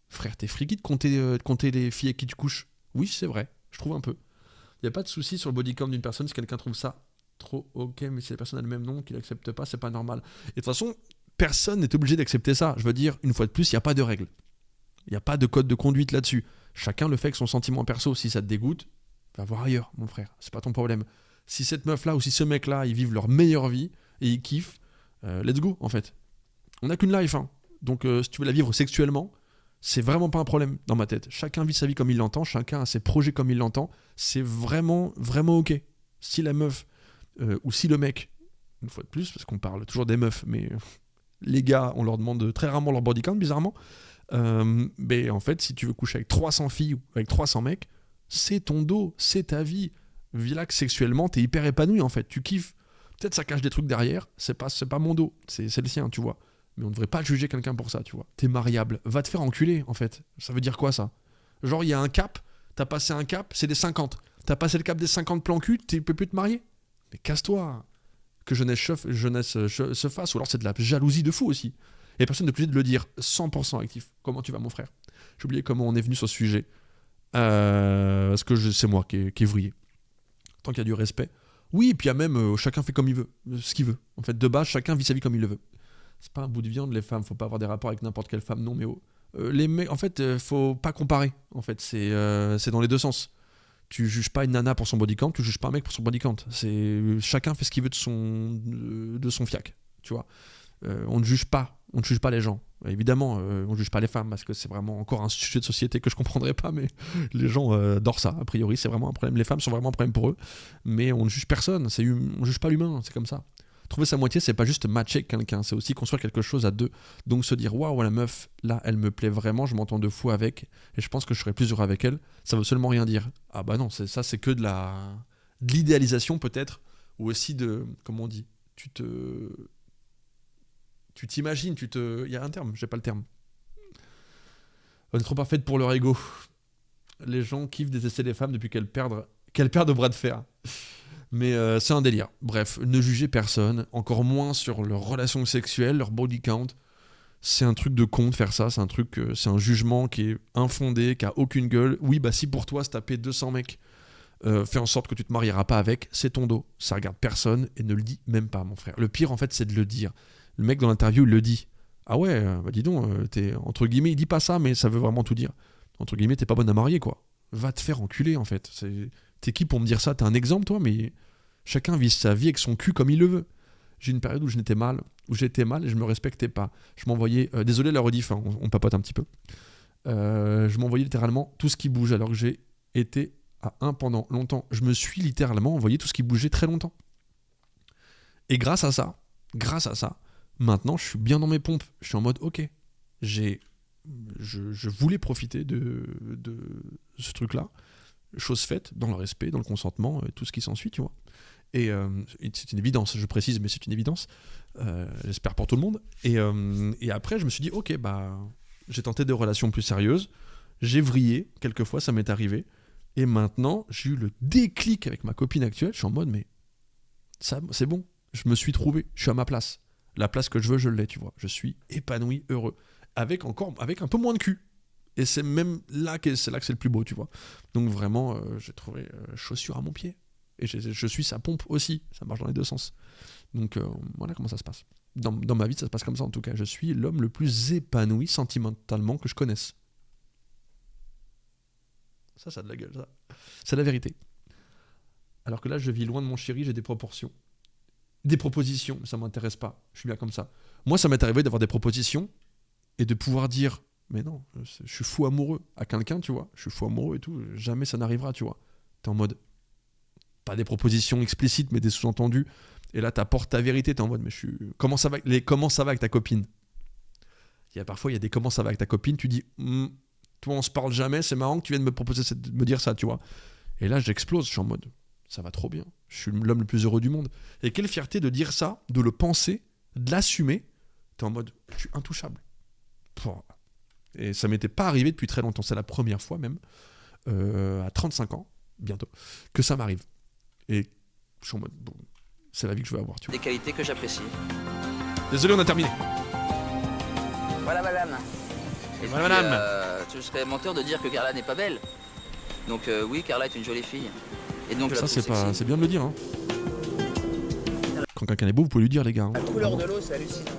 S1: Frère, t'es friki de compter les filles avec qui tu couches? Oui, c'est vrai, je trouve un peu. Il n'y a pas de souci sur le body count d'une personne si quelqu'un trouve ça trop ok, mais si la personne a le même nom, qu'il n'accepte pas, c'est pas normal. Et de toute façon, personne n'est obligé d'accepter ça. Je veux dire, une fois de plus, il n'y a pas de règle. Il n'y a pas de code de conduite là-dessus. Chacun le fait avec son sentiment perso. Si ça te dégoûte, va voir ailleurs, mon frère. C'est pas ton problème. Si cette meuf-là ou si ce mec-là, ils vivent leur meilleure vie et ils kiffent, let's go, en fait. On n'a qu'une life, hein. Donc si tu veux la vivre sexuellement, c'est vraiment pas un problème dans ma tête. Chacun vit sa vie comme il l'entend, chacun a ses projets comme il l'entend. C'est vraiment, vraiment ok. Si la meuf ou si le mec, une fois de plus, parce qu'on parle toujours des meufs, mais les gars, on leur demande très rarement leur body count, bizarrement. Mais en fait, si tu veux coucher avec 300 filles ou avec 300 mecs, c'est ton dos, c'est ta vie. Vis-là que sexuellement, t'es hyper épanoui en fait, tu kiffes. Peut-être ça cache des trucs derrière, c'est pas mon dos, c'est le sien, tu vois. Mais on devrait pas juger quelqu'un pour ça, tu vois. T'es mariable, va te faire enculer en fait. Ça veut dire quoi ça? Genre il y a un cap, t'as passé un cap, c'est des 50. T'as passé le cap des 50 plans cul, tu peux plus te marier? Mais casse-toi. Que jeunesse se fasse, ou alors c'est de la jalousie de fou aussi. Et personne n'est obligé de le dire 100% actif. Comment tu vas mon frère? J'ai oublié comment on est venu sur ce sujet. Parce que c'est moi qui ai vrillé. Tant qu'il y a du respect. Oui, et puis il y a même chacun fait comme il veut, ce qu'il veut. En fait, de base, chacun vit sa vie comme il le veut. C'est pas un bout de viande, les femmes. Faut pas avoir des rapports avec n'importe quelle femme, non, mais les mecs, en fait, faut pas comparer. En fait, c'est dans les deux sens. Tu juges pas une nana pour son body count, tu juges pas un mec pour son body count. Chacun fait ce qu'il veut de son fiac, tu vois. On ne juge pas les gens. Évidemment, on ne juge pas les femmes parce que c'est vraiment encore un sujet de société que je comprendrais pas, mais les gens adorent ça. A priori, c'est vraiment un problème. Les femmes sont vraiment un problème pour eux, mais on ne juge personne. On ne juge pas l'humain, c'est comme ça. Trouver sa moitié, c'est pas juste matcher avec quelqu'un, c'est aussi construire quelque chose à deux. Donc se dire waouh, la meuf, là, elle me plaît vraiment, je m'entends de fou avec, et je pense que je serai plus heureux avec elle. Ça veut seulement rien dire. Ah bah non, c'est que de l'idéalisation peut-être, ou aussi de, comment on dit, tu t'imagines, il y a un terme, j'ai pas le terme. On est trop parfaite pour leur ego. Les gens kiffent détester les femmes depuis qu'elles perdent au bras de fer. Mais c'est un délire. Bref, ne jugez personne, encore moins sur leurs relations sexuelles, leur body count. C'est un truc de con de faire ça, c'est un jugement qui est infondé, qui a aucune gueule. Oui, bah si pour toi se taper 200 mecs, fais en sorte que tu te marieras pas avec, c'est ton dos. Ça regarde personne et ne le dis même pas, mon frère. Le pire en fait, c'est de le dire. Le mec dans l'interview, il le dit. Ah ouais, bah dis donc, t'es, entre guillemets, il dit pas ça, mais ça veut vraiment tout dire. Entre guillemets, t'es pas bonne à marier, quoi. Va te faire enculer, en fait. T'es qui pour me dire ça? T'es un exemple, toi? Mais chacun vit sa vie avec son cul comme il le veut. J'ai une période où j'étais mal et je me respectais pas. Je m'envoyais... désolé la rediff, hein, on papote un petit peu. Je m'envoyais littéralement tout ce qui bouge alors que j'ai été à 1 pendant longtemps. Je me suis littéralement envoyé tout ce qui bougeait très longtemps. Et grâce à ça, maintenant je suis bien dans mes pompes. Je suis en mode ok, j'ai je voulais profiter de ce truc-là, chose faite, dans le respect, dans le consentement, tout ce qui s'ensuit, tu vois. Et c'est une évidence, je précise, mais c'est une évidence, j'espère pour tout le monde. Et après, je me suis dit, ok, bah, j'ai tenté des relations plus sérieuses, j'ai vrillé, quelquefois, ça m'est arrivé, et maintenant, j'ai eu le déclic avec ma copine actuelle, je suis en mode, mais ça, c'est bon, je me suis trouvé, je suis à ma place. La place que je veux, je l'ai, tu vois. Je suis épanoui, heureux. Avec un peu moins de cul. Et c'est même là que c'est le plus beau, tu vois. Donc vraiment, j'ai trouvé chaussure à mon pied. Et je suis sa pompe aussi. Ça marche dans les deux sens. Donc voilà comment ça se passe. Dans ma vie, ça se passe comme ça en tout cas. Je suis l'homme le plus épanoui sentimentalement que je connaisse. Ça a de la gueule, ça. C'est la vérité. Alors que là, je vis loin de mon chéri, j'ai des proportions. Des propositions, ça m'intéresse pas. Je suis bien comme ça. Moi, ça m'est arrivé d'avoir des propositions et de pouvoir dire, mais non, je suis fou amoureux à quelqu'un, tu vois. Je suis fou amoureux et tout. Jamais ça n'arrivera, tu vois. T'es en mode, pas des propositions explicites, mais des sous-entendus. Et là, t'apportes ta vérité. T'es en mode, mais comment ça va avec ta copine. Parfois, il y a des comment ça va avec ta copine. Tu dis, toi, on se parle jamais. C'est marrant que tu viennes me dire ça, tu vois. Et là, j'explose. Je suis en mode, ça va trop bien. Je suis l'homme le plus heureux du monde. Et quelle fierté de dire ça, de le penser, de l'assumer. T'es en mode, je suis intouchable. Et ça m'était pas arrivé depuis très longtemps. C'est la première fois même, à 35 ans, bientôt, que ça m'arrive. Et je suis en mode, bon, c'est la vie que je veux avoir. Tu vois.
S7: Des qualités que j'apprécie.
S1: Désolé, on a terminé.
S7: Voilà madame. Et
S1: voilà
S7: puis,
S1: madame.
S7: Je serais menteur de dire que Carla n'est pas belle. Donc oui, Carla est une jolie fille. Et donc,
S1: ça, c'est bien de le dire. Hein. Quand quelqu'un est beau, vous pouvez lui dire, les gars. Hein.
S14: La couleur de l'eau, c'est hallucinant.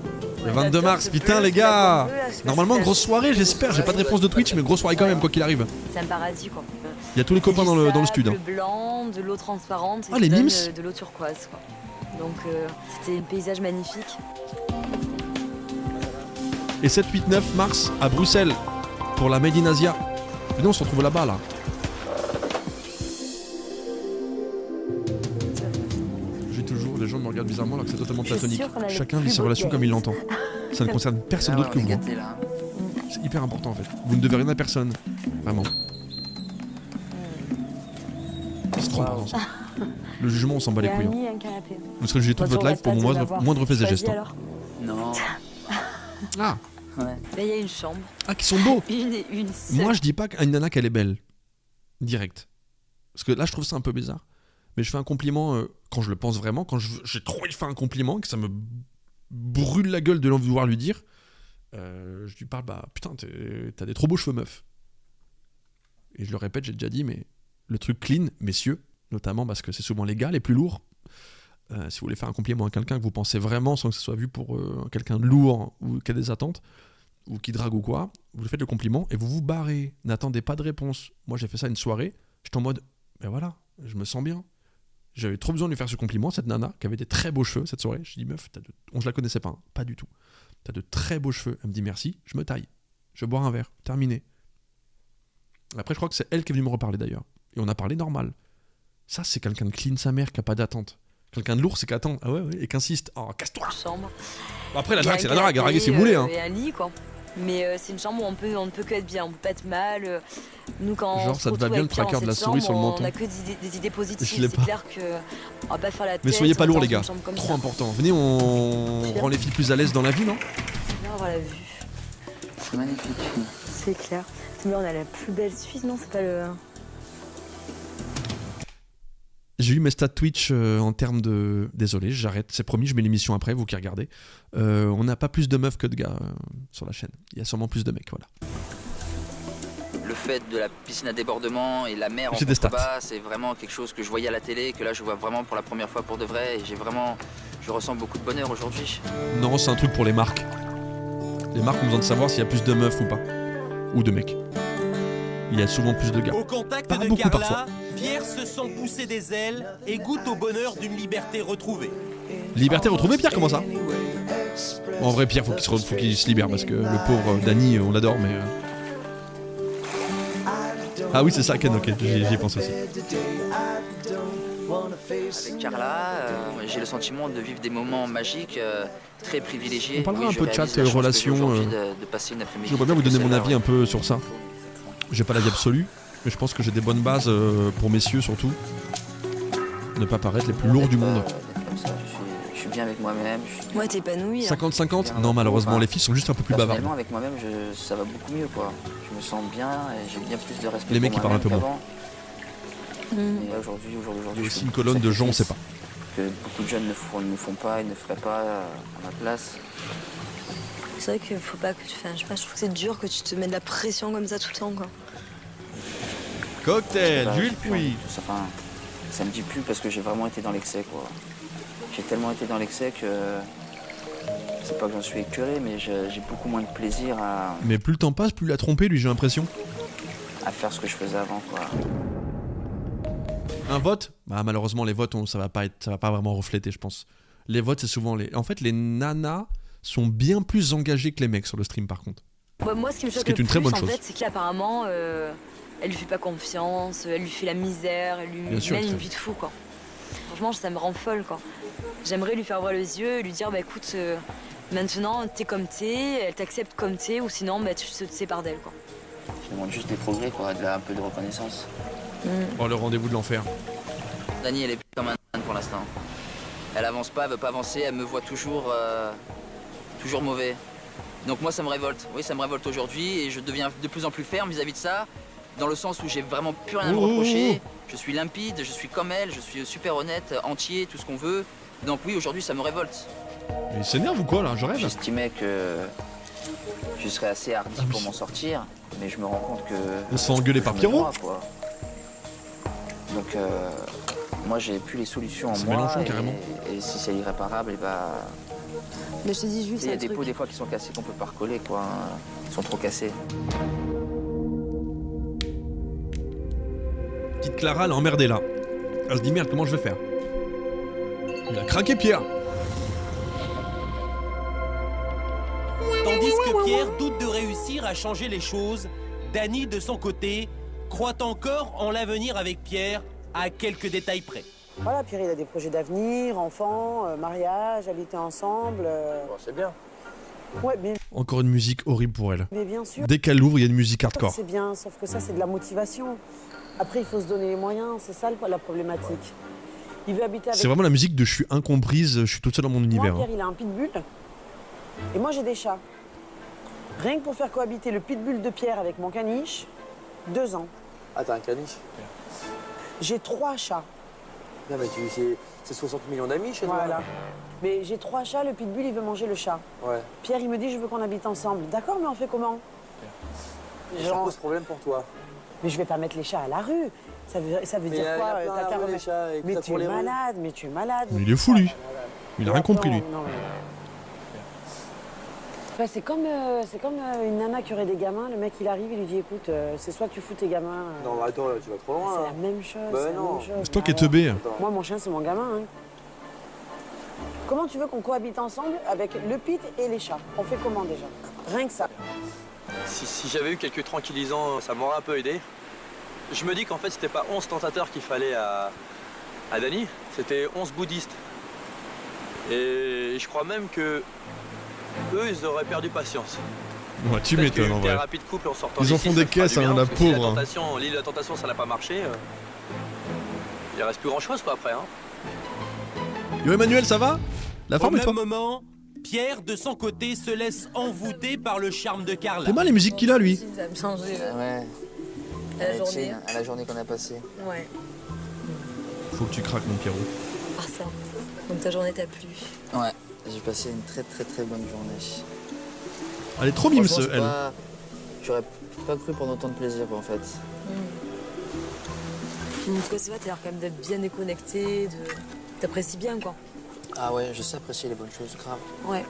S1: Le 22 mars, putain, les gars. Normalement, grosse soirée, j'espère. J'ai pas de réponse de Twitch, mais grosse soirée quand même, quoi qu'il arrive.
S17: C'est un paradis, quoi.
S1: Il y a tous les copains dans le stud.
S17: Le blanc, de l'eau transparente,
S1: et les mims
S17: de l'eau turquoise, quoi. Donc, c'était un paysage magnifique.
S1: Et 7, 8, 9 mars à Bruxelles pour la Made in Asia. Venez, on se retrouve là-bas, là. Les gens me regardent bizarrement alors que c'est totalement platonique. Chacun vit ses relations comme il l'entend. Ça ne concerne personne d'autre que vous. C'est hyper important en fait. Vous ne devez rien à personne. Vraiment. C'est trop important ça. Le jugement, on s'en bat les couilles. Vous serez jugé toute votre life pour mon moindre fait et geste.
S7: Non.
S1: Ah.
S17: Là, il y a une chambre.
S1: Ah, qui sont beaux.
S17: Une
S1: Moi, je dis pas qu'à une nana qu'elle est belle. Direct. Parce que là, je trouve ça un peu bizarre. Mais je fais un compliment quand je le pense vraiment, quand j'ai trop envie de faire un compliment, que ça me brûle la gueule de l'envie de vouloir lui dire. Je lui parle, bah putain, t'as des trop beaux cheveux, meuf. Et je le répète, j'ai déjà dit, mais le truc clean, messieurs, notamment parce que c'est souvent les gars les plus lourds. Si vous voulez faire un compliment à quelqu'un que vous pensez vraiment, sans que ce soit vu pour quelqu'un de lourd ou qui a des attentes, ou qui drague ou quoi, vous lui faites le compliment et vous vous barrez. N'attendez pas de réponse. Moi, j'ai fait ça une soirée, j'étais en mode, ben voilà, je me sens bien. J'avais trop besoin de lui faire ce compliment, cette nana, qui avait des très beaux cheveux cette soirée. Je dis, meuf, on se la connaissait pas, hein, pas du tout. T'as de très beaux cheveux. Elle me dit merci, je me taille. Je vais boire un verre, terminé. Après, je crois que c'est elle qui est venue me reparler d'ailleurs. Et on a parlé normal. Ça, c'est quelqu'un de clean, sa mère, qui a pas d'attente. Quelqu'un de lourd, c'est qu'attend. Ah ouais, et qu'insiste. Oh, casse-toi.
S17: Chambre.
S1: Bon, après, la drague, c'est la drague. Draguer si vous voulez. Hein.
S17: Et un lit, quoi. Mais c'est une chambre où on ne peut que être bien, on peut pas être mal. Nous, quand
S1: genre, ça te va bien le tracker de la souris sur le menton.
S17: On a que des idées positives. C'est clair qu'on va pas faire la tête.
S1: Mais soyez pas lourds, les gars. Trop important. Venez, on rend les filles plus à l'aise dans la vie, non?
S17: C'est bien avoir la vue.
S7: C'est magnifique.
S17: C'est clair. Là, on a la plus belle Suisse, non? C'est pas le.
S1: J'ai eu mes stats Twitch en termes de... Désolé, j'arrête, c'est promis, je mets l'émission après, vous qui regardez. On n'a pas plus de meufs que de gars sur la chaîne. Il y a sûrement plus de mecs, voilà.
S7: Le fait de la piscine à débordement et la mer en contrebas, c'est vraiment quelque chose que je voyais à la télé, que là je vois vraiment pour la première fois pour de vrai. Et je ressens beaucoup de bonheur aujourd'hui.
S1: Non, c'est un truc pour les marques. Les marques ont besoin de savoir s'il y a plus de meufs ou pas. Ou de mecs. Il y a souvent plus de gars.
S8: Au contact
S1: pas
S8: de
S1: beaucoup
S8: Carla,
S1: parfois.
S8: Pierre se sent pousser des ailes et goûte au bonheur d'une liberté retrouvée.
S1: Liberté retrouvée, Pierre, comment ça? Bon, en vrai, Pierre, faut qu'il se libère parce que le pauvre Dany, on l'adore, mais... Ah oui, c'est ça, Ken, ok, j'y pense aussi.
S7: avec Carla, j'ai le sentiment de vivre des moments magiques, très privilégiés.
S1: On parlera
S7: Oui,
S1: un peu de
S7: je
S1: chat,
S7: réalise la chance que j'ai
S1: relation.
S7: aujourd'hui de passer une après-midi.
S1: J'aimerais bien vous donner
S7: telle que
S1: mon
S7: celle-là,
S1: avis
S7: ouais.
S1: un peu sur ça. J'ai pas l'avis absolu, mais je pense que j'ai des bonnes bases pour messieurs surtout. Ne pas paraître les plus lourds du monde.
S7: Comme ça, je suis bien avec moi-même.
S17: Ouais, t'es épanoui.
S1: 50-50 Non, malheureusement, les filles sont juste un peu plus bavardes.
S7: Personnellement, avec moi-même, ça va beaucoup mieux, quoi. Je me sens bien et j'ai bien plus de respect
S1: Les mecs,
S7: pour
S1: ils parlent un peu
S7: moi-même
S1: moins.
S7: qu'avant. Et là, aujourd'hui,
S1: Il y a aussi une colonne de gens, on sait pas.
S7: Que beaucoup de jeunes ne font pas et ne feraient pas à ma place.
S17: C'est vrai qu'il faut pas que tu fasses. Je sais pas, je trouve que c'est dur que tu te mets de la pression comme ça tout le temps, quoi.
S1: Cocktail,
S7: J'ai
S1: d'huile
S7: plus envie
S1: fruits.
S7: de tout ça. Enfin, ça me dit plus parce que j'ai vraiment été dans l'excès, quoi. J'ai tellement été dans l'excès que c'est pas que j'en suis écœuré, mais j'ai beaucoup moins de plaisir
S1: Mais plus le temps passe, plus il a trompé, lui, j'ai l'impression.
S7: à faire ce que je faisais avant, quoi.
S1: Un vote bah, malheureusement, les votes, ça va pas vraiment refléter, je pense. Les votes, c'est souvent les. En fait, les nanas sont bien plus engagées que les mecs sur le stream, par contre.
S17: Ouais, moi, ce qui me
S1: Ce
S17: choque
S1: qui est
S17: le
S1: une très
S17: plus,
S1: bonne
S17: en
S1: chose.
S17: fait, c'est qu'apparemment, elle lui fait pas confiance, elle lui fait la misère, elle lui
S1: Bien sûr,
S17: mène
S1: c'est-
S17: une vie de fou, quoi. Franchement, ça me rend folle, quoi. J'aimerais lui faire voir les yeux et lui dire, bah écoute, maintenant, t'es comme t'es, elle t'accepte comme t'es, ou sinon, bah tu te sépares d'elle, quoi.
S7: Je demande juste des progrès, quoi, un peu de reconnaissance.
S1: Oh, le rendez-vous de l'enfer.
S7: Dani, elle est plus comme un âne pour l'instant. Elle avance pas, elle veut pas avancer, elle me voit toujours mauvais. Donc moi, ça me révolte. Oui, ça me révolte aujourd'hui et je deviens de plus en plus ferme vis-à-vis de ça, dans le sens où j'ai vraiment plus rien à me reprocher. Je suis limpide, je suis comme elle, je suis super honnête, entier, tout ce qu'on veut. Donc oui, aujourd'hui, ça me révolte.
S1: Mais il s'énerve ou quoi, là? Je rêve.
S7: J'estimais que je serais assez hardi pour m'en sortir, mais je me rends compte que...
S1: On se fait engueuler par
S7: je me
S1: Pierrot.
S7: noie, quoi. Donc moi, j'ai plus les solutions en
S1: C'est
S7: moi.
S1: Mélenchon, carrément.
S7: Et si c'est irréparable, et bah...
S17: Mais je te dis juste
S7: Il y a
S17: un
S7: des
S17: truc.
S7: pots des fois qui sont cassés qu'on peut pas recoller, quoi. Hein. Ils sont trop cassés.
S1: Petite Clara, elle est emmerdée là. Elle se dit merde, comment je vais faire? Il a craqué, Pierre.
S8: Tandis que Pierre doute de réussir à changer les choses, Dani, de son côté, croit encore en l'avenir avec Pierre, à quelques détails près.
S16: Voilà, Pierre, il a des projets d'avenir, enfants, mariage, habiter ensemble.
S14: C'est bien.
S16: Ouais, mais
S1: Encore une musique horrible pour elle.
S16: bien sûr.
S1: Dès qu'elle ouvre, il y a une musique hardcore.
S16: C'est bien, sauf que ça, c'est de la motivation. Après, il faut se donner les moyens, c'est ça la problématique. Il veut habiter avec...
S1: C'est vraiment la musique de je suis incomprise, je suis toute seule dans mon
S16: Moi,
S1: univers.
S16: Pierre, il a un pitbull. Et moi, j'ai des chats. Rien que pour faire cohabiter le pitbull de Pierre avec mon caniche, 2 ans.
S14: Ah, t'as un caniche?
S16: J'ai 3 chats.
S14: Non, mais c'est 60 millions d'amis chez toi.
S16: Voilà. Mais j'ai 3 chats, le pitbull, il veut manger le chat.
S14: Ouais.
S16: Pierre, il me dit, je veux qu'on habite ensemble. D'accord, mais on fait comment?
S14: Ça pose problème pour toi.
S16: Mais je vais pas mettre les chats à la rue. Ça veut
S14: Mais
S16: dire
S14: il y a
S16: quoi?
S14: plein
S16: T'as
S14: à
S16: qu'à
S14: rue, les
S16: remettre-
S14: chats, et que
S16: Mais
S14: ça
S16: tu
S14: pour
S16: es
S14: les rues.
S16: malade, mais tu es malade.
S1: Mais il est fou, lui. Il a rien compris, lui.
S16: Non, mais... Enfin, c'est comme une nana qui aurait des gamins. Le mec, il arrive, il lui dit, écoute, c'est soit tu fous tes gamins...
S14: Non, mais attends, là, tu vas trop loin.
S16: C'est
S14: là.
S16: la même chose,
S14: Bah
S16: c'est la
S14: non.
S16: même chose.
S1: C'est toi qui es
S16: Ah
S1: teubé.
S16: ouais. Moi, mon chien, c'est mon gamin. Hein. Comment tu veux qu'on cohabite ensemble avec le pit et les chats? On fait comment déjà? Rien que ça.
S14: Si j'avais eu quelques tranquillisants, ça m'aurait un peu aidé. Je me dis qu'en fait, c'était pas 11 tentateurs qu'il fallait à Dani, c'était 11 bouddhistes. Et je crois même que eux, ils auraient perdu patience.
S1: Ouais, tu
S14: Parce
S1: m'étonnes en
S14: que
S1: vrai.
S14: thérapie de couple en sortant
S1: Ils en
S14: d'ici,
S1: font
S14: ça
S1: des
S14: te fera
S1: caisses,
S14: du bien,
S1: hein, la
S14: parce que si
S1: pauvre.
S14: l'île de la tentation, ça n'a pas marché. Il reste plus grand chose quoi après. Hein.
S1: Yo Emmanuel, ça va? La
S8: Au
S1: forme et
S8: même
S1: toi?
S8: moment, Pierre, de son côté, se laisse envoûter par le charme de Carla.
S1: T'es mal les musiques qu'il a, lui?
S17: Ça me change
S7: Ouais.
S17: à la journée.
S7: À la journée qu'on a passée.
S17: Ouais,
S1: Faut que tu craques, mon Pierrot.
S17: par ça. Donc ta journée t'a plu.
S7: Ouais. J'ai passé une très très très bonne journée.
S1: Elle est trop mimes,
S7: Franchement, c'est
S1: elle.
S7: pas- J'aurais pas cru prendre autant de plaisir quoi, en fait.
S17: En tout cas, c'est vrai, t'as l'air quand même d'être bien déconnecté, t'apprécies bien, quoi.
S7: Ah ouais, je sais apprécier les bonnes choses, grave.
S17: Ouais.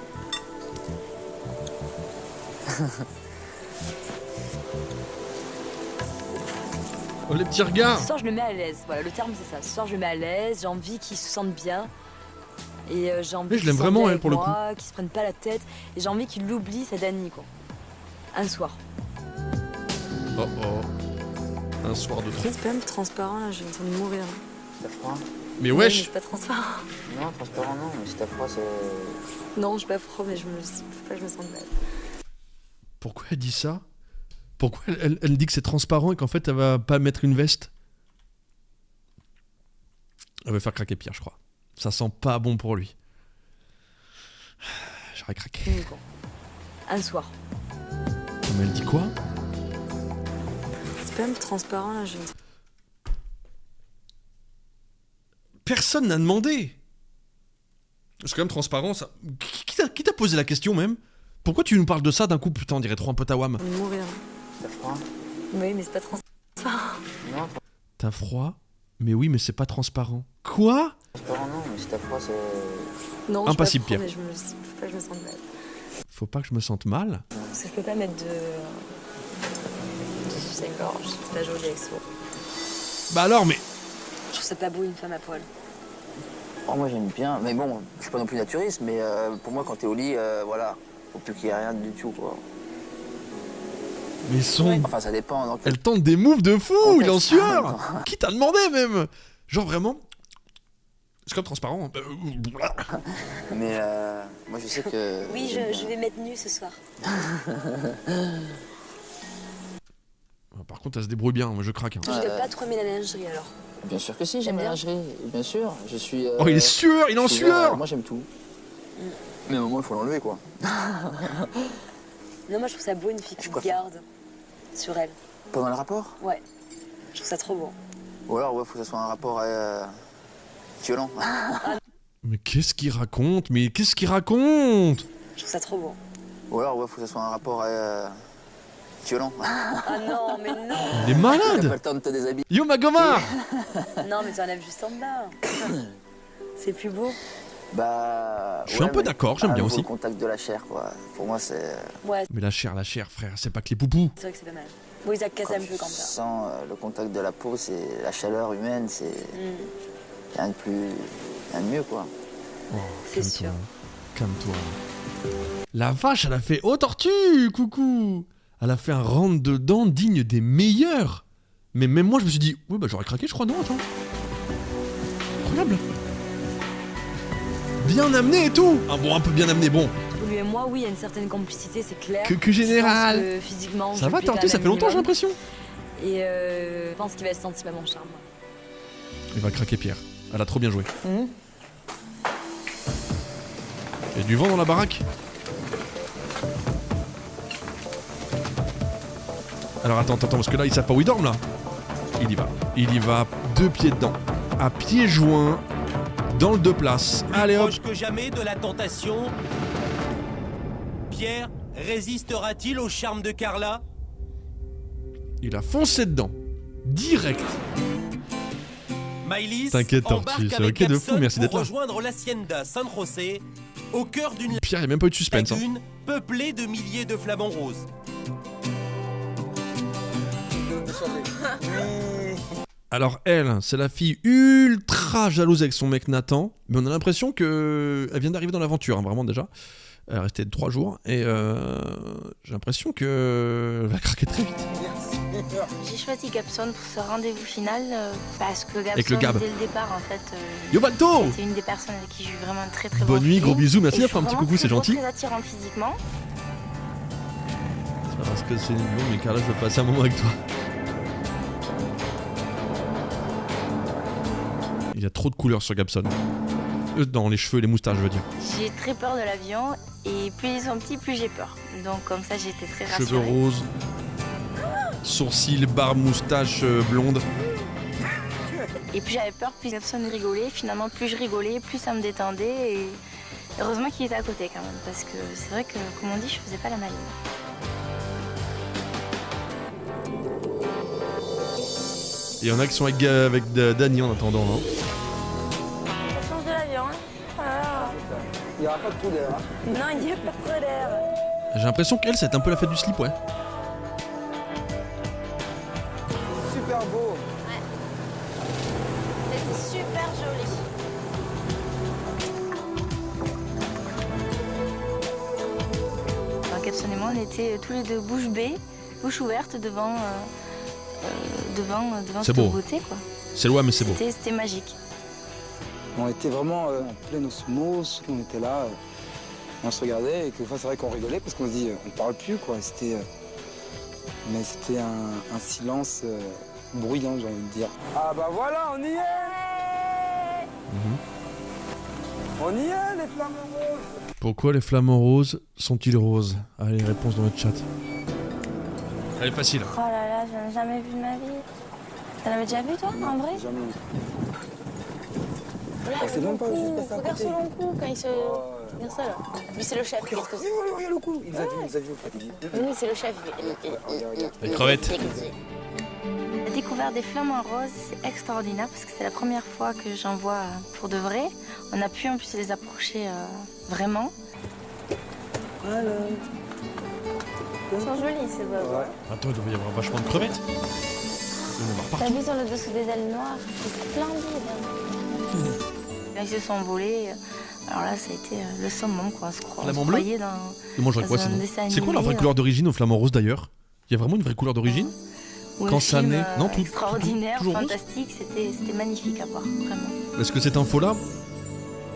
S1: Oh, les petits regards.
S17: Ce soir, je le mets à l'aise. Voilà, le terme, c'est ça. Ce soir, je le mets à l'aise. J'ai envie qu'ils se sentent bien. Et j'ai envie
S1: Mais je
S17: qu'ils
S1: l'aime
S17: se
S1: vraiment,
S17: sentent bien
S1: elle, pour le
S17: avec moi, qu'ils se prennent pas la tête. Et j'ai envie qu'ils l'oublient, sa Dani, quoi. Un soir.
S1: Oh oh. Un soir de trop.
S17: C'est pas un peu transparent, là. J'ai en train de mourir.
S7: t'as froid.
S1: Mais
S17: Oui,
S1: wesh.
S17: mais c'est pas transparent.
S7: Non, transparent non, mais si t'as froid, c'est...
S17: Non, je suis pas froid, mais faut pas que je me sente mal.
S1: Pourquoi elle dit ça? Pourquoi elle dit que c'est transparent et qu'en fait elle va pas mettre une veste? Elle va faire craquer Pierre, je crois. Ça sent pas bon pour lui. J'aurais craqué.
S17: Un soir.
S1: Mais elle dit quoi?
S17: C'est pas un peu transparent là, je...
S1: Personne n'a demandé. C'est quand même transparent, ça. Qui t'a posé la question même? Pourquoi tu nous parles de ça d'un coup? Putain, on dirait trop un pote à Wam.
S17: Mourir.
S7: T'as froid?
S17: Oui, mais c'est pas transparent.
S7: Non,
S1: T'as froid? Mais oui, mais c'est pas transparent. Quoi?
S7: transparent non, mais si t'as froid, c'est...
S17: Non,
S1: Impassible,
S17: je suis pas
S1: Pierre.
S17: froid, mais faut pas que je me sente mal.
S1: Faut pas que je me sente mal.
S17: Parce que je peux pas mettre de soutien-gorge. C'est pas joli avec ça.
S1: Bah alors, mais...
S17: Je trouve ça pas beau une femme à poil.
S7: Oh, moi j'aime bien, mais bon, je suis pas non plus naturiste, mais pour moi quand t'es au lit, voilà, faut plus qu'il y ait rien du tout, quoi.
S1: Mais son...
S7: Enfin, ça dépend. Donc...
S1: Elle tente des moves de fou, il est en sueur.
S7: Attends.
S1: Qui t'a demandé même? Genre vraiment... C'est comme transparent.
S7: Mais moi je sais que...
S17: Oui, je vais mettre nue ce soir.
S1: Par contre, elle se débrouille bien, moi je craque. Hein.
S17: Je vais pas trop aimer la lingerie alors.
S7: Bien sûr que si, j'aime la lingerie, bien sûr. Je suis...
S1: Oh, il est sueur, il est en sueur.
S7: Moi j'aime tout. Mais à un moment, il faut l'enlever, quoi.
S17: Non, moi je trouve ça beau une fille qui garde sur elle.
S7: Pendant le rapport?
S17: Ouais. Je trouve ça trop beau.
S7: Ou alors, ouais, faut que ça soit un rapport violent.
S1: Mais qu'est-ce qu'il raconte? Mais qu'est-ce qu'il raconte?
S17: Je trouve ça trop beau.
S7: Ou alors, ouais, faut que ça soit un rapport violent.
S17: Ah non, mais non.
S1: Il est malade.
S7: T'as pas le temps de te déshabiller.
S1: Yo Magomar.
S17: Non, mais tu enlèves juste en bas. C'est plus beau.
S7: Bah...
S1: Je suis un peu d'accord, j'aime bien aussi.
S7: Le contact de la chair, quoi. Pour moi, c'est...
S17: Ouais.
S1: Mais la chair, frère, c'est pas que les poupous.
S17: C'est vrai que c'est pas mal. Bon, ça casse un peu comme ça.
S7: Sans le contact de la peau, c'est la chaleur humaine, c'est... Rien de plus... Rien de mieux, quoi.
S1: Oh,
S17: c'est sûr.
S1: Calme-toi. La vache, elle a fait... Oh, tortue, coucou. Elle a fait un rentre dedans digne des meilleurs. Mais même moi, je me suis dit... Oui, bah j'aurais craqué, je crois, non, attends. Incroyable. Bien amené et tout. Ah bon, un peu bien amené, bon.
S17: Lui et moi, oui, il y a une certaine complicité, c'est clair.
S1: Que général.
S17: Je pense que physiquement,
S1: ça va, Tortue, ça fait longtemps, j'ai l'impression.
S17: Et je pense qu'il va se sentir à mon charme.
S1: Il va craquer Pierre. Elle a trop bien joué. Il y a du vent dans la baraque. Alors attends, parce que là, ils savent pas où ils dorment, là. Il y va, 2 pieds dedans. À pieds joints. Dans le 2 places. Allez hop.
S8: Plus proche que jamais de la tentation. Pierre résistera-t-il au charme de Carla?
S1: Il a foncé dedans. Direct.
S8: Maïlis
S1: T'inquiète, Tortue,
S8: embarque
S1: c'est
S8: avec
S1: ok de fou,
S8: Gabson
S1: merci d'être
S8: pour
S1: là.
S8: rejoindre l'Hacienda San José, au cœur d'une
S1: Pierre, il n'y a même pas eu de suspense. Hein.
S8: lagune peuplée de milliers de flamants roses.
S1: Alors elle, c'est la fille ultra jalouse avec son mec Nathan, mais on a l'impression que elle vient d'arriver dans l'aventure, hein, vraiment déjà. Elle est restée 3 jours et j'ai l'impression que va craquer très vite.
S15: J'ai choisi Gabson pour ce rendez-vous final parce que
S1: Avec le
S15: Gabson,
S1: Gab.
S15: dès le départ, en fait,
S1: Yo Balto,
S15: c'est une des personnes avec qui j'ai eu vraiment un très très
S1: bonne
S15: bon
S1: nuit, gros
S15: feeling.
S1: bisous, merci
S15: Et
S1: d'avoir fait un petit coucou, c'est gentil.
S15: Très attirant physiquement.
S1: C'est pas parce que c'est une blonde, mais Carla, je veux passer un moment avec toi. Il y a trop de couleurs sur Gabson. Dans les cheveux et les moustaches, je veux dire.
S15: J'ai très peur de l'avion et plus ils sont petits, plus j'ai peur. Donc comme ça, j'étais très rassurée.
S1: Cheveux roses, sourcils, barbe, moustache, blonde.
S15: Et plus j'avais peur, plus Gabson rigolait. Finalement, plus je rigolais, plus ça me détendait. Et heureusement qu'il était à côté quand même, parce que c'est vrai que, comme on dit, je faisais pas la maline.
S1: Il y en a qui sont avec Dany en attendant, non?
S15: Ça change de l'avion, hein? Ah.
S7: Il n'y aura pas de trou d'air.
S15: Non, il n'y a pas de trou d'air.
S1: J'ai l'impression qu'elle, c'est un peu la fête du slip, ouais.
S7: Super beau.
S15: C'est super joli. Alors, Gabson et moi, on était tous les deux bouche bée, bouche ouverte devant
S1: C'est
S15: cette
S1: beau.
S15: beauté, quoi.
S1: C'est loin, mais c'est beau.
S15: C'était magique.
S18: On était vraiment en pleine osmose, on était là, on se regardait et que c'est vrai qu'on rigolait parce qu'on se dit on parle plus quoi. Mais c'était un silence bruyant, j'ai envie de dire. Ah bah voilà, on y est. On y est, les flamants roses.
S1: Pourquoi les flamants roses sont-ils roses? Allez, réponse dans le chat. Elle est facile.
S15: Oh là là, j'en ai jamais vu de ma vie. T'en avais déjà vu toi, en vrai?
S18: Jamais.
S5: C'est même pas regarde ce long cou quand il se... Regarde ça là. Lui c'est le chef. Qu'est-ce que c'est?
S18: Regarde le cou. Il nous a vu.
S5: Oui, c'est le chef.
S1: Les crevettes.
S15: La découverte des flamants roses, c'est extraordinaire parce que c'est la première fois que j'en vois pour de vrai. On a pu en plus les approcher vraiment.
S5: Voilà. Ils sont jolis ces oiseaux.
S1: Attends, il doit y avoir vachement de crevettes. Il doit y en avoir
S15: T'as
S1: partout.
S15: vu sur le dessous des ailes noires? C'est splendide. Là, ils se sont envolés. Alors là, ça a été le summum, quoi. On se croyait dans
S1: Ils mangeraient quoi
S15: un
S1: sinon?
S15: dessin
S1: C'est quoi
S15: animé,
S1: leur vraie couleur d'origine aux flamants roses d'ailleurs? Il y a vraiment une vraie couleur d'origine?
S15: Ou
S1: Quand
S15: un
S1: ça
S15: film,
S1: naît. Non, tout.
S15: extraordinaire,
S1: toujours rose.
S15: fantastique. C'était magnifique à voir, vraiment.
S1: Est-ce que cette info-là,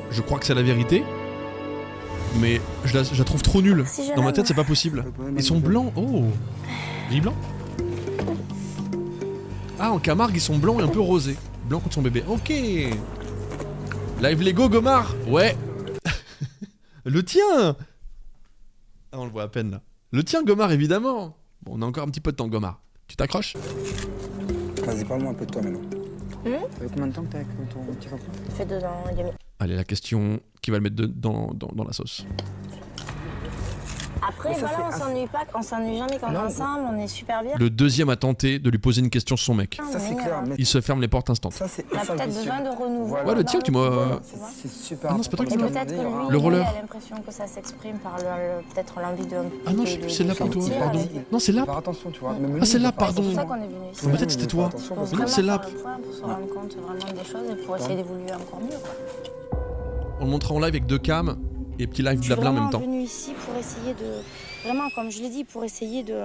S1: je crois que c'est la vérité, mais je la trouve trop nulle.
S15: Si, je
S1: Dans ma
S15: l'aime.
S1: tête, c'est pas possible. Ils sont blancs. Oh, gris blanc. Ah, en Camargue, ils sont blancs et un peu rosés. Blanc contre son bébé. Ok. Live Lego Gomard. Ouais. Le tien. Ah, on le voit à peine là. Le tien, Gomard, évidemment. Bon, on a encore un petit peu de temps, Gomard. Tu t'accroches?
S18: Vas-y, parle-moi un peu de toi maintenant.
S15: Hum?
S18: Ça fait combien de temps que t'es avec ton petit copain?
S15: Ça fait 2 ans et demi.
S1: Allez, la question qui va le mettre dans la sauce.
S15: Après, voilà, on s'ennuie pas, on s'ennuie jamais quand on est ensemble, on est super bien.
S1: Le deuxième a tenté de lui poser une question sur son mec.
S18: Ça c'est clair. Mais
S1: Il se ferme les portes instant.
S18: ça c'est
S15: On a peut-être besoin de renouveau.
S1: Ouais, le tien, tu m'as.
S18: C'est super.
S1: Ah non, c'est pas toi qui
S15: Et
S1: m'as.
S15: peut-être que lui,
S1: Le roller.
S15: il a l'impression que ça s'exprime par peut-être l'envie de...
S1: Ah non, je sais plus, c'est là pour toi,
S15: sortir
S1: pardon.
S15: avec-
S1: Non, c'est là.
S18: Faire attention, tu vois.
S1: Ah, c'est là,
S15: C'est
S1: pardon.
S15: pour ça qu'on est venu ici.
S1: Dans ma tête, c'était toi.
S15: Pour
S1: Non,
S15: vraiment
S1: c'est là.
S15: faire le point, pour se rendre compte vraiment des choses et pour essayer d'évoluer encore mieux, quoi.
S1: On le montrera en live avec 2 cams et petit live
S15: Je suis
S1: blabla en même
S15: vraiment
S1: temps.
S15: venue ici pour essayer de... Vraiment, comme je l'ai dit, pour essayer de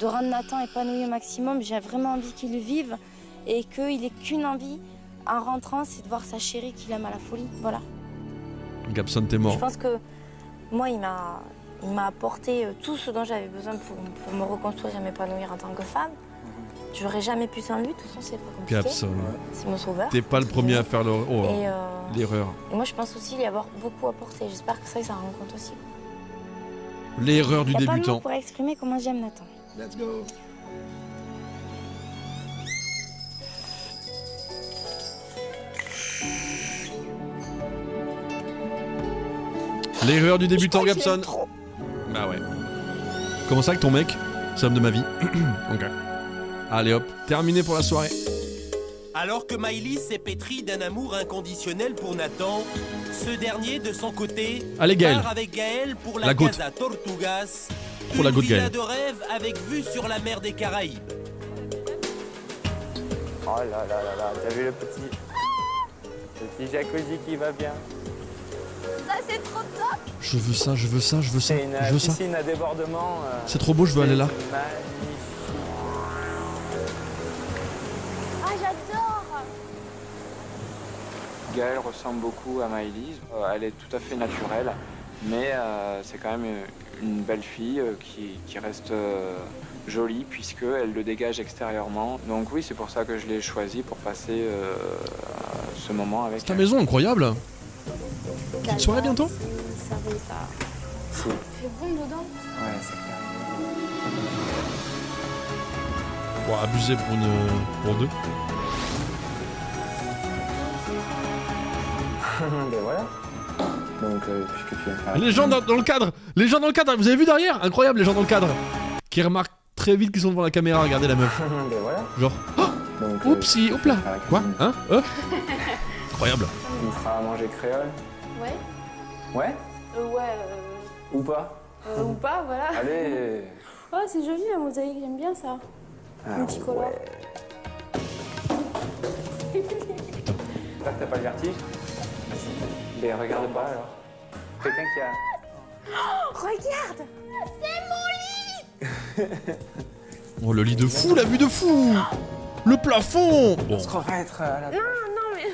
S15: rendre Nathan épanoui au maximum. J'ai vraiment envie qu'il vive et qu'il ait qu'une envie, en rentrant, c'est de voir sa chérie qu'il aime à la folie. Voilà.
S1: Gabson, t'es
S15: Je
S1: mort.
S15: pense que moi, il m'a apporté tout ce dont j'avais besoin pour me reconstruire et m'épanouir en tant que femme. J'aurais jamais pu sans lui, de toute façon, c'est pas compliqué.
S1: Gabson.
S15: C'est mon sauveur.
S1: T'es pas le premier à faire l'erreur.
S15: Et moi, je pense aussi lui avoir beaucoup apporté. J'espère que ça, il s'en rend compte aussi.
S1: L'erreur du
S15: Il n'y a pas de mots
S1: débutant.
S15: pour exprimer comment j'aime Nathan.
S1: Let's go. L'erreur du débutant, Gabson. Bah ouais. Comment ça avec ton mec? C'est l'homme de ma vie. Ok. Allez hop, terminé pour la soirée.
S8: Alors que Maïlis s'est pétrie d'un amour inconditionnel pour Nathan, ce dernier, de son côté,
S1: Allez, Gaël.
S8: part avec Gaël pour la
S1: La goutte.
S8: Casa Tortugas,
S1: Pour la
S8: une
S1: goutte,
S8: villa
S1: Gaël.
S8: de rêve avec vue sur la mer des Caraïbes.
S11: Oh là là là là, t'as vu le petit jacuzzi qui va bien.
S12: Ça, c'est trop top.
S1: Je veux ça, je veux ça, je veux ça,
S11: C'est une
S1: je veux ça.
S11: piscine à débordement.
S1: C'est trop beau, je veux aller là.
S11: Magnifique.
S12: Ah, j'adore.
S11: Gaëlle ressemble beaucoup à Maëlys. Elle est tout à fait naturelle, mais c'est quand même une belle fille qui reste jolie puisqu'elle le dégage extérieurement. Donc oui, c'est pour ça que je l'ai choisie pour passer ce moment avec
S1: Ta
S11: elle.
S1: maison, incroyable. Petite soirée bientôt?
S15: Ça va pas.
S11: C'est-
S15: Il fait bon dedans.
S11: Ouais, c'est clair.
S1: Bon, abusé pour 2.
S11: Ben voilà. Donc puisque tu viens faire...
S1: Les gens dans le cadre. Les gens dans le cadre, vous avez vu derrière? Incroyable, les gens dans le cadre. Qui remarquent très vite qu'ils sont devant la caméra, regardez la meuf.
S11: Ben voilà.
S1: Genre, oh,
S11: Donc,
S1: oupsie, hop là. Quoi? Hein? Incroyable.
S11: Il fera à manger créole.
S15: Ouais.
S11: Ouais?
S15: Ouais.
S11: Ou pas?
S15: Ou pas, voilà.
S11: Allez.
S15: Oh, c'est joli la mosaïque, j'aime bien ça. Multicolore.
S11: J'espère que t'as pas le vertige. Mais regarde pas alors. Quelqu'un qui a...
S15: Oh, regarde.
S1: Oh, le lit de fou, la vue de fou. Le plafond. Bon.
S16: On va être à la...
S4: Non, mais...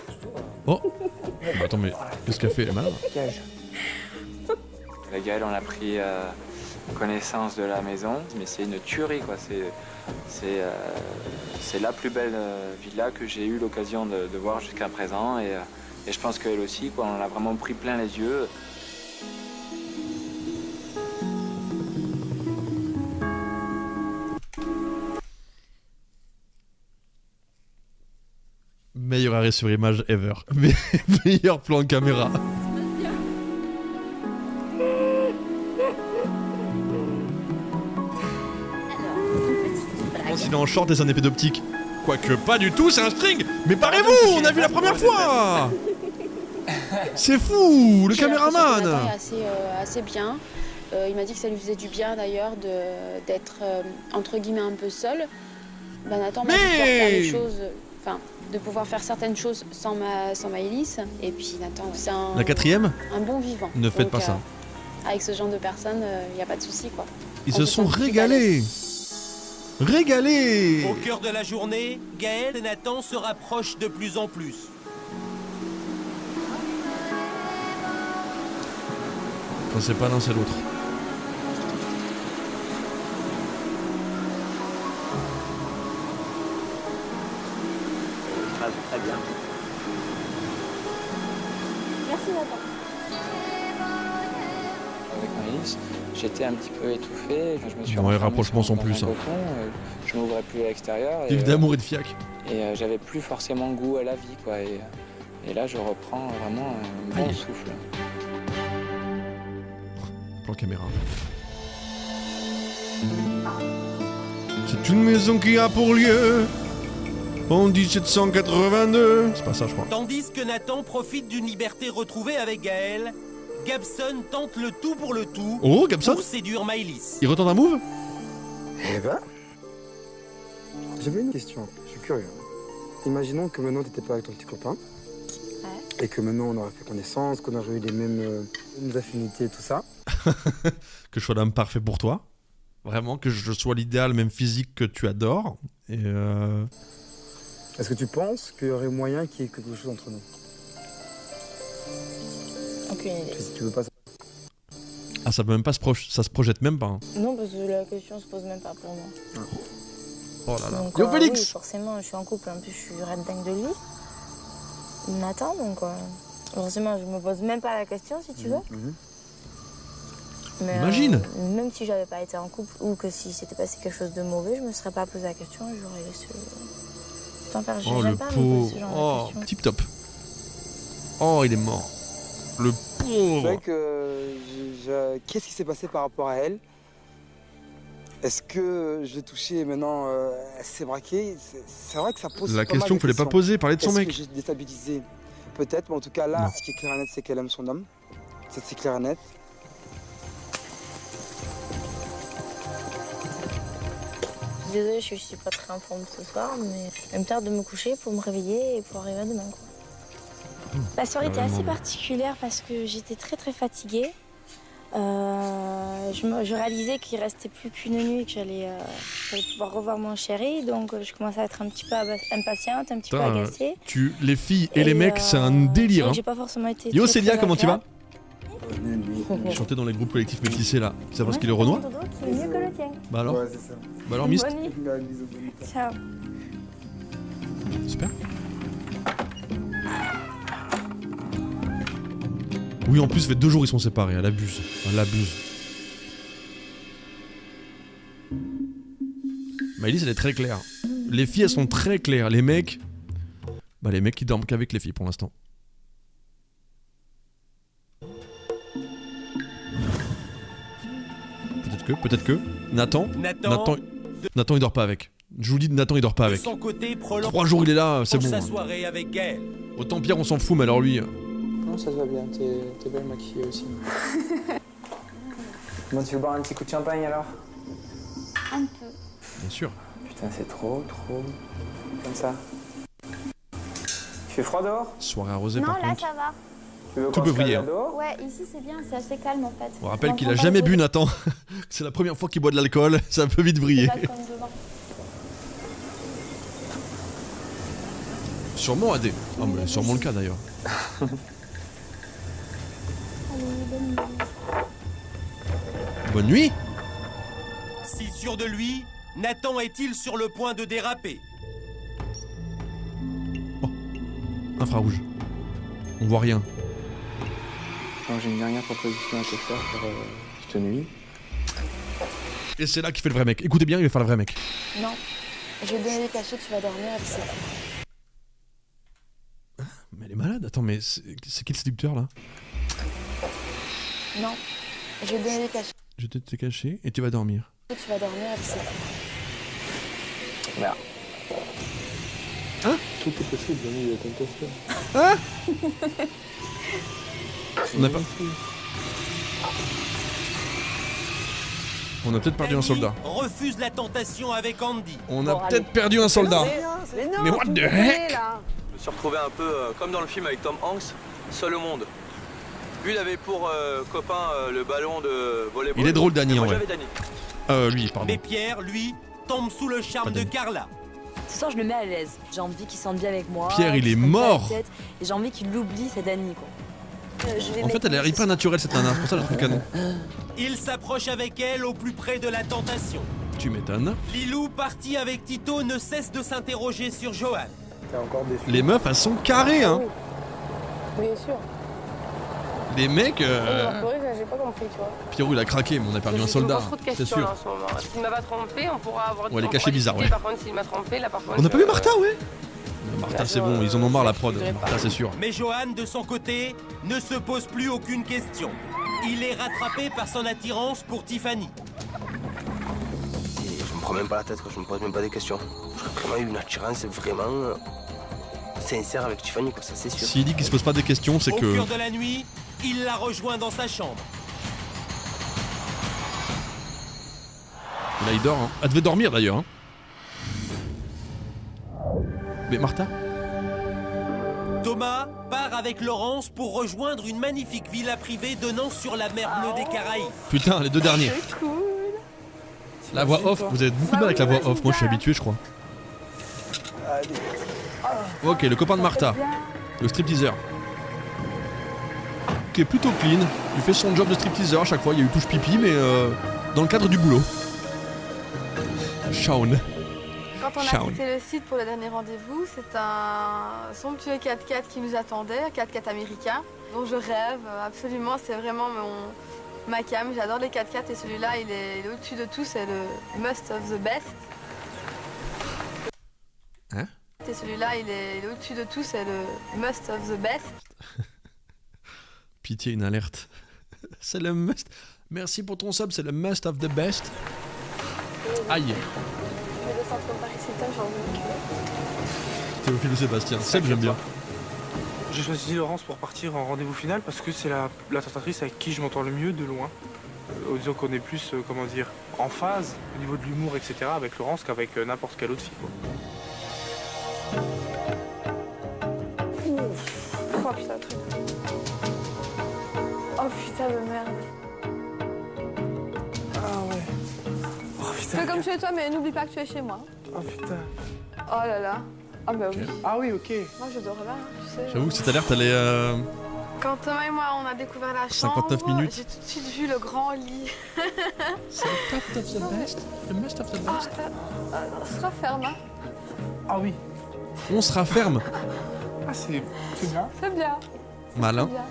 S1: Oh. Bah, attends, mais qu'est-ce qu'elle fait, elle est malade?
S11: La Gaëlle, on a pris connaissance de la maison, mais c'est une tuerie, quoi. C'est la plus belle villa que j'ai eu l'occasion de voir jusqu'à présent, et je pense qu'elle aussi, quoi. On a vraiment pris plein les yeux.
S1: Meilleur arrêt sur image ever. Meilleur plan de caméra. Il est en short et c'est un effet d'optique. Quoique pas du tout, c'est un string. Mais parez-vous, on a vu la première fois. C'est fou, le caméraman.
S19: Nathan est assez bien. Il m'a dit que ça lui faisait du bien d'ailleurs d'être entre guillemets un peu seul. Ben, Nathan m'a dit de pouvoir faire les choses, enfin de pouvoir faire certaines choses sans Maëlys. Et puis Nathan, c'est
S1: La quatrième
S19: un bon vivant.
S1: Ne faites pas ça.
S19: Avec ce genre de personnes, il n'y a pas de souci quoi.
S1: Ils se sont régalés. Régalés.
S8: Au cœur de la journée, Gaël et Nathan se rapprochent de plus en plus.
S1: Quand c'est pas l'un, c'est l'autre.
S11: Très bien.
S19: Merci Nathan.
S11: Avec Maëlys, j'étais un petit peu étouffé. Je me suis
S1: Ouais, rapprochements sont plus.
S11: Cocon, je m'ouvrais plus à l'extérieur.
S1: Vive d'amour et de fiac.
S11: Et j'avais plus forcément goût à la vie, quoi. Et là, je reprends vraiment un bon souffle.
S1: Plan caméra. C'est une maison qui a pour lieu en 1782. C'est pas ça, je crois.
S8: Tandis que Nathan profite d'une liberté retrouvée avec Gaël, Gabson tente le tout pour le tout.
S1: Oh, Gabson
S8: pour séduire Maëlys.
S1: Il retente un move?
S18: Eh ben, j'avais une question, je suis curieux. Imaginons que maintenant t'étais pas avec ton petit copain, et que maintenant on aurait fait connaissance, qu'on aurait eu les mêmes affinités, tout ça.
S1: Que je sois l'homme parfait pour toi. Vraiment, que je sois l'idéal, même physique que tu adores. Et
S18: Est-ce que tu penses qu'il y aurait moyen qu'il y ait quelque chose entre nous?
S19: Aucune idée.
S18: Si tu veux pas ça.
S1: Ah, ça peut même pas ça se projette même pas. Hein.
S19: Non, parce que la question se pose même pas pour moi.
S1: Oh là là.
S19: Donc,
S1: Yo Félix
S19: oui, forcément, je suis en couple, en plus je suis red dingue de lui. Nathan, donc forcément, je me pose même pas la question si tu veux. Mais,
S1: imagine
S19: même si j'avais pas été en couple ou que si s'était passé quelque chose de mauvais, je me serais pas posé la question et j'aurais laissé. Tant faire,
S1: Oh le pauvre. Oh, tip top. Oh, il est mort. Le
S18: C'est
S1: pauvre.
S18: vrai que qu'est-ce qui s'est passé par rapport à elle? Est-ce que je l'ai touchée et maintenant elle s'est braquée? C'est vrai que ça pose
S1: La
S18: pas mal
S1: question
S18: de
S1: qu'il fallait pas
S18: questions.
S1: poser, parler de son mec.
S18: Est-ce que j'ai déstabilisé? Peut-être, mais en tout cas là,
S1: Non.
S18: ce qui est clair et net, c'est qu'elle aime son homme. Ça, c'est clair et net.
S19: Désolée, je suis pas très en forme ce soir, mais elle me tarde de me coucher pour me réveiller et pour arriver à demain. Quoi. La soirée était assez particulière parce que j'étais très très fatiguée. Je réalisais qu'il restait plus qu'une nuit et que j'allais pouvoir revoir mon chéri, donc je commençais à être un petit peu impatiente, un petit peu agacée.
S1: Les filles et les mecs, c'est un délire. Hein.
S19: J'ai pas forcément été.
S1: Yo
S19: très,
S1: Célia,
S19: très
S1: comment tu vas?
S19: agréable.
S1: Chanter dans les groupes collectifs métissés là. Tu sais pas ce qu'il est Renoir?
S19: Ton dodo qui est mieux que le tien.
S1: Bah alors?
S18: Ouais, c'est ça.
S1: Bah alors, Mist?
S19: Bonne nuit. Ciao.
S1: Super. Oui, en plus, ça fait 2 jours ils sont séparés. Elle abuse. Elle abuse. Maëlys, elle est très claire. Les filles, elles sont très claires. Les mecs... Bah les mecs, ils dorment qu'avec les filles pour l'instant. Peut-être que... Nathan, il dort pas avec. Je vous dis, Nathan, il dort pas avec.
S8: De son côté, prolonge
S1: 3 jours, il est là, c'est bon.
S8: sa soirée avec Gaël.
S1: Autant Pierre, on s'en fout, mais alors lui...
S11: Non, ça se va bien, t'es belle maquillée aussi. Bon, tu veux boire un petit coup de champagne alors?
S19: Un peu.
S1: Bien sûr.
S11: Putain, c'est trop. Comme ça. Il fait froid dehors?
S1: Soirée arrosée
S19: Non,
S1: par
S19: là
S1: contre.
S19: ça va.
S11: Tu veux
S1: Tout
S11: qu'on
S1: peut
S11: se calme
S1: briller, hein.
S11: dehors?
S19: Ouais, ici c'est bien, c'est assez calme en fait.
S1: On rappelle qu'il a jamais bu, Nathan. C'est la première fois qu'il boit de l'alcool, ça peut vite briller. Sûrement AD. Ah, mais sûrement le cas d'ailleurs. Bonne nuit.
S8: Si sûr de lui, Nathan est-il sur le point de déraper?
S1: Infrarouge. On voit rien.
S11: Alors, j'ai une dernière proposition à te faire pour cette nuit.
S1: Et c'est là qu'il fait le vrai mec. Écoutez bien, il va faire le vrai mec.
S15: Non, je vais te donner les cachets, tu vas dormir et c'est tout.
S1: Mais elle est malade. Attends, mais c'est qui le séducteur là?
S15: Non, je vais te donner les cachets.
S1: Je vais te cacher et tu vas dormir.
S15: Tu vas dormir et c'est tout.
S11: Merde.
S1: Hein?
S11: Tout est possible, Dani, la tentation.
S1: Hein? On n'a pas... On a peut-être perdu un soldat.
S8: Refuse la tentation avec Andy.
S1: On a peut-être perdu un soldat. Mais what the heck?
S14: Je me suis retrouvé un peu comme dans le film avec Tom Hanks, seul au monde. Lui, il avait pour copain le ballon de volleyball.
S1: Il est drôle, Dany, en
S14: moi,
S1: vrai.
S14: j'avais Dany.
S1: Lui, pardon.
S8: Mais Pierre, lui, tombe sous le charme de Carla.
S17: Ce soir, je le mets à l'aise. J'ai envie qu'il sente bien avec moi.
S1: Pierre, il
S17: qu'il
S1: est
S17: se prenne pas la
S1: mort.
S17: tête, et j'ai envie qu'il oublie cette Annie, quoi.
S1: En fait, elle a l'air hyper naturelle cette nana. C'est pour ça que je trouve canon.
S8: Il s'approche avec elle au plus près de la tentation.
S1: Tu m'étonnes.
S8: Lilou, parti avec Tito, ne cesse de s'interroger sur Johan.
S10: T'es encore déçu.
S1: Les meufs, elles sont carrées, hein.
S19: Bien sûr.
S1: Les mecs.
S19: J'ai pas compris, tu vois.
S1: Pierrot, il a craqué, mais on a perdu un soldat.
S4: Trop de
S1: C'est
S4: questions là,
S1: sûr.
S4: en ce moment. S'il m'a pas trompé, on pourra avoir.
S1: Ouais, les
S4: on
S1: cachets
S4: pourra
S1: bizarres,
S4: discuter.
S1: ouais.
S4: Par contre, s'il m'a trompé, là, par contre.
S1: On n'a pas vu Martha, ouais. Martha, c'est bon, ils en ont marre la prod. Martha, c'est sûr.
S8: Mais Johan, de son côté, ne se pose plus aucune question. Il est rattrapé par son attirance pour Tiffany.
S2: Et je me prends même pas la tête, quoi. Je me pose même pas des questions. J'ai vraiment eu une attirance vraiment sincère avec Tiffany, quoi, ça c'est sûr.
S1: S'il dit qu'il se pose pas des questions, c'est
S8: Au
S1: que.
S8: cœur de la nuit, il la rejoint dans sa chambre.
S1: Là, il dort. Hein. Elle devait dormir d'ailleurs. Hein. Mais Martha?
S8: Thomas part avec Laurence pour rejoindre une magnifique villa privée donnant sur la mer bleue des Caraïbes.
S1: Putain, les deux derniers.
S19: C'est cool.
S1: La voix off, vous avez beaucoup de mal avec la voix off. Moi, je suis habitué, je crois. Ok, le copain de Martha, le stripteaser. Qui est plutôt clean. Il fait son job de stripteaser à chaque fois. Il y a eu touche pipi, mais dans le cadre du boulot. Shaun.
S12: Quand on a quitté le site pour le dernier rendez-vous, c'est un somptueux 4x4 qui nous attendait, un 4x4 américain, dont je rêve absolument. C'est vraiment ma cam. J'adore les 4x4 et celui-là, il est au-dessus de tout. C'est le must of the best.
S1: Hein?
S12: Et celui-là, il est au-dessus de tout. C'est le must of the best.
S1: Pitié, une alerte. C'est le must. Merci pour ton sub, c'est le must of the best. Aïe.
S12: Je vais descendre comme Paris Hilton, j'ai envie de
S1: Théophile ou Sébastien. Seb, j'aime bien.
S10: J'ai choisi Laurence pour partir en rendez-vous final parce que c'est la tentatrice avec qui je m'entends le mieux de loin. Disons qu'on est plus, comment dire, en phase au niveau de l'humour, etc. avec Laurence qu'avec n'importe quelle autre fille, quoi.
S12: Oh putain, le truc. Oh putain de merde.
S10: Ah ouais. Oh putain.
S12: Fais comme chez toi, mais n'oublie pas que tu es chez moi.
S10: Oh putain.
S12: Oh là là. Ah bah oui.
S10: Ah oui, ok.
S12: Moi je dors là, hein, tu sais.
S1: J'avoue que cette alerte, elle est.
S12: Quand Thomas et moi on a découvert la
S1: 59
S12: chambre,
S1: minutes.
S12: j'ai tout de suite vu le grand lit.
S1: C'est le top of the best. Le must of the best.
S12: Ce sera ferme, hein.
S10: Ah oui.
S1: On sera ferme.
S10: Ah c'est bien.
S12: C'est bien.
S1: Malin.
S12: C'est bien.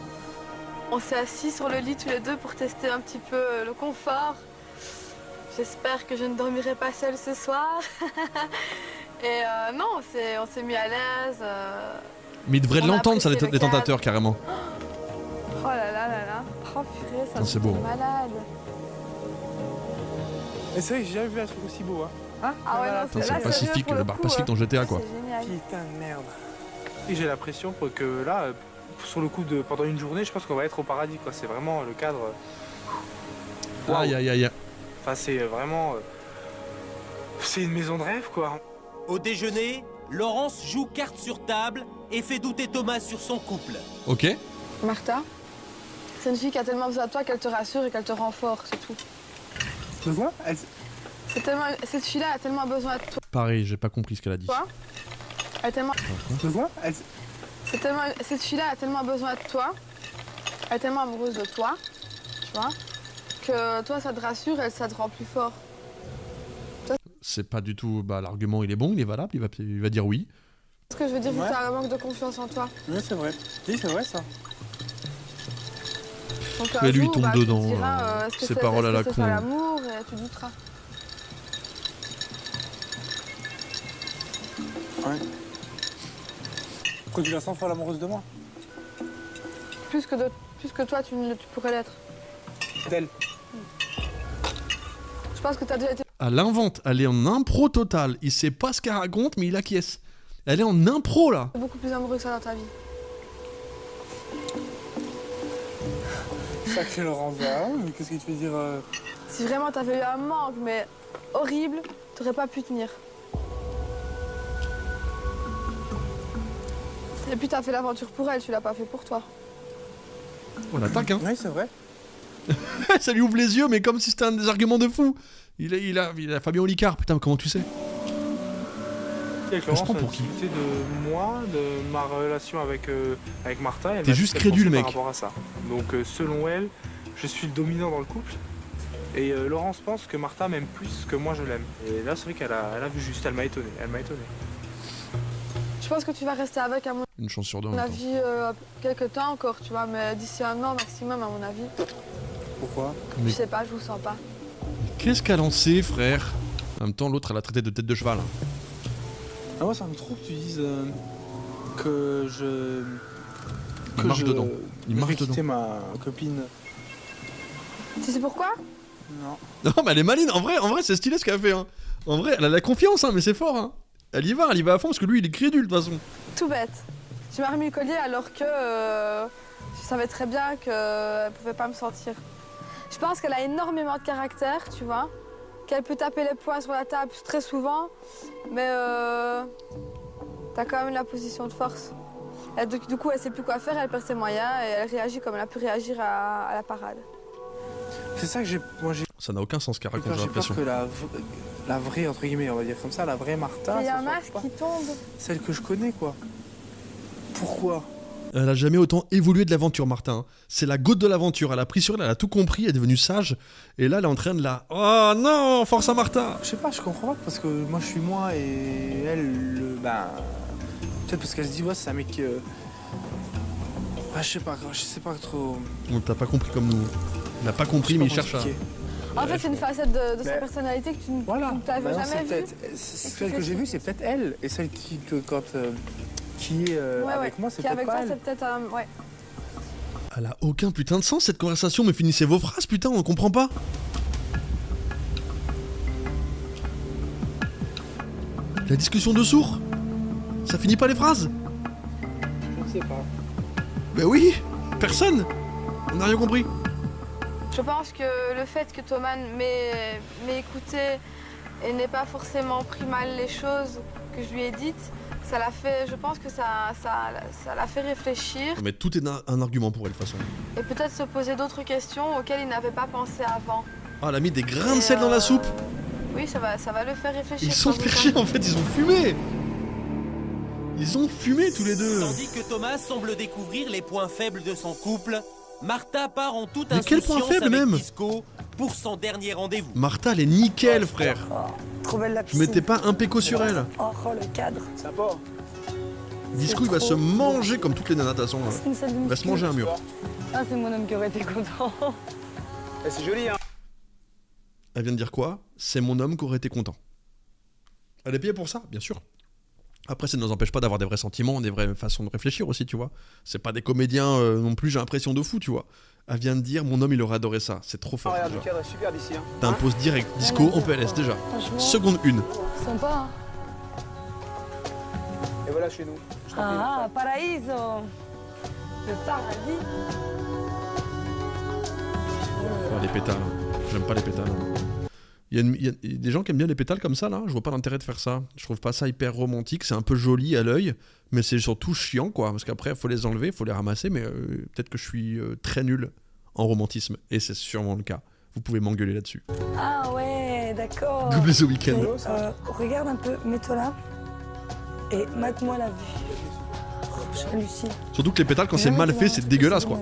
S12: On s'est assis sur le lit tous les deux pour tester un petit peu le confort. J'espère que je ne dormirai pas seule ce soir. Et non, on s'est mis à l'aise.
S1: Mais il devrait
S12: On a
S1: l'entendre, ça,
S12: apprécié
S1: les
S12: le cadre.
S1: tentateurs, carrément.
S12: Oh là là là là. Oh purée, ça
S1: Non, c'est beau.
S12: malade.
S10: Et c'est vrai que j'ai jamais vu un truc aussi beau, hein.
S12: Ah ouais, non,
S1: Putain, c'est le Pacifique, le bar Pacifique dans GTA, quoi.
S12: C'est génial.
S10: Putain de merde. Et j'ai l'impression que là, sur le coup de pendant une journée, je pense qu'on va être au paradis, quoi. C'est vraiment le cadre. Waouh.
S1: Aïe aïe aïe.
S10: Enfin, c'est vraiment. C'est une maison de rêve, quoi.
S8: Au déjeuner, Laurence joue carte sur table et fait douter Thomas sur son couple.
S1: Ok.
S12: Martha, c'est une fille qui a tellement besoin de toi qu'elle te rassure et qu'elle te rend fort, c'est tout.
S10: Tu vois
S12: Cette fille-là a tellement besoin de
S1: Pareil, j'ai pas compris ce qu'elle a dit.
S12: toi.
S19: Elle a tellement...
S10: Tu vois
S19: Cette fille-là a tellement besoin de toi, elle est tellement amoureuse de toi, tu vois, que toi, ça te rassure et ça te rend plus fort.
S1: C'est pas du tout... Bah, l'argument, il est bon, il est valable, il va dire oui.
S19: Ce que je veux dire, c'est
S10: Ouais.
S19: que t'as un manque de confiance en toi.
S10: Oui, c'est vrai. Oui, c'est vrai ça.
S19: Donc,
S1: Mais
S19: un
S1: lui, il
S19: jour,
S1: tombe
S19: tu te
S1: dedans,
S19: diras, est-ce que
S1: ces
S19: c'est-
S1: paroles à la
S19: est-ce que c'est
S1: con.
S19: ça l'amour, et tu douteras.
S10: Ouais. Pourquoi tu la sens folle amoureuse de moi?
S19: Plus que toi, tu pourrais l'être.
S10: D'elle.
S19: Je pense que t'as déjà été...
S1: Elle invente, elle est en impro total. Il sait pas ce qu'elle raconte, mais il acquiesce. Elle est en impro, là.
S19: beaucoup plus amoureux que ça dans ta vie.
S10: Sacré Lorenza, qu'est-ce que tu veux dire
S19: Si vraiment t'avais eu un manque, mais horrible, t'aurais pas pu tenir. Et puis t'as fait l'aventure pour elle, tu l'as pas fait pour toi.
S1: On l'attaque, hein.
S10: Oui, c'est vrai.
S1: Ça lui ouvre les yeux, mais comme si c'était un des arguments de fou. Il a Fabien Olicard, putain, comment tu sais?
S10: Avec
S1: Elle se
S10: Laurence,
S1: prend
S10: on a
S1: pour qui?
S10: discuté de moi, de ma relation avec Martha. Et elle
S1: T'es
S10: m'a dit
S1: juste
S10: ce qu'elle
S1: crédule,
S10: pensait
S1: mec.
S10: Par rapport à ça. Donc, selon elle, je suis le dominant dans le couple. Et Laurence pense que Martha m'aime plus que moi je l'aime. Et là, c'est vrai qu'elle a vu juste, elle m'a étonné.
S19: Je pense que tu vas rester avec, à mon
S1: Une chance sur deux. en même temps.
S19: avis, quelques temps encore, tu vois, mais d'ici un an maximum, à mon avis.
S10: Pourquoi?
S1: Mais
S19: Je sais pas, je vous sens pas.
S1: qu'est-ce qu'elle en sait, frère? En même temps, l'autre, elle a traité de tête de cheval.
S10: Ah, moi, ça me trouve que tu dises que je.
S1: Il marche dedans. Il
S10: je
S1: marche
S10: vais quitter
S1: dedans.
S10: ma copine.
S19: Tu sais pourquoi?
S10: Non.
S1: Non, mais elle est maline. En vrai, c'est stylé ce qu'elle a fait. Hein. En vrai, elle a la confiance, hein, mais c'est fort. Hein. Elle y va à fond parce que lui, il est crédule de toute façon.
S19: Tout bête. Tu m'as remis le collier alors que je savais très bien qu'elle pouvait pas me sentir. Je pense qu'elle a énormément de caractère, tu vois. Qu'elle peut taper les poings sur la table très souvent, mais t'as quand même la position de force. Et du coup, elle sait plus quoi faire, elle perd ses moyens et elle réagit comme elle a pu réagir à la parade.
S10: C'est ça que j'ai. Moi, j'ai
S1: Ça n'a aucun sens ce qu'elle raconte, j'ai
S10: peur
S1: l'impression.
S10: que la vraie, entre guillemets, on va dire comme ça, la vraie Martha.
S19: Il y a
S10: ça
S19: un
S10: soit
S19: masque
S10: pas
S19: qui tombe.
S10: Celle que je connais, quoi. Pourquoi?
S1: Elle a jamais autant évolué de l'aventure, Martin. Hein. C'est la goutte de l'aventure. Elle a pris sur elle, elle a tout compris, elle est devenue sage. Et là, elle est en train de la. Oh non, force à Martha.
S10: Je sais pas, je comprends pas parce que moi je suis moi et elle, peut-être parce qu'elle se dit ouais c'est un mec. Je sais pas trop.
S1: On t'a pas compris comme nous. Il n'a pas compris, mais il cherche à.
S19: En fait, c'est une facette de sa personnalité que tu ne t'avais
S10: Bah non,
S19: jamais vue.
S10: Celle que j'ai vue, c'est peut-être elle. Et celle qui est avec moi, c'est
S19: qui est
S10: peut-être
S19: avec
S10: pas
S19: toi,
S10: elle.
S19: c'est peut-être ouais.
S1: Elle a aucun putain de sens cette conversation, mais finissez vos phrases, putain, on comprend pas. La discussion de sourds. Ça finit pas les phrases.
S10: Je ne sais pas.
S1: Ben oui, personne. On n'a rien compris.
S19: Je pense que le fait que Thomas m'ait écouté et n'ait pas forcément pris mal les choses que je lui ai dites, ça l'a fait, je pense que ça l'a fait réfléchir
S1: Mais tout est un argument pour elle, de toute façon.
S19: et peut-être se poser d'autres questions auxquelles il n'avait pas pensé avant.
S1: Ah, elle a mis des grains de sel dans la soupe.
S19: Oui, ça va le faire réfléchir.
S1: Ils sont perchés, en fait, ils ont fumé. Ils ont fumé tous les deux.
S8: Tandis que Thomas semble découvrir les points faibles de son couple, Martha part en toute
S1: Mais quel point
S8: insouciance
S1: faible,
S8: avec
S1: même
S8: Disco pour son dernier rendez-vous.
S1: Martha, elle est nickel, frère.
S6: Trop belle la
S1: Je
S6: piscine.
S1: mettais pas un péco sur elle.
S6: Oh, le cadre.
S10: Sympa.
S1: Disco, il va se manger comme toutes les nanas, de toute façon.
S6: C'est une salle de
S1: Il va se
S6: muscu.
S1: manger un mur.
S6: Ah, c'est mon homme qui aurait été content.
S10: C'est joli, hein.
S1: Elle vient de dire quoi? C'est mon homme qui aurait été content. Elle est payée pour ça, bien sûr. Après, ça ne nous empêche pas d'avoir des vrais sentiments, des vraies façons de réfléchir aussi, tu vois. C'est pas des comédiens non plus, j'ai l'impression de fou, tu vois. Elle vient de dire, mon homme, il aurait adoré ça. C'est trop fort.
S10: Regarde,
S1: déjà.
S10: le cadre est super d'ici. Hein.
S1: T'imposes direct. Disco, on PLS déjà.
S6: Franchement.
S1: Seconde 1.
S6: Sympa, hein.
S10: Et voilà chez nous.
S6: Ah, paraíso. Le paradis.
S1: Oh, les pétales. J'aime pas les pétales. Il y a des gens qui aiment bien les pétales comme ça, là. Je vois pas l'intérêt de faire ça. Je trouve pas ça hyper romantique. C'est un peu joli à l'œil, mais c'est surtout chiant, quoi. Parce qu'après, il faut les enlever, il faut les ramasser, mais peut-être que je suis très nul en romantisme. Et c'est sûrement le cas. Vous pouvez m'engueuler là-dessus.
S6: Ah ouais, d'accord.
S1: Double The Weeknd.
S6: Regarde un peu, mets-toi là. Et mate-moi la vue. J'hallucine.
S1: Surtout que les pétales, quand c'est mal fait, c'est dégueulasse quoi.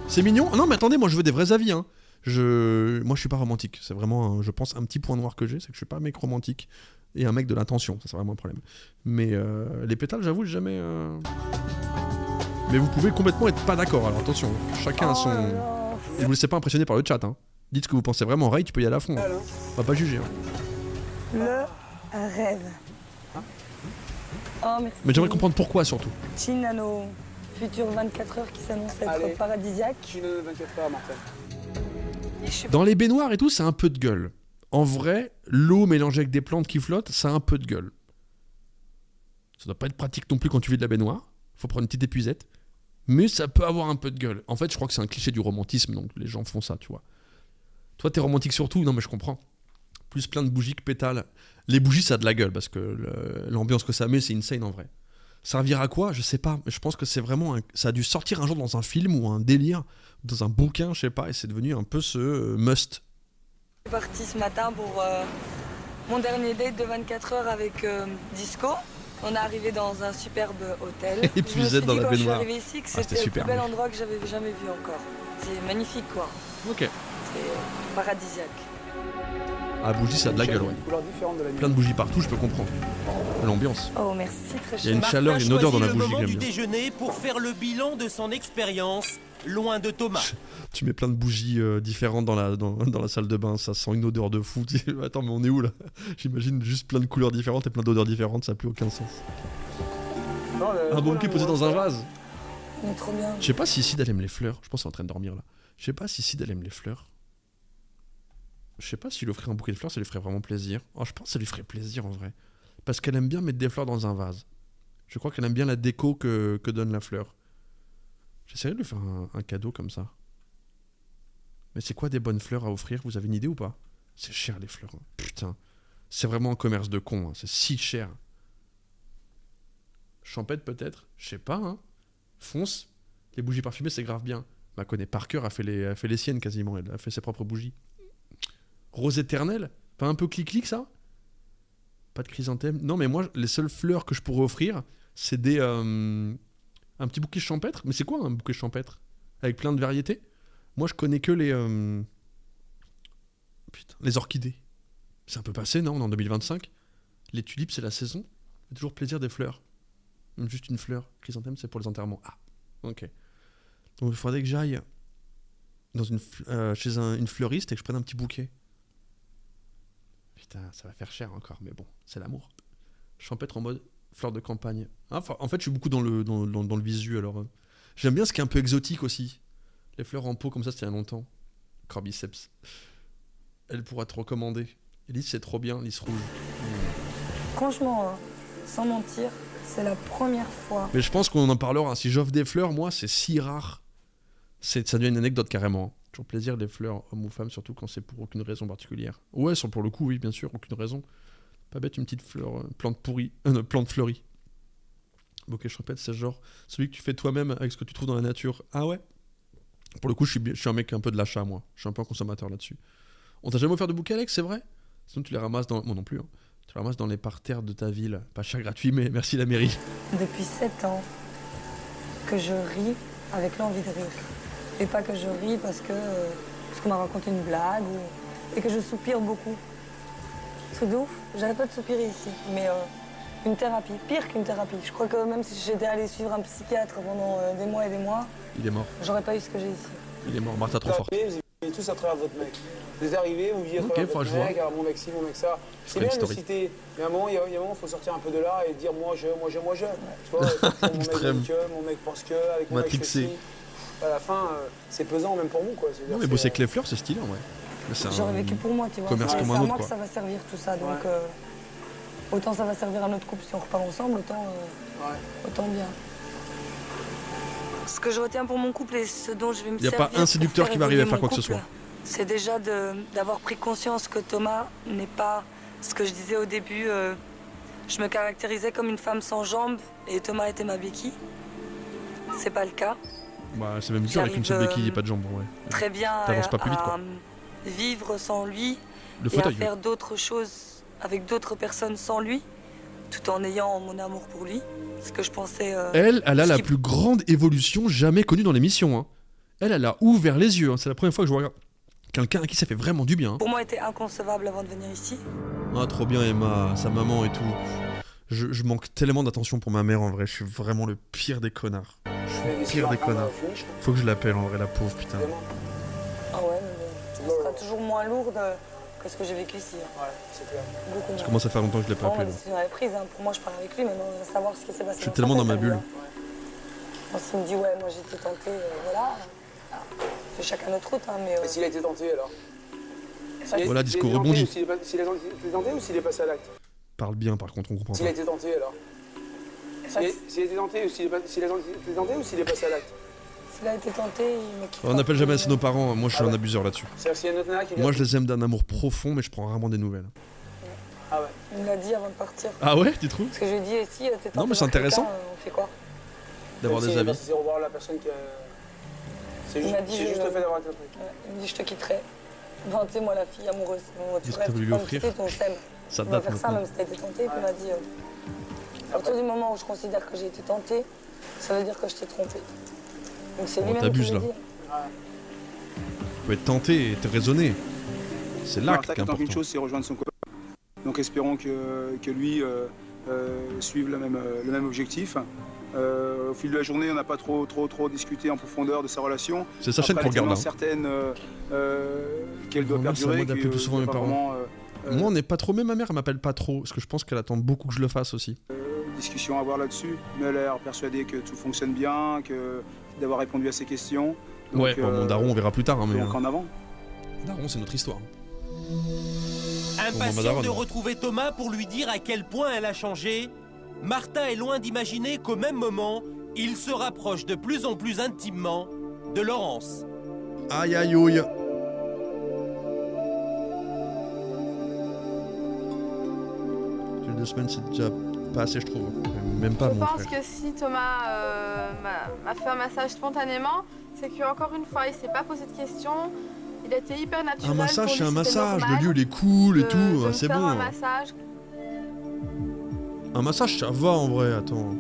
S1: C'est mignon. Non mais attendez, moi je veux des vrais avis hein. Moi je suis pas romantique. C'est vraiment, je pense, un petit point noir que j'ai, c'est que je suis pas un mec romantique et un mec de l'intention. Ça c'est vraiment un problème. Mais les pétales, j'avoue, j'ai jamais. Mais vous pouvez complètement être pas d'accord. Alors attention, chacun a son. Et vous laissez pas impressionner par le chat. Hein. Dites ce que vous pensez vraiment. Ray, tu peux y aller à fond. Hein. On va pas juger. Hein.
S6: Le rêve. Oh, merci.
S1: Mais j'aimerais comprendre pourquoi surtout.
S6: Chine à nos futures 24 heures qui s'annoncent être paradisiaques.
S10: Chine 24 heures, Martin.
S1: Dans les baignoires et tout, c'est un peu de gueule. En vrai, l'eau mélangée avec des plantes qui flottent, ça a un peu de gueule. Ça doit pas être pratique non plus quand tu vis de la baignoire. Faut prendre une petite épuisette. Mais ça peut avoir un peu de gueule. En fait, je crois que c'est un cliché du romantisme, donc les gens font ça, tu vois. Toi, t'es romantique surtout. Non, mais je comprends. Plus plein de bougies que pétales. Les bougies, ça a de la gueule, parce que l'ambiance que ça met, c'est insane en vrai. Servir à quoi? Je sais pas. Mais je pense que c'est vraiment... Ça a dû sortir un jour dans un film ou un délire, dans un bouquin, je sais pas, et c'est devenu un peu ce must.
S6: Je suis partie ce matin pour mon dernier date de 24 heures avec Disco. On est arrivé dans un superbe hôtel.
S1: Épuisette dans la baignoire.
S6: Je suis arrivé ici que c'était le
S1: super,
S6: plus bel endroit que j'avais jamais vu encore. C'est magnifique quoi.
S1: Ok.
S6: C'est paradisiaque.
S1: Ah, bougie, ça a de la gueule, ouais. Plein de bougies partout, je peux comprendre. L'ambiance.
S6: Oh, merci, très cher.
S1: Il y a une chaleur, une odeur dans la bougie que
S8: j'aime bien.
S1: j'aime
S8: Du déjeuner pour faire le bilan de son expérience, loin de Thomas.
S1: Tu mets plein de bougies différentes dans la salle de bain, ça sent une odeur de fou. Attends, mais on est où là? J'imagine juste plein de couleurs différentes et plein d'odeurs différentes, ça n'a plus aucun sens. Un bouquet posé dans un vase.
S6: Mais trop bien.
S1: Je sais pas si Sid elle aime les fleurs. Je pense qu'elle est en train de dormir là. Je sais pas si Sid elle aime les fleurs. Je sais pas si lui offrir un bouquet de fleurs, ça lui ferait vraiment plaisir. Oh, je pense que ça lui ferait plaisir en vrai. Parce qu'elle aime bien mettre des fleurs dans un vase. Je crois qu'elle aime bien la déco que donne la fleur. J'essaierai de lui faire un cadeau comme ça. Mais c'est quoi des bonnes fleurs à offrir? Vous avez une idée ou pas? C'est cher les fleurs. Hein. Putain. C'est vraiment un commerce de con. Hein. C'est si cher. Champêtre peut-être? Je sais pas. Hein. Fonce. Les bougies parfumées c'est grave bien. Ma connaît Parker a fait les siennes quasiment. Elle a fait ses propres bougies. Rose éternelle? Pas un peu clic-clic ça? Pas de chrysanthème? Non mais moi les seules fleurs que je pourrais offrir c'est des... un petit bouquet champêtre? Mais c'est quoi un bouquet champêtre? Avec plein de variétés? Moi je connais que les... Putain, les orchidées. C'est un peu passé non? On est en 2025. Les tulipes c'est la saison. C'est toujours plaisir des fleurs. Même juste une fleur. Chrysanthème c'est pour les enterrements. Ah, ok. Donc il faudrait que j'aille dans chez une fleuriste et que je prenne un petit bouquet. Putain, ça va faire cher encore, mais bon, c'est l'amour. Champêtre en mode fleur de campagne. Enfin, en fait, je suis beaucoup dans le visu, alors... J'aime bien ce qui est un peu exotique aussi. Les fleurs en pot, comme ça, c'était il y a longtemps. Cordyceps. Elle pourra te recommander. Lys, c'est trop bien, lys rouge.
S6: Franchement, sans mentir, c'est la première fois.
S1: Mais je pense qu'on en parlera. Si j'offre des fleurs, moi, c'est si rare. Ça devient une anecdote carrément. Toujours plaisir des fleurs, hommes ou femmes, surtout quand c'est pour aucune raison particulière. Ouais, pour le coup, oui, bien sûr, aucune raison. Pas bête, une petite fleur, plante pourrie, plante fleurie. Bouquet champêtre, c'est genre celui que tu fais toi-même avec ce que tu trouves dans la nature. Ah ouais? Pour le coup, je suis un mec un peu de l'achat, moi. Je suis un peu un consommateur là-dessus. On t'a jamais offert de bouquet, Alex, c'est vrai? Sinon, tu les ramasses dans... Moi non plus, hein. Tu les ramasses dans les parterres de ta ville. Pas cher gratuit, mais merci la mairie.
S6: Depuis 7 ans que je ris avec l'envie de rire. Et pas que je ris parce qu'on m'a raconté une blague et que je soupire beaucoup. C'est de ouf, j'arrête pas de soupirer ici. Mais une thérapie, pire qu'une thérapie. Je crois que même si j'étais allée suivre un psychiatre pendant des mois et des mois,
S1: il est mort.
S6: J'aurais pas eu ce que j'ai ici.
S1: Il est mort, Martha trop forte.
S10: Vous êtes tous à travers votre mec. Vous êtes arrivés, vous vivez à travers votre mec, alors mon mec ci, mon mec ça. C'est bien de le citer, mais à un moment, il faut sortir un peu de là et dire moi je. Tu vois, mon mec pense que, avec mon mec je fais ci. À la fin, c'est pesant même pour vous quoi.
S1: Non mais bosser avec les fleurs, c'est stylé en vrai.
S6: J'aurais vécu pour moi, tu vois.
S1: Commerce comme un
S6: autre,
S1: c'est à
S6: moi
S1: quoi.
S6: Que ça va servir tout ça, donc autant ça va servir à notre couple si on repart ensemble, autant bien. Ce que je retiens pour mon couple et ce dont je vais me servir.
S1: Il n'y a pas un séducteur qui va arriver à faire quoi que ce soit.
S6: C'est déjà d'avoir pris conscience que Thomas n'est pas ce que je disais au début. Je me caractérisais comme une femme sans jambes et Thomas était ma béquille. C'est pas le cas.
S1: Bah, c'est même dur avec une seule béquille et pas de jambes, ouais.
S6: Très bien
S1: T'avances pas plus vite, quoi.
S6: Vivre sans lui
S1: le fauteuil,
S6: et à faire d'autres choses avec d'autres personnes sans lui. tout en ayant mon amour pour lui. Ce que je pensais...
S1: Elle a la plus grande évolution jamais connue dans l'émission. Hein. Elle a ouvert les yeux. Hein. C'est la première fois que je vois quelqu'un à qui ça fait vraiment du bien. Hein.
S6: Pour moi, était inconcevable avant de venir ici.
S1: Ah, trop bien, Emma, sa maman et tout. Je manque tellement d'attention pour ma mère, en vrai. Je suis vraiment le pire des connards. Je suis le pire des connards. Faut que je l'appelle, en vrai, la pauvre, putain.
S6: Ah ouais, mais bon, ce sera toujours moins lourd que ce que j'ai vécu ici. Ouais, c'est clair. Beaucoup moins.
S1: Ça commence à faire longtemps que je l'ai pas appelé.
S6: La décision est prise. Hein. Pour moi, je parle avec lui, maintenant, on va savoir ce qui s'est passé.
S1: Je suis tellement dans ma bulle.
S6: S'il me dit, ouais, moi, j'ai été tenté, voilà. On fait chacun notre route, hein, mais...
S20: Et s'il a été tenté, alors
S1: voilà, discours rebondi.
S20: S'il a été tenté ou s'il est passé à l'acte?
S1: Parle bien, par contre, on comprend pas.
S20: S'il a été tenté, alors s'il a été tenté ou s'il est passé à l'acte?
S6: S'il a été tenté, il me quitte.
S1: On n'appelle jamais assez nos parents, moi je suis un abuseur là-dessus. Moi je les aime d'un amour profond, mais je prends rarement des nouvelles.
S20: Ah ouais.
S6: Il me l'a dit avant de partir.
S1: Ah ouais, tu trouves?
S6: Parce que je lui ai dit, et si t'es tenté?
S1: Non, mais c'est intéressant.
S6: On fait quoi?
S1: D'avoir des avis.
S20: C'est revoir la personne qui a... C'est juste le fait d'avoir été tenté.
S6: Il me dit, je te quitterai. Enfin, tu sais, moi, la fille amoureuse.
S1: Tu rêves, lui offrir.
S6: Ça date faire ça, même si t'as été tenté. Puis il m'a dit, à partir du moment où je considère que j'ai été tenté, ça veut dire que je t'ai trompé. Donc c'est lui-même qui le dit.
S1: Tu peux être tenté et être raisonné. C'est l'acte qui est important.
S20: Une chose, c'est rejoindre son copain. Donc espérons que lui suive le même objectif. Au fil de la journée, on n'a pas trop discuté en profondeur de sa relation.
S1: C'est sa chaîne qu'on regarde.
S20: Elle est certaine qu'elle doit perdurer.
S1: Moi d'appeler plus souvent mes parents. Moi, on n'est pas trop, mais ma mère, elle m'appelle pas trop, parce que je pense qu'elle attend beaucoup que je le fasse aussi.
S20: Discussion à avoir là-dessus, mais elle a l'air persuadée que tout fonctionne bien, d'avoir répondu à ses questions. Donc,
S1: ouais, bon, Daron, on verra plus tard. Hein, mais
S20: donc en avant.
S1: Daron, c'est notre histoire.
S8: Impatient de retrouver Thomas pour lui dire à quel point elle a changé, Martha est loin d'imaginer qu'au même moment, il se rapproche de plus en plus intimement de Laurence.
S1: Aïe aïe aïe. Les 2 semaines, c'est déjà pas assez, je trouve. Même pas, mon frère.
S4: Je pense que si Thomas m'a fait un massage spontanément, c'est qu'encore une fois, il s'est pas posé de questions. Il a été hyper naturel.
S1: Un massage, c'est un massage.
S4: Normal,
S1: le lieu, il est cool et tout. C'est bon.
S4: Un massage.
S1: Un massage, ça va en vrai. Attends.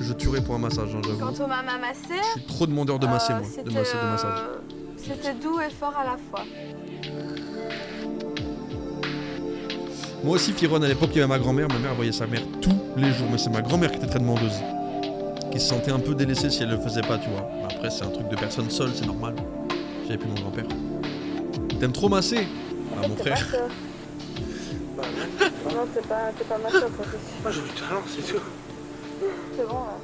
S1: Je tuerais pour un massage, hein, j'avoue.
S4: Quand Thomas m'a massé,
S1: je suis trop demandeur de masser, moi. De massage.
S4: C'était doux et fort à la fois.
S1: Moi aussi, Firon, à l'époque, il y avait ma grand-mère. Ma mère voyait sa mère tous les jours. Mais c'est ma grand-mère qui était très demandeuse. Qui se sentait un peu délaissée si elle le faisait pas, tu vois. Après, c'est un truc de personne seule, c'est normal. J'avais plus mon grand-père. T'aimes trop masser? Ah, mon frère.
S4: Non, t'es pas masseur, toi.
S20: Moi, j'ai du talent, c'est sûr.
S4: C'est bon, là.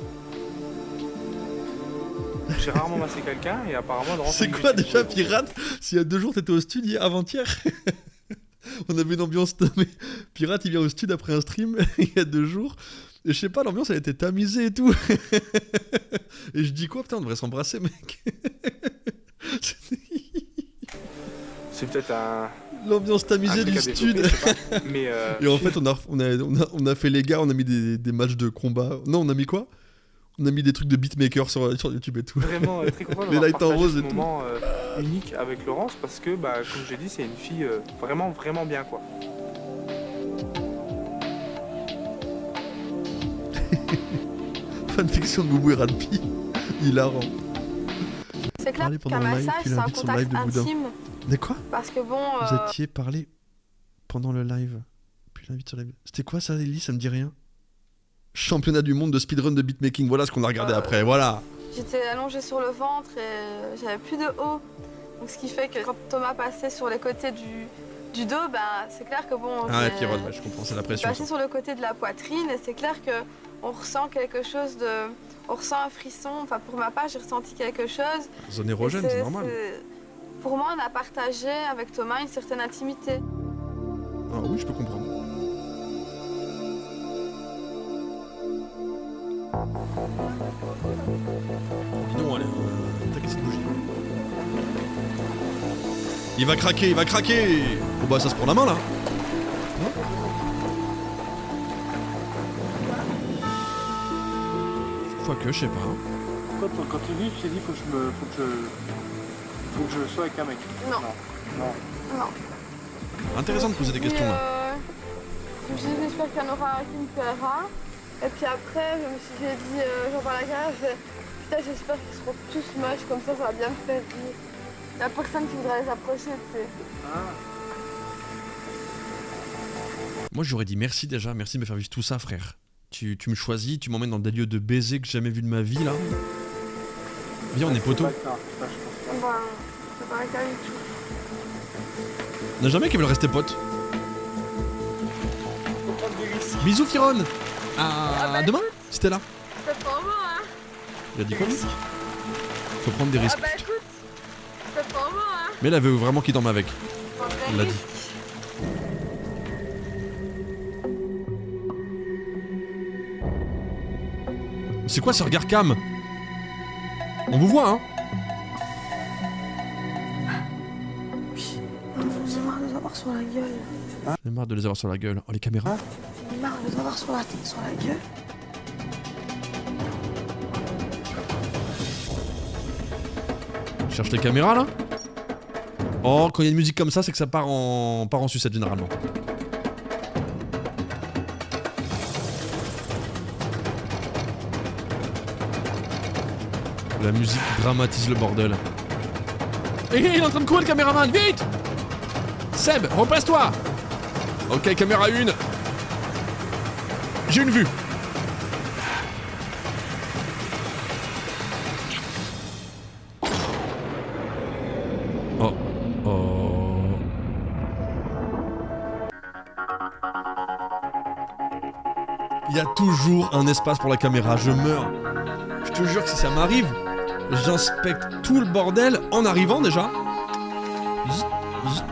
S10: J'ai rarement massé quelqu'un et apparemment...
S1: C'est quoi déjà, Pirate? S'il y a 2 jours, t'étais au studio avant-hier. On avait une ambiance... Mais Pirate, il vient au studio après un stream, il y a 2 jours. Et je sais pas, l'ambiance, elle était tamisée et tout. Et je dis quoi? Putain, on devrait s'embrasser, mec.
S10: C'est peut-être un...
S1: L'ambiance tamisée du stud.
S10: Mais
S1: et en fait, on a fait les gars, on a mis des matchs de combat. Non, on a mis quoi? On a mis des trucs de beatmaker sur YouTube et tout.
S10: Vraiment très content
S1: les lights en rose
S10: et
S1: tout.
S10: Un moment unique avec Laurence parce que, comme j'ai dit, c'est une fille vraiment bien, quoi.
S1: Fanfiction de Boubou et Radpi. Hilarant.
S4: C'est clair qu'un massage, c'est un contact intime.
S1: De quoi?
S4: Parce que bon...
S1: Vous étiez parlé pendant le live. Puis l'invite sur la... C'était quoi ça, Ellie? Ça me dit rien. Championnat du monde de speedrun de beatmaking. Voilà ce qu'on a regardé après, voilà.
S4: J'étais allongée sur le ventre et j'avais plus de haut. Donc ce qui fait que quand Thomas passait sur les côtés du dos, c'est clair que bon...
S1: Ah, Firon, je comprends, c'est la pression.
S4: Passé sur le côté de la poitrine et c'est clair qu'on ressent quelque chose de... On ressent un frisson, enfin pour ma part j'ai ressenti quelque chose.
S1: Zone érogène, c'est normal.
S4: Pour moi on a partagé avec Thomas une certaine intimité.
S1: Ah oui, je peux comprendre. Dis donc, allez, t'as cette bougie. Il va craquer, il va craquer. Oh bah ça se prend la main là. Quoique, je sais pas.
S10: Quand tu dis, tu t'es dit faut que je sois avec un mec.
S4: Non.
S10: Non.
S1: Intéressant de poser des questions là.
S4: Je me suis dit, j'espère qu'il y en aura qui me plaira. Et puis après, j'ai dit, j'en parle à la carrière, je fais, putain, j'espère qu'ils seront tous moches, comme ça va bien me faire rire. Il n'y a personne qui voudra les approcher, tu sais.
S1: Moi j'aurais dit merci déjà, merci de me faire vivre tout ça frère. Tu me choisis, tu m'emmènes dans des lieux de baiser que j'ai jamais vu de ma vie là. Viens on est potos.
S4: C'est pas la carrière du tout.
S1: On n'a jamais qu'ils veulent rester potes. Bisous Firon. À demain si t'es là.
S4: C'est pas moi hein.
S1: Il a dit quoi lui? Faut prendre des risques.
S4: Ah bah écoute, c'est pas moi hein.
S1: Mais elle veut vraiment qu'il dorme avec. Il l'a dit. C'est quoi ce regard cam? On vous voit hein?
S4: J'ai marre de les avoir sur la gueule.
S1: J'ai marre de les avoir sur la gueule. Oh les caméras.
S4: J'ai marre de les avoir sur la gueule.
S1: Cherche les caméras là? Oh quand il y a une musique comme ça c'est que ça part en sucette généralement. La musique dramatise le bordel. Hé, il est en train de courir le caméraman, vite! Seb, replace-toi! Ok, caméra 1. J'ai une vue. Oh. Oh. Il y a toujours un espace pour la caméra, je meurs. Je te jure que si ça m'arrive, j'inspecte tout le bordel en arrivant déjà. Zzz, zzz.